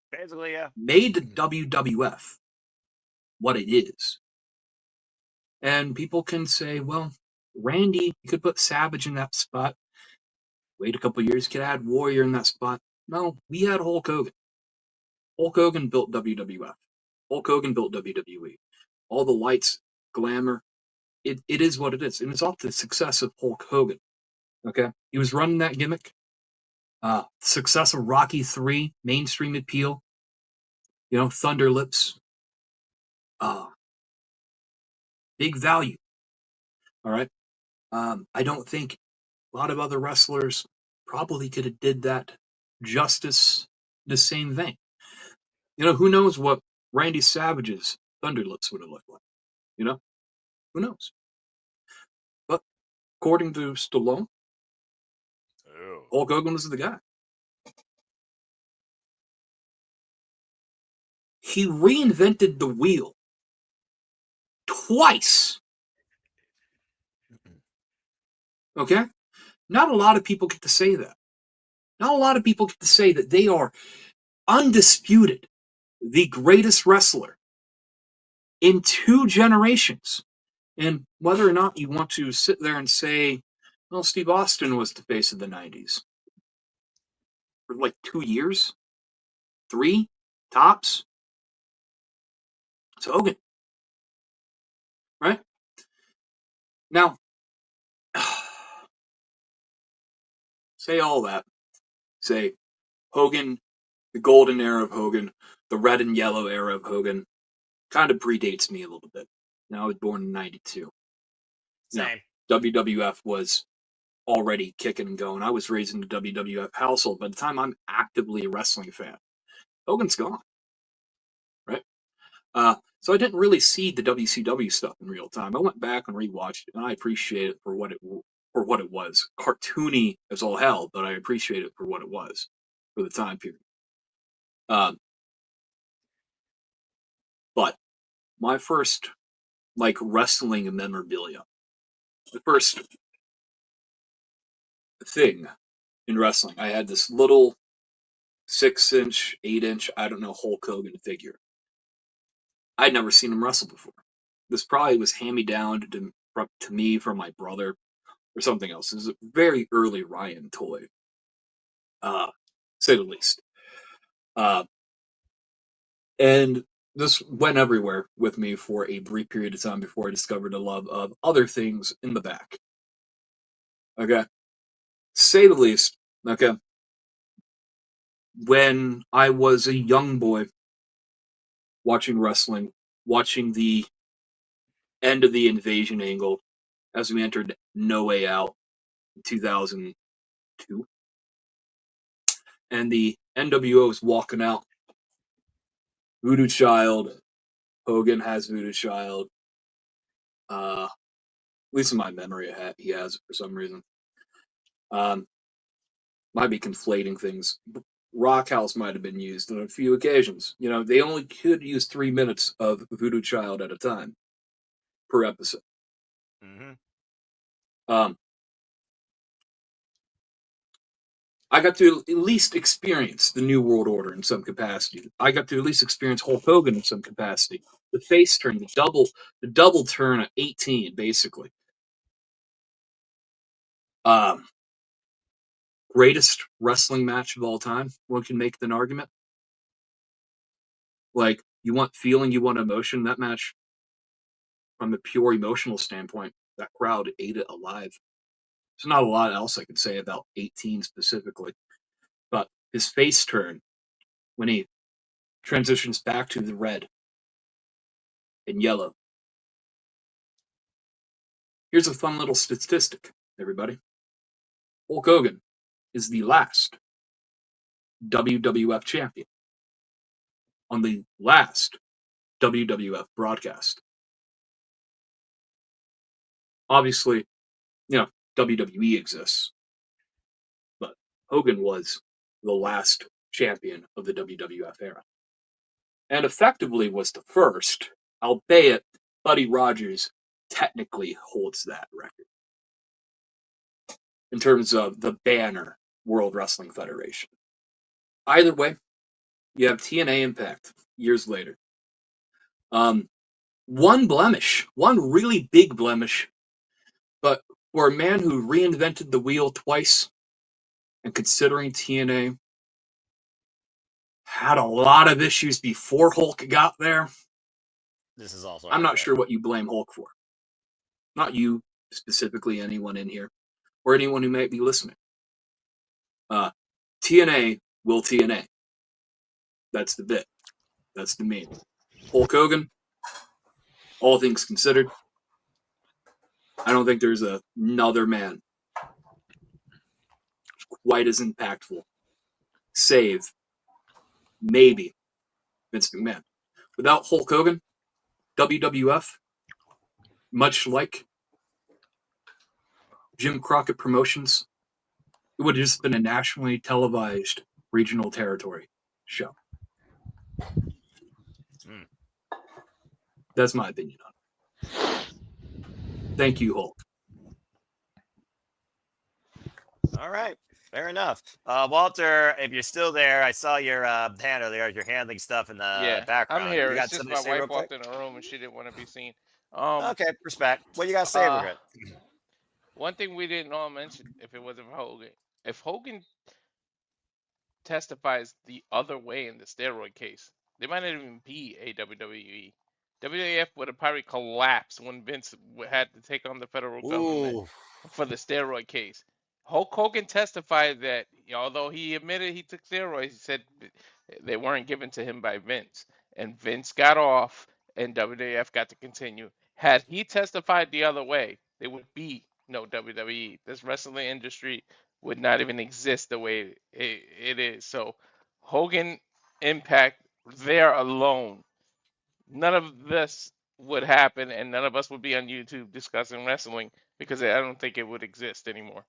Basically, yeah. Made the WWF what it is. And people can say, well, Randy, you could put Savage in that spot. Wait a couple years, could add Warrior in that spot. No, we had Hulk Hogan. Hulk Hogan built WWF. Hulk Hogan built WWE. All the lights, glamour, it is what it is. And it's off the success of Hulk Hogan. Okay? He was running that gimmick. Success of Rocky III, mainstream appeal. Thunder Lips. big value. All right. I don't think a lot of other wrestlers probably could have did that justice the same vein. You know, who knows what Randy Savage's Thunderlips would have looked like? You know, who knows? But according to Stallone, Hulk Hogan was the guy. He reinvented the wheel twice. Okay? Not a lot of people get to say that. Not a lot of people get to say that they are undisputed the greatest wrestler in 2 generations. And whether or not you want to sit there and say, well, Steve Austin was the face of the 90s for like 2 years, 3 tops. It's Hogan. Right? Now, say all that. Say Hogan, the golden era of Hogan, the red and yellow era of Hogan, kind of predates me a little bit. Now, I was born in 92. Same. Now, WWF was already kicking and going. I was raised in the WWF household. By the time I'm actively a wrestling fan, Hogan's gone. Right? So I didn't really see the WCW stuff in real time. I went back and rewatched it, and I appreciate it for what it was. Cartoony as all hell, but I appreciate it for what it was for the time period. But my first, like, wrestling memorabilia, the first thing in wrestling, I had this little 6-inch, 8-inch, I don't know, Hulk Hogan figure. I'd never seen him wrestle before. This probably was hand-me-down to me from my brother or something else. This is a very early Ryan toy, say the least. And this went everywhere with me for a brief period of time before I discovered a love of other things in the back. Okay? Say the least. Okay? When I was a young boy watching wrestling, watching the end of the Invasion angle as we entered No Way Out in 2002, and the NWO is walking out. Voodoo Child, Hogan has Voodoo Child. At least in my memory, he has it for some reason. Might be conflating things. Rock House might have been used on a few occasions. You know, they only could use 3 minutes of Voodoo Child at a time per episode. I got to at least experience the New World Order in some capacity. I got to at least experience Hulk Hogan in some capacity. The face turn, the double turn at 18, basically. Greatest wrestling match of all time. One can make an argument. Like, you want feeling, you want emotion. That match, from a pure emotional standpoint, that crowd ate it alive. There's not a lot else I could say about 18 specifically. But his face turn, when he transitions back to the red and yellow. Here's a fun little statistic, everybody. Hulk Hogan is the last WWF champion on the last WWF broadcast. Obviously, you know, WWE exists, but Hogan was the last champion of the WWF era. And effectively was the first, albeit Buddy Rogers technically holds that record in terms of the banner World Wrestling Federation. Either way, you have TNA Impact years later. One blemish, one really big blemish, but for a man who reinvented the wheel twice, and considering TNA had a lot of issues before Hulk got there, this is also. I'm not sure what you blame Hulk for. Not you specifically, anyone in here, or anyone who might be listening. TNA will TNA. That's the bit. That's the meme. Hulk Hogan, all things considered, I don't think there's another man quite as impactful, save maybe Vince McMahon. Without Hulk Hogan, WWF, much like Jim Crockett Promotions, it would have just been a nationally televised regional territory show. That's my opinion on it. Thank you, Hulk. All right. Fair enough. Walter, if you're still there, I saw your hand earlier. You're handling stuff in the background. I'm here. You got It's just something my to say real wife quick? walked in the room and she didn't want to be seen. Okay, respect. What you got to say, we're good. One thing we didn't all mention, if it wasn't for Hogan, if Hogan testifies the other way in the steroid case, there might not even be a WWE. WWF would have probably collapsed when Vince had to take on the federal government for the steroid case. Hulk Hogan testified that although he admitted he took steroids, he said they weren't given to him by Vince. And Vince got off and WWF got to continue. Had he testified the other way, there would be no WWE. This wrestling industry would not even exist the way it is. So Hogan impact there alone, none of this would happen and none of us would be on YouTube discussing wrestling because I don't think it would exist anymore.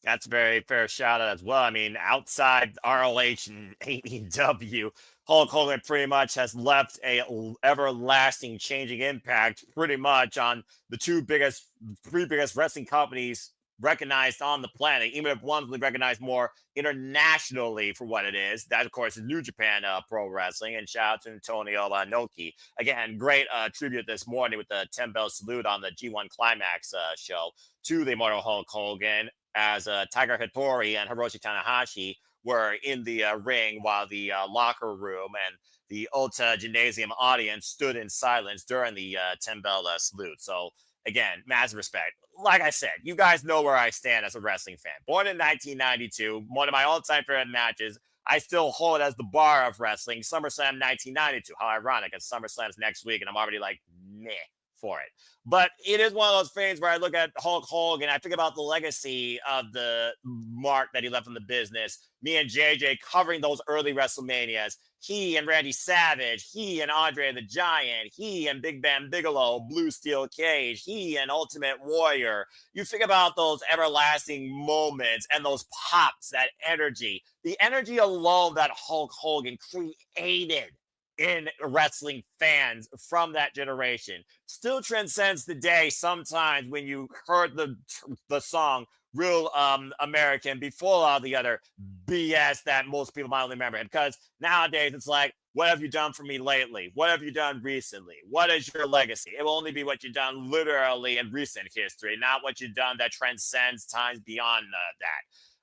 That's a very fair shout out as well. I mean, outside ROH and AEW, Hulk Hogan pretty much has left a everlasting changing impact pretty much on the three biggest wrestling companies recognized on the planet, even if one's recognized more internationally for what it is. That, of course, is New Japan Pro Wrestling. And shout out to Antonio Inoki. Again, great tribute this morning with the 10-bell salute on the G1 Climax show to the immortal Hulk Hogan, as Tiger Hattori and Hiroshi Tanahashi were in the ring while the locker room and the Ulta Gymnasium audience stood in silence during the 10-bell salute. So, again, massive respect. Like I said, you guys know where I stand as a wrestling fan. Born in 1992, one of my all-time favorite matches, I still hold as the bar of wrestling, SummerSlam 1992. How ironic, as SummerSlam's next week, and I'm already like, meh for it. But it is one of those things where I look at Hulk Hogan, I think about the legacy of the mark that he left in the business. Me and JJ covering those early WrestleManias. He and Randy Savage, he and Andre the Giant, he and Big Bam Bigelow, Blue Steel Cage, he and Ultimate Warrior. You think about those everlasting moments and those pops, that energy. The energy alone that Hulk Hogan created in wrestling fans from that generation still transcends the day sometimes when you heard the song Real American before all the other BS that most people might only remember. Because nowadays it's like, what have you done for me lately? What have you done recently? What is your legacy? It will only be what you've done literally in recent history, not what you've done that transcends times beyond that.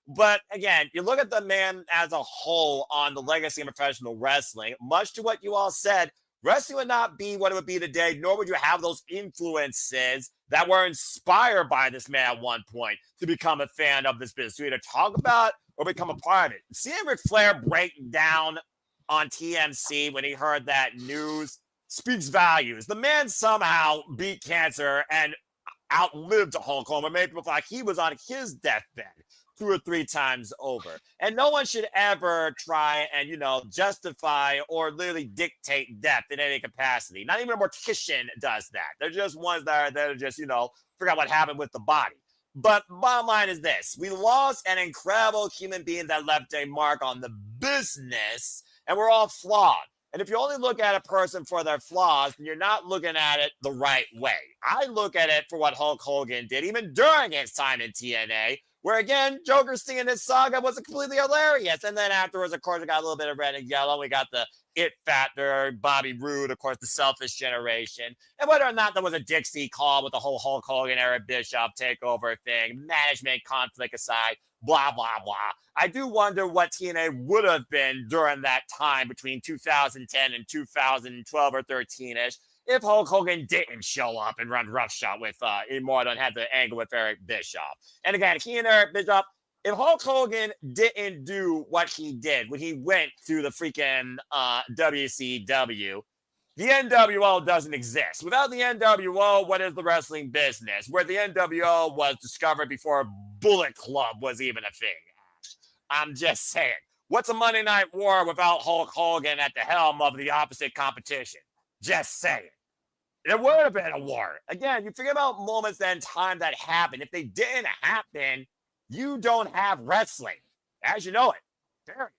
But again, you look at the man as a whole on the legacy of professional wrestling, much to what you all said, wrestling would not be what it would be today, nor would you have those influences that were inspired by this man at one point to become a fan of this business, to either talk about or become a part of it. Seeing Ric Flair break down on TMC when he heard that news speaks volumes. The man somehow beat cancer and outlived Hulk Hogan, made people feel like he was on his deathbed 2 or 3 times over. And no one should ever try and, justify or literally dictate death in any capacity. Not even a mortician does that. They're just ones that are just, figure out what happened with the body. But bottom line is this. We lost an incredible human being that left a mark on the business, and we're all flawed. And if you only look at a person for their flaws, then you're not looking at it the right way. I look at it for what Hulk Hogan did, even during his time in TNA, where, again, Joker singing his saga was completely hilarious. And then afterwards, of course, we got a little bit of red and yellow. We got the It Factor, Bobby Roode, of course, the Selfish Generation. And whether or not there was a Dixie call with the whole Hulk Hogan, Eric Bischoff takeover thing, management conflict aside, blah, blah, blah. I do wonder what TNA would have been during that time between 2010 and 2012 or 13-ish if Hulk Hogan didn't show up and run roughshod with Immortal and had the angle with Eric Bischoff. And again, he and Eric Bischoff, if Hulk Hogan didn't do what he did when he went to the freaking WCW, the NWO doesn't exist. Without the NWO, what is the wrestling business? Where the NWO was discovered before Bullet Club was even a thing. I'm just saying. What's a Monday Night War without Hulk Hogan at the helm of the opposite competition? Just saying. It would have been a war. Again, you forget about moments in time that happened. If they didn't happen, you don't have wrestling as you know it. Period.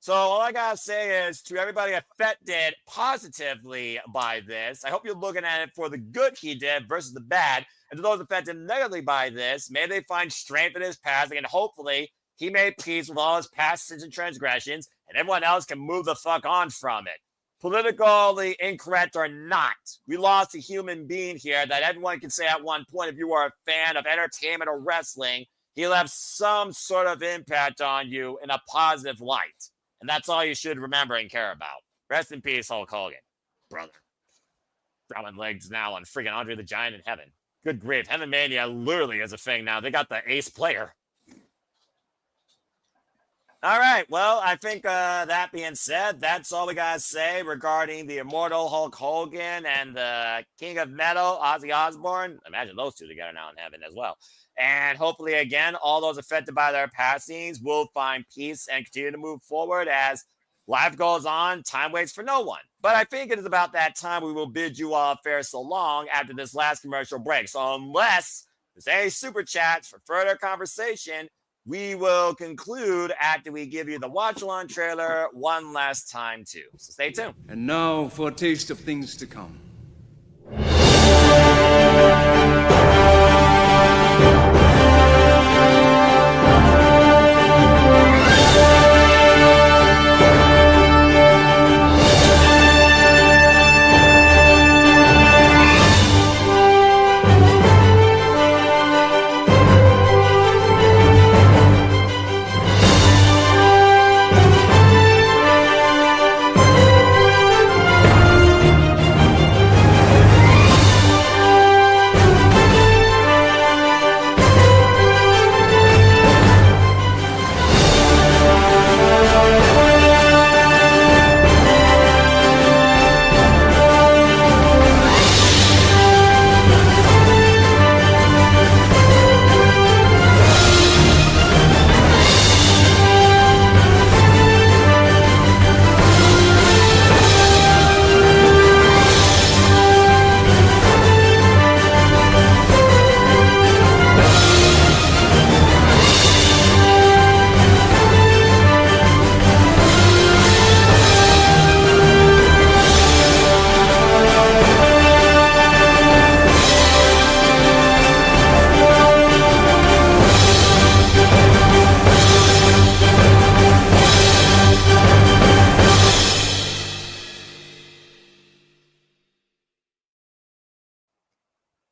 So all I gotta say is to everybody affected positively by this, I hope you're looking at it for the good he did versus the bad. And to those affected negatively by this, may they find strength in his passing, and hopefully he made peace with all his past sins and transgressions, and everyone else can move the fuck on from it. Politically incorrect or not, we lost a human being here that everyone can say at one point, if you are a fan of entertainment or wrestling, he'll have some sort of impact on you in a positive light. And that's all you should remember and care about. Rest in peace, Hulk Hogan. Brother. Throwing legs now on freaking Andre the Giant in heaven. Good grief. Heaven Mania literally is a thing now. They got the ace player. All right. Well, I think that being said, that's all we got to say regarding the immortal Hulk Hogan and the King of Metal, Ozzy Osbourne. Imagine those two together now in heaven as well. And hopefully, again, all those affected by their passings will find peace and continue to move forward as life goes on. Time waits for no one. But I think it is about that time we will bid you all fair so long after this last commercial break. So unless there's any super chats for further conversation, we will conclude after we give you the watch-along trailer one last time, too. So stay tuned. And now for a taste of things to come.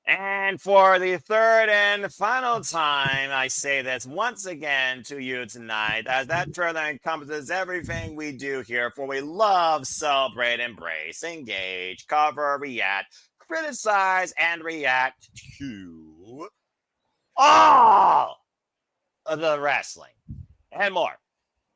And for the third and final time, I say this once again to you tonight, as that trailer encompasses everything we do here, for we love, celebrate, embrace, engage, cover, react, criticize, and react to all of the wrestling and more.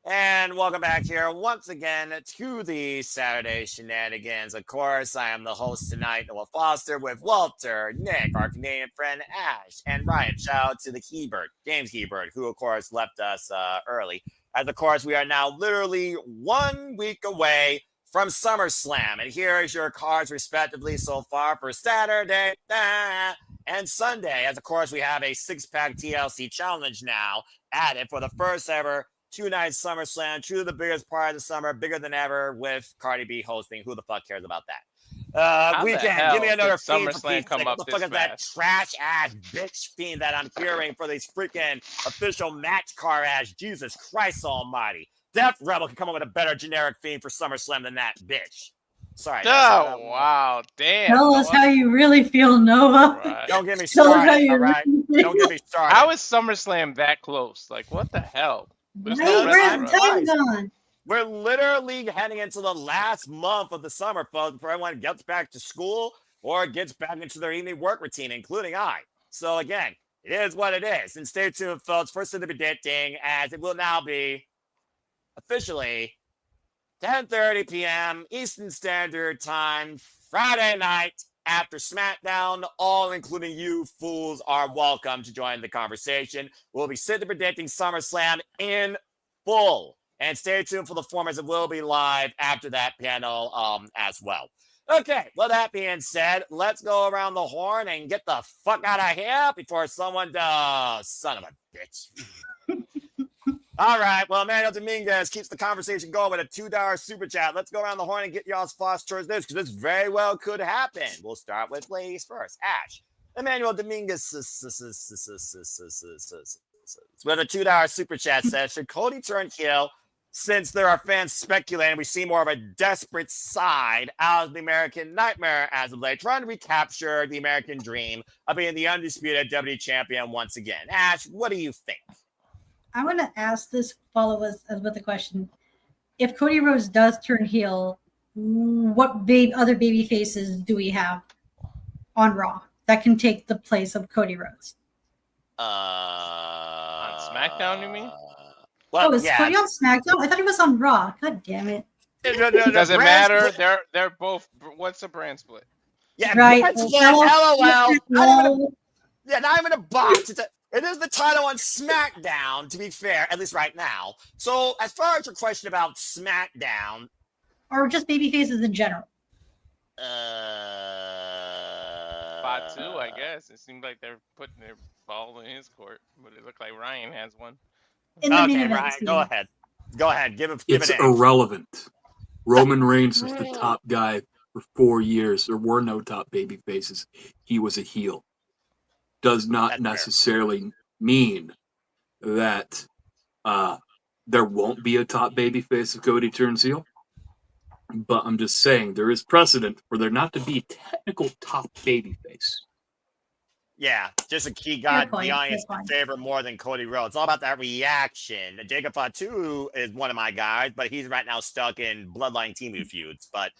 And welcome back here once again to the Saturday Shenanigans. Of course, I am the host tonight, Noah Foster, with Walter, Nick, our Canadian friend Ash, and Ryan. Shout out to the Keybird, James Keybird, who, of course, left us early. As, of course, we are now literally 1 week away from SummerSlam. And here is your cards, respectively, so far for Saturday and Sunday. As, of course, we have a six-pack TLC challenge now added for the first ever two-night SummerSlam, truly the biggest part of the summer, bigger than ever, with Cardi B hosting. Who the fuck cares about that? Weekend, give me another Fiend for Pete's sake. What the fuck is that trash-ass bitch Fiend that I'm hearing for these freaking official match car ass? Jesus Christ almighty. Death Rebel can come up with a better generic Fiend for SummerSlam than that bitch. Sorry. Oh, wow. Damn. Tell us how you really feel, Nova. Right. Don't get me Tell us how started, you all right? really feel. Don't get me started. How is SummerSlam that close? Like, what the hell? There's Right, no where's wrestling, the right? time gone? We're literally heading into the last month of the summer, folks, before everyone gets back to school or gets back into their evening work routine, including I. So again, it is what it is. And stay tuned, folks, for the predicting, as it will now be officially 10:30 p.m. Eastern Standard Time, Friday night after SmackDown. All, including you fools, are welcome to join the conversation. We'll be sitting predicting SummerSlam in full. And stay tuned for the form as it will be live after that panel as well. Okay, well, that being said, let's go around the horn and get the fuck out of here before someone does. Son of a bitch. All right, well, Emmanuel Dominguez keeps the conversation going with a $2 super chat. Let's go around the horn and get y'all's thoughts towards this, because this very well could happen. We'll start with ladies first. Ash. Emmanuel Dominguez with a $2 super chat says, should Cody turn heel since there are fans speculating we see more of a desperate side out of the American Nightmare as of late, trying to recapture the American dream of being the undisputed WWE champion once again? Ash, what do you think? I want to ask this follow us with the question: if Cody Rhodes does turn heel, what other baby faces do we have on Raw that can take the place of Cody Rhodes? On SmackDown, you mean? Well, is Cody on SmackDown? I thought he was on Raw. God damn it! It doesn't matter. They're both. What's the brand split? Yeah, right. brand split. LOL. Not even a box. It is the title on SmackDown, to be fair, at least right now. So, as far as your question about SmackDown, or just baby faces in general. Spot 2, I guess. It seems like they're putting their ball in his court, but it looked like Ryan has one. Okay, Ryan, go ahead. Go ahead. Give it. It's irrelevant. Roman Reigns was the top guy for 4 years. There were no top baby faces. He was a heel. Does not necessarily mean that there won't be a top baby face if Cody turns heel. But I'm just saying there is precedent for there not to be a technical top baby face. Yeah, just a key got the audience in favor more than Cody Rhodes. It's all about that reaction. Jacob Fatu is one of my guys, but he's right now stuck in Bloodline Team feuds. But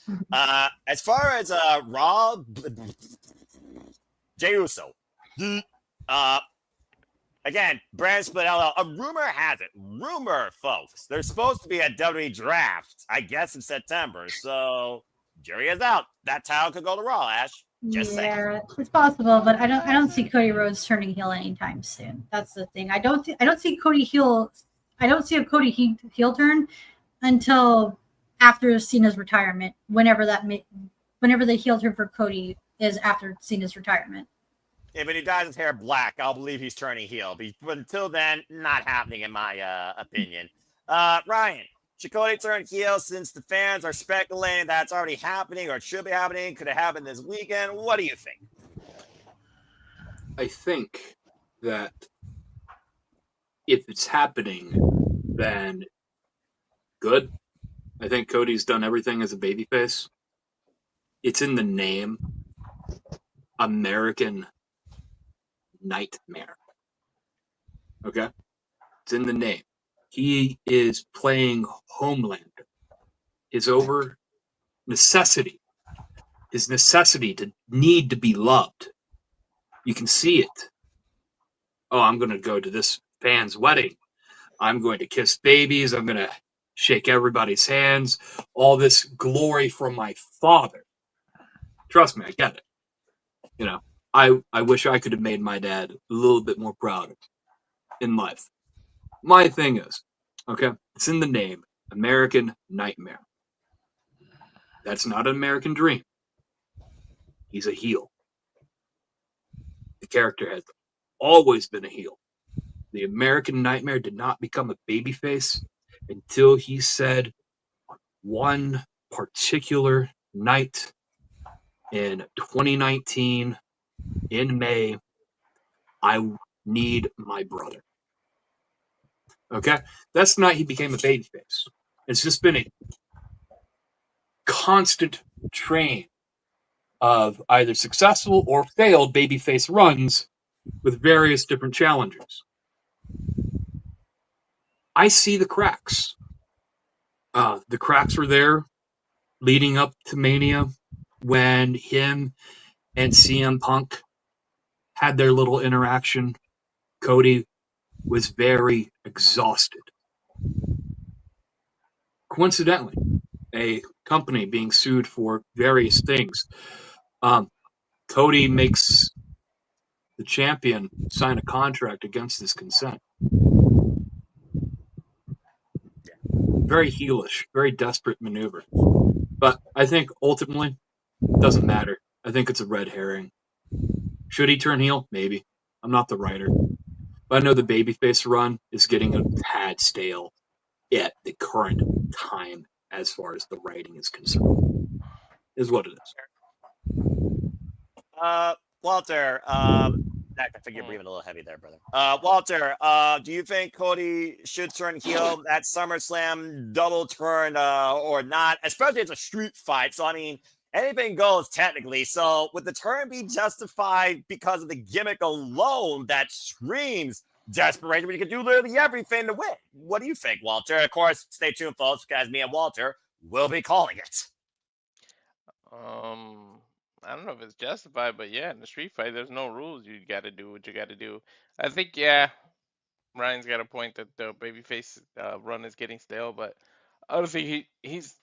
as far as Raw, Jey Uso. Again, brand split LL. A rumor has it. Rumor, folks. There's supposed to be a WWE draft, I guess, in September. So jury is out. That title could go to Raw, Ash. Just saying. It's possible, but I don't see Cody Rhodes turning heel anytime soon. That's the thing. I don't see Cody heel. I don't see a Cody heel turn until after Cena's retirement. Whenever the heel turn for Cody is after Cena's retirement. If he dyes his hair black, I'll believe he's turning heel. But until then, not happening in my opinion. Ryan, should Cody turn heel since the fans are speculating that's already happening or it should be happening? Could it happen this weekend? What do you think? I think that if it's happening, then good. I think Cody's done everything as a babyface. It's in the name. American Nightmare. Okay? It's in the name. He is playing Homelander. His necessity to need to be loved. You can see it. Oh, I'm going to go to this fan's wedding. I'm going to kiss babies. I'm going to shake everybody's hands. All this glory from my father. Trust me, I get it. You know, I wish I could have made my dad a little bit more proud in life. My thing is, okay, it's in the name, American Nightmare. That's not an American dream. He's a heel. The character has always been a heel. The American Nightmare did not become a babyface until he said one particular night in 2019 in May, I need my brother. Okay? That's the night he became a babyface. It's just been a constant train of either successful or failed babyface runs with various different challengers. I see the cracks. The cracks were there leading up to Mania when him and CM Punk had their little interaction. Cody was very exhausted. Coincidentally, a company being sued for various things. Cody makes the champion sign a contract against his consent. Very heelish, very desperate maneuver. But I think ultimately, it doesn't matter. I think it's a red herring. Should he turn heel? Maybe. I'm not the writer. But I know the babyface run is getting a tad stale at the current time as far as the writing is concerned. Is what it is. Walter, I think you're breathing a little heavy there, brother. Walter, do you think Cody should turn heel at SummerSlam, double turn or not? Especially it's a street fight, so I mean, anything goes technically. So would the turn be justified because of the gimmick alone that screams desperation, but you can do literally everything to win? What do you think, Walter? Of course, stay tuned, folks, because me and Walter will be calling it. I don't know if it's justified, but yeah, in the street fight, there's no rules. You got to do what you got to do. I think, yeah, Ryan's got a point that the babyface run is getting stale, but I don't think he's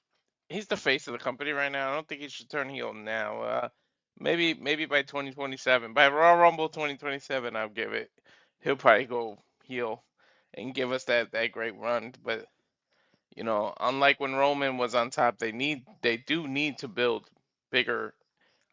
the face of the company right now. I don't think he should turn heel now. Maybe by 2027, by Royal Rumble 2027, I'll give it. He'll probably go heel and give us that great run. But you know, unlike when Roman was on top, they do need to build bigger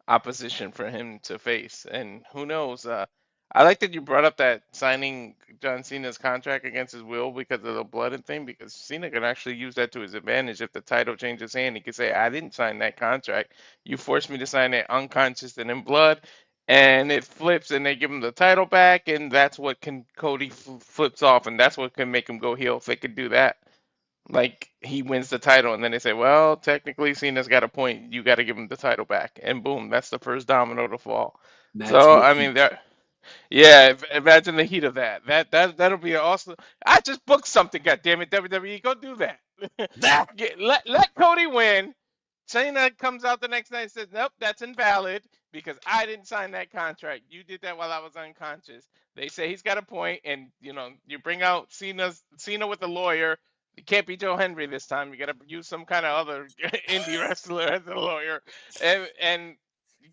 opposition for him to face. And who knows? I like that you brought up that signing John Cena's contract against his will because of the blood and thing, because Cena can actually use that to his advantage. If the title changes hand, he can say, I didn't sign that contract. You forced me to sign it unconscious and in blood. And it flips and they give him the title back. And that's what Cody flips off. And that's what can make him go heel if they could do that. Like he wins the title, and then they say, "Well, technically, Cena's got a point. You got to give him the title back." And boom, that's the first domino to fall. So I mean, yeah. Imagine the heat of that. That'll be awesome. I just booked something. God damn it, WWE, go do that. Let Cody win. Cena comes out the next night and says, "Nope, that's invalid because I didn't sign that contract. You did that while I was unconscious." They say he's got a point, and you know, you bring out Cena with a lawyer. It can't be Joe Henry this time. You got to use some kind of other indie wrestler as a lawyer, and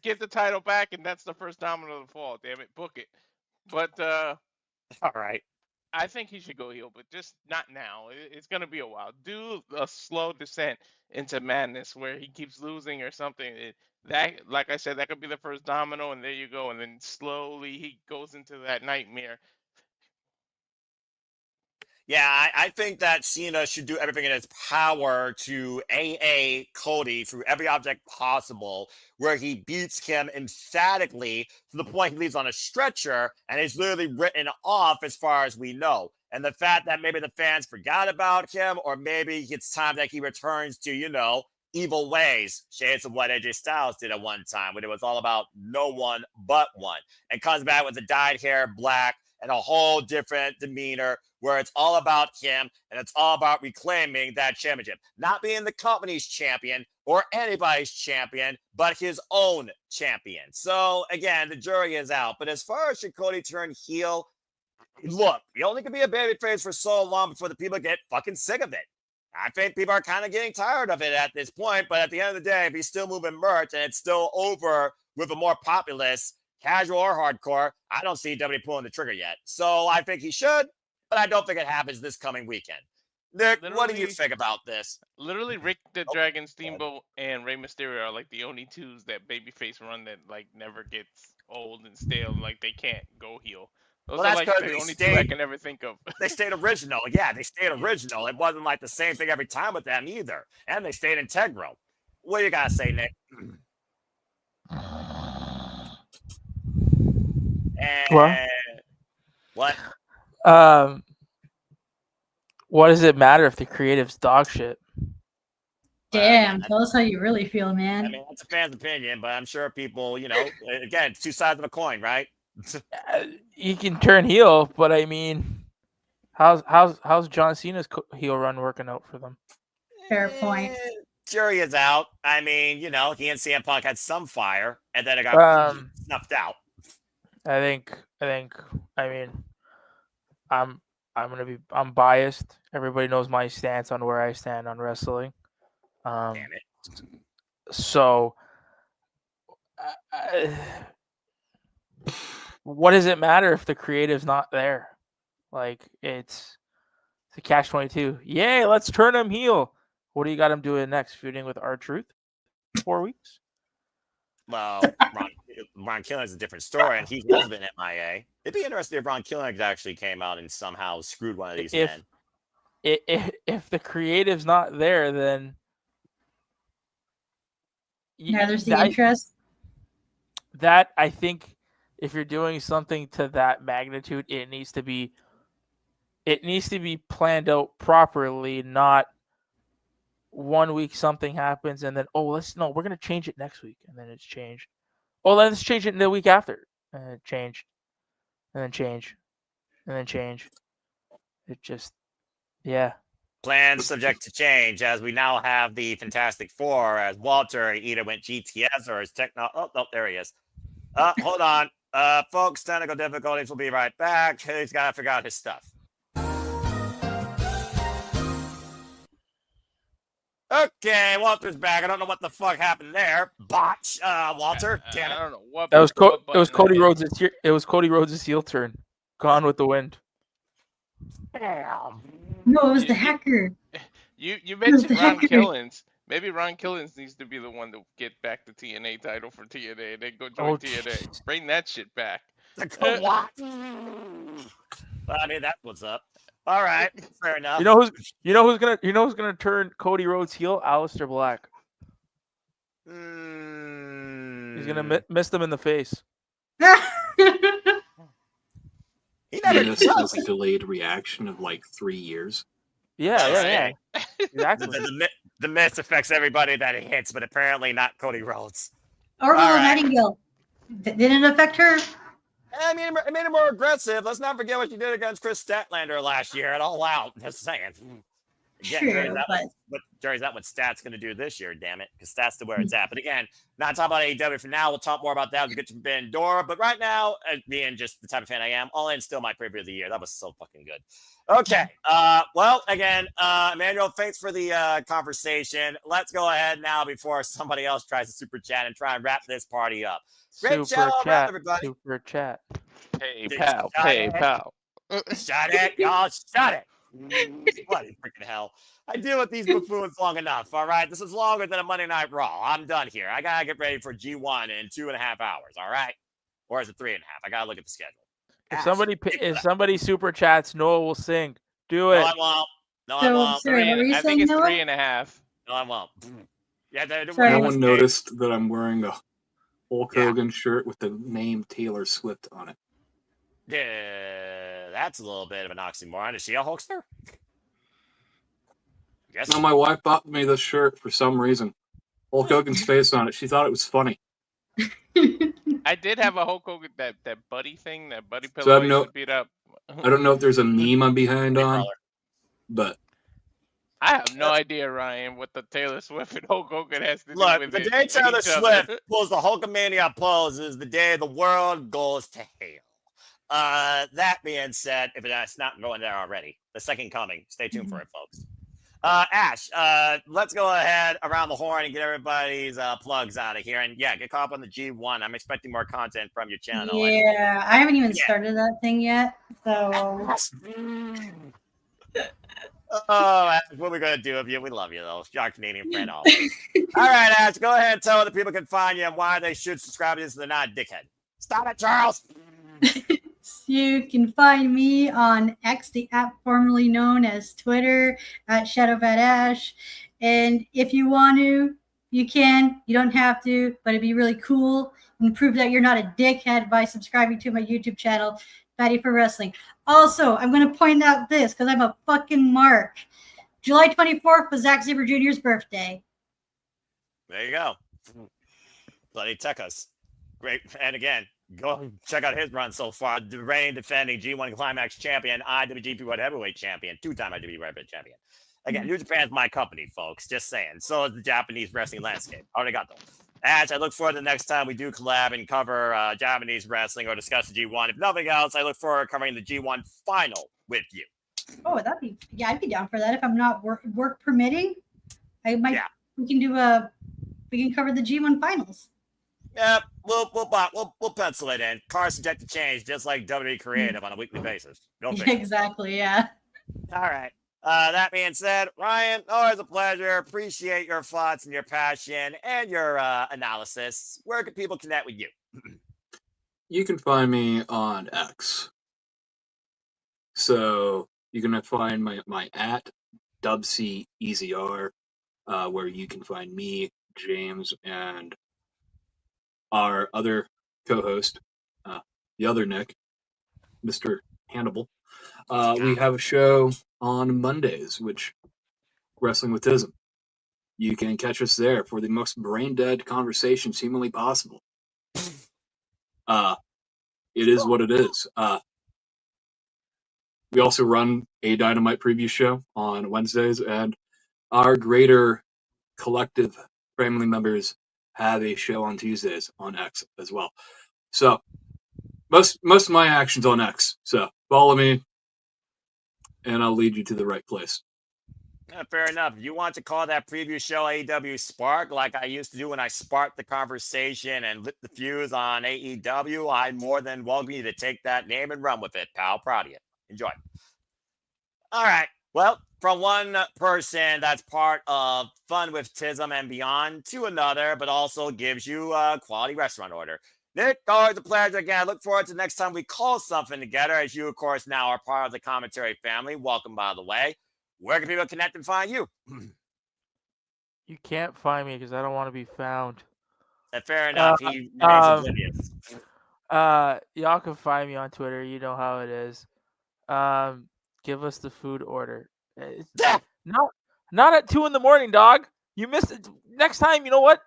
get the title back, and that's the first domino to fall. Damn it, book it. But all right, I think he should go heel, but just not now. It's gonna be a while. Do a slow descent into madness where he keeps losing or something. That, like I said, that could be the first domino, and there you go. And then slowly he goes into that nightmare. Yeah, I think that Cena should do everything in his power to AA Cody through every object possible, where he beats him emphatically to the point he leaves on a stretcher and is literally written off as far as we know. And the fact that maybe the fans forgot about him, or maybe it's time that he returns to, you know, evil ways, shades of what AJ Styles did at one time, when it was all about no one but one, and comes back with the dyed hair, black, and a whole different demeanor where it's all about him and it's all about reclaiming that championship. Not being the company's champion or anybody's champion, but his own champion. So, again, the jury is out. But as far as should Cody turn heel, look, he only can be a babyface for so long before the people get fucking sick of it. I think people are kind of getting tired of it at this point. But at the end of the day, if he's still moving merch and it's still over with a more populist, casual or hardcore, I don't see WWE pulling the trigger yet. So I think he should, but I don't think it happens this coming weekend. Nick, what do you think about this? Literally, Rick the Dragon Steamboat and Rey Mysterio are like the only twos that babyface run that like never gets old and stale. Like they can't go heel. Those are like the only two I can ever think of. They stayed original. Yeah, they stayed original. It wasn't like the same thing every time with them either. And they stayed integral. What do you got to say, Nick? What? What does it matter if the creative's dog shit? Damn, tell us how you really feel, man. I mean, that's a fan's opinion, but I'm sure people, you know, again, it's two sides of a coin, right? You can turn heel, but I mean, how's John Cena's heel run working out for them? Fair point. Jury is out. I mean, you know, he and CM Punk had some fire, and then it got snuffed out. I mean, I'm biased. Everybody knows my stance on where I stand on wrestling. Damn it. So, what does it matter if the creative's not there? Like, it's a catch-22. Yay, let's turn him heel. What do you got him doing next? Feuding with R-Truth? 4 weeks? Well, Ron Killing's a different story, and he's always been MIA. It'd be interesting if Ron Killing actually came out and somehow screwed one of these men. If the creative's not there, then there's the interest. That, I think, if you're doing something to that magnitude, it needs to be planned out properly, not 1 week something happens and then we're gonna change it next week, and then it's changed. Oh, let's change it in the week after, and it changed, and then change, and then change. It just, yeah. Plans subject to change, as we now have the Fantastic Four, as Walter either went GTS or his techno. Oh, no, there he is. Hold on, folks. Technical difficulties. We'll be right back. He's got to figure out his stuff. Okay, Walter's back. I don't know what the fuck happened there. Botch, Walter. Damn it. I don't know what. That was it was Cody Rhodes'. It was Cody Rhodes' heel turn. Gone with the wind. Damn. No, it was the hacker. You mentioned Ron Killings. Maybe Ron Killings needs to be the one to get back the TNA title for TNA and then go join TNA. Bring that shit back. What? Well, I mean, that's what's up. All right, fair enough. You know who's gonna turn Cody Rhodes heel? Aleister Black. He's gonna miss them in the face. This is a delayed reaction of like 3 years. Yeah. Exactly. The miss affects everybody that it hits, but apparently not Cody Rhodes. Or Nightingale. Didn't it affect her? I mean, it made it more aggressive. Let's not forget what you did against Chris Statlander last year at All Out. Just saying. Again, Jerry's not what Stat's going to do this year, damn it, because Stat's to where it's at. But again, not talking about AEW for now. We'll talk more about that when we get to Ben Dora. But right now, being just the type of fan I am, All In still my preview of the year. That was so fucking good. Okay. Well, again, Emmanuel, thanks for the conversation. Let's go ahead now before somebody else tries to super chat and try and wrap this party up. Great show, everybody. Super chat. Hey, pal. Hey, pal. Shut it, y'all. Shut it. Bloody freaking hell. I deal with these buffoons long enough, all right? This is longer than a Monday Night Raw. I'm done here. I got to get ready for G1 in 2.5 hours, all right? Or is it 3.5? I got to look at the schedule. If somebody super chats, Noah will sing. Do it. No, I won't. No, I won't. I think it's 3.5. No, I won't. Yeah, no one noticed that I'm wearing a Hulk Hogan shirt with the name Taylor Swift on it. Yeah, that's a little bit of an oxymoron. Is she a Hulkster? Yes. No, my wife bought me this shirt for some reason. Hulk Hogan's face on it. She thought it was funny. I did have a Hulk Hogan, that buddy thing, that buddy pillow So I used to beat up. I don't know if there's a meme I'm behind on, but I have no idea, Ryan, what the Taylor Swift and Hulk Hogan has to do Look, with the it. day Taylor Swift pulls the Hulkamania pose is the day the world goes to hell. That being said, if it's not going there already, the second coming. Stay tuned for it, folks. Ash, let's go ahead around the horn and get everybody's plugs out of here. And yeah, get caught up on the G1. I'm expecting more content from your channel. Yeah, I haven't even started that thing yet. So. Oh, Ash, what are we going to do with you? We love you, though. You're our Canadian friend always. All right, Ash, go ahead and tell other people can find you and why they should subscribe to this so they're not a dickhead. Stop it, Charles. You can find me on X, the app formerly known as Twitter, at ShadowBadAsh. And if you want to, you can. You don't have to, but it'd be really cool and prove that you're not a dickhead by subscribing to my YouTube channel, Fatty for Wrestling. Also, I'm going to point out this because I'm a fucking mark. July 24th was Zack Sabre Jr.'s birthday. There you go. Bloody Tekkas. Great. And again, go check out his run so far. The reigning defending G1 Climax champion, IWGP World Heavyweight champion, two-time IWGP Heavyweight champion. Again, New Japan's my company, folks. Just saying. So is the Japanese wrestling landscape. Already got them. Ash, I look forward to the next time we do collab and cover Japanese wrestling or discuss the G1. If nothing else, I look forward to covering the G1 final with you. Oh, I'd be down for that if I'm not work permitting. I might we can cover the G1 finals. Yep, we'll pencil it in. Cars subject to change, just like WWE Creative on a weekly basis. Go figure. Exactly. Yeah. All right. That being said, Ryan, always a pleasure. Appreciate your thoughts and your passion and your analysis. Where can people connect with you? You can find me on X. So you can find my at DubCEZR, where you can find me, James, and our other co-host, the other Nick, Mr. Hannibal. We have a show on Mondays, which Wrestling with Tism. You can catch us there for the most brain-dead conversations humanly possible. It is what it is. We also run a Dynamite preview show on Wednesdays, and our greater collective family members have a show on Tuesdays on X as well. So most of my actions on X. So follow me, and I'll lead you to the right place. Fair enough. If you want to call that preview show AEW Spark, like I used to do when I sparked the conversation and lit the fuse on AEW, I'd more than welcome you to take that name and run with it, pal. Proud of you. Enjoy. All right. Well, from one person that's part of Fun with Tism and Beyond to another, but also gives you a quality restaurant order. Nick, always a pleasure again. I look forward to the next time we call something together, as you, of course, now are part of the commentary family. Welcome, by the way. Where can people connect and find you? You can't find me because I don't want to be found. Fair enough. He remains oblivious. Y'all can find me on Twitter. You know how it is. Give us the food order. Not at 2 a.m, dog. You missed it. Next time, you know what?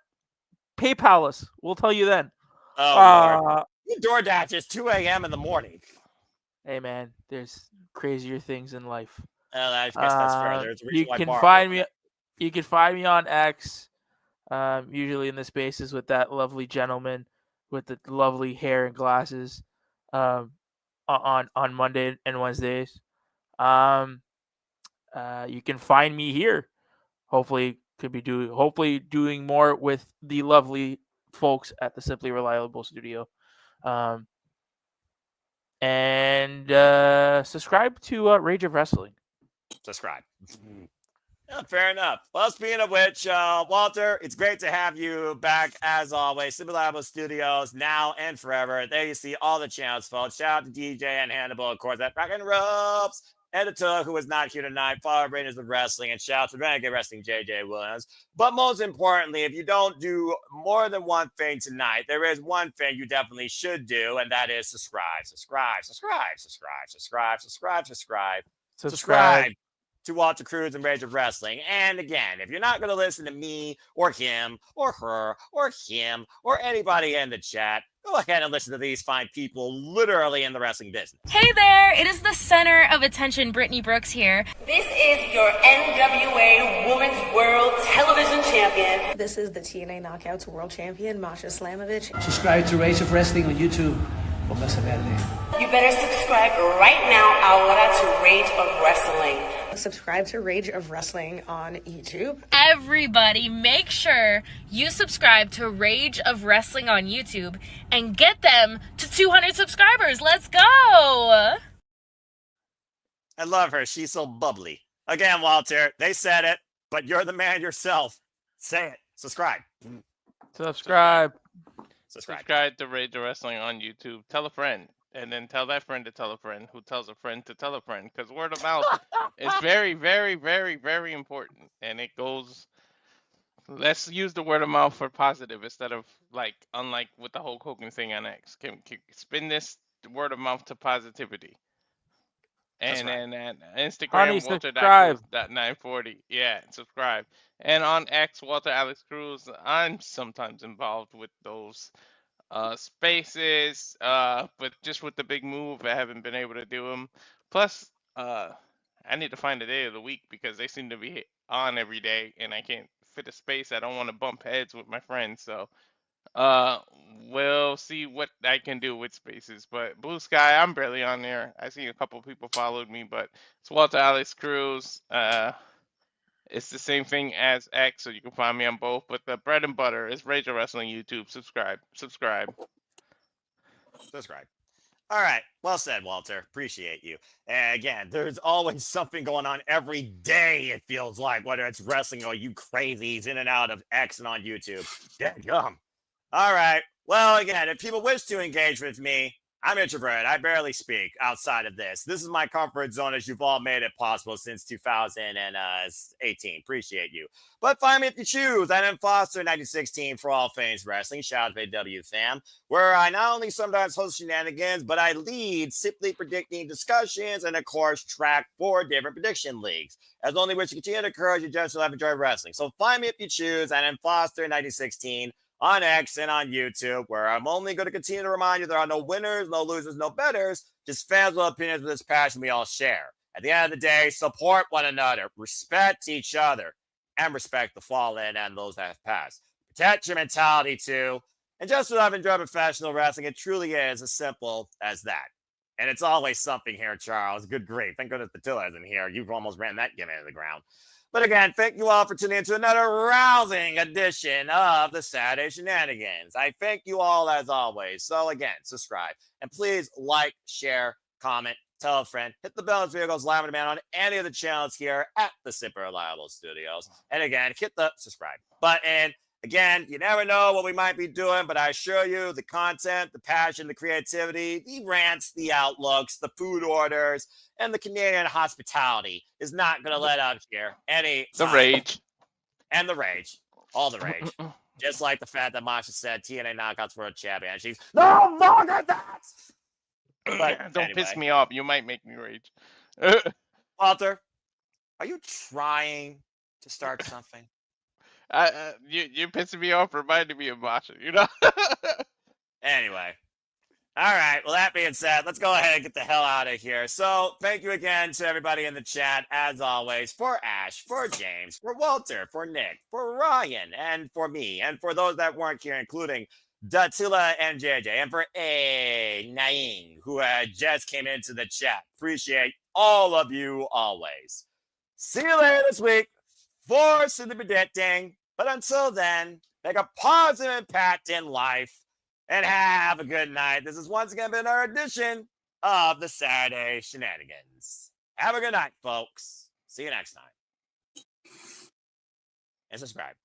PayPal us. We'll tell you then. Oh, Lord. You DoorDash is 2 a.m. in the morning. Hey, man. There's crazier things in life. I guess that's fair. There's a reason You why can Bart find wrote me. You can find me on X. Usually in the spaces with that lovely gentleman with the lovely hair and glasses. On Monday and Wednesdays. You can find me here. Hopefully doing more with the lovely folks at the Simply Reliable Studio. And subscribe to Rage of Wrestling. Subscribe. Yeah, fair enough. Well, speaking of which, Walter, it's great to have you back as always. Simply Reliable Studios, now and forever. There you see all the channels, folks. Shout out to DJ and Hannibal, of course, at Rockin' Ropes. Editor, who is not here tonight, Follow Rangers of Wrestling, and shout out to Renegade Wrestling, JJ Williams. But most importantly, if you don't do more than one thing tonight, there is one thing you definitely should do, and that is subscribe to Walter Cruz and Rage of Wrestling. And again, if you're not going to listen to me or him or her or him or anybody in the chat, go ahead and listen to these fine people literally in the wrestling business. Hey there, it is the center of attention, Brittany Brooks here. This is your NWA Women's World Television Champion. This is the TNA Knockouts World Champion, Masha Slamovich. Subscribe to Rage of Wrestling on YouTube. Póngase verde. You better subscribe right now ahora to Rage of Wrestling. Subscribe to Rage of Wrestling on YouTube. Everybody, make sure you subscribe to Rage of Wrestling on YouTube and get them to 200 subscribers. Let's go! I love her. She's so bubbly. Again, Walter, they said it, but you're the man yourself. Say it. Subscribe. Subscribe to Rage of Wrestling on YouTube. Tell a friend. And then tell that friend to tell a friend who tells a friend to tell a friend. Because word of mouth is very, very, very, very important. And it goes... Let's use the word of mouth for positive instead of, unlike with the whole Hogan thing on X. Can spin this word of mouth to positivity. And then at Instagram, Walter.Cruz.940. Yeah, subscribe. And on X, Walter Alex Cruz. I'm sometimes involved with those spaces, but just with the big move, I haven't been able to do them. Plus, I need to find a day of the week because they seem to be on every day, and I can't fit a space. I don't want to bump heads with my friends, so we'll see what I can do with spaces. But Blue Sky, I'm barely on there. I see a couple people followed me, but it's Walter Alex Cruz. It's the same thing as X, so you can find me on both. But the bread and butter is Rage of Wrestling YouTube. Subscribe. All right. Well said, Walter. Appreciate you. And again, there's always something going on every day, it feels like, whether it's wrestling or you crazies in and out of X and on YouTube. Dadgum. All right. Well, again, if people wish to engage with me, I'm introverted. I barely speak outside of this. This is my comfort zone, as you've all made it possible since 2018. Appreciate you. But find me if you choose. I'm in Foster 1916 for all things wrestling. Shout out to AW fam, where I not only sometimes host shenanigans, but I lead simply predicting discussions and, of course, track 4 different prediction leagues. As only which continue to encourage you just to have enjoyed wrestling. So find me if you choose. I'm in Foster 1916. On X and on YouTube, where I'm only going to continue to remind you there are no winners, no losers, no betters, just fans with opinions with this passion we all share. At the end of the day, support one another, respect each other, and respect the fallen and those that have passed. Protect your mentality too, and just love and enjoy professional wrestling. It truly is as simple as that. And it's always something here, Charles. Good grief. Thank goodness Patilla isn't here. You've almost ran that gimmick into the ground. But again, thank you all for tuning in to another rousing edition of the Saturday Shenanigans. I thank you all as always. So again, subscribe. And please like, share, comment, tell a friend. Hit the bell as video goes live on demand on any of the channels here at the Super Reliable Studios. And again, hit the subscribe button. Again, you never know what we might be doing, but I assure you the content, the passion, the creativity, the rants, the outlooks, the food orders, and the Canadian hospitality is not going to let up here any The time. rage. And the rage. All the rage. Just like the fact that Masha said TNA Knockouts World Champion. She's no longer that! But Don't anyway. piss me off. You might make me rage. Walter, are you trying to start something? You pissing me off, reminding me of Masha, you know? Anyway. All right. Well, that being said, let's go ahead and get the hell out of here. So thank you again to everybody in the chat, as always, for Ash, for James, for Walter, for Nick, for Ryan, and for me, and for those that weren't here, including Datila and JJ, and for Naing, who just came into the chat. Appreciate all of you always. See you later this week for Cindy Predicting. But until then, make a positive impact in life and have a good night. This has once again been our edition of the Saturday Shenanigans. Have a good night, folks. See you next time. And subscribe.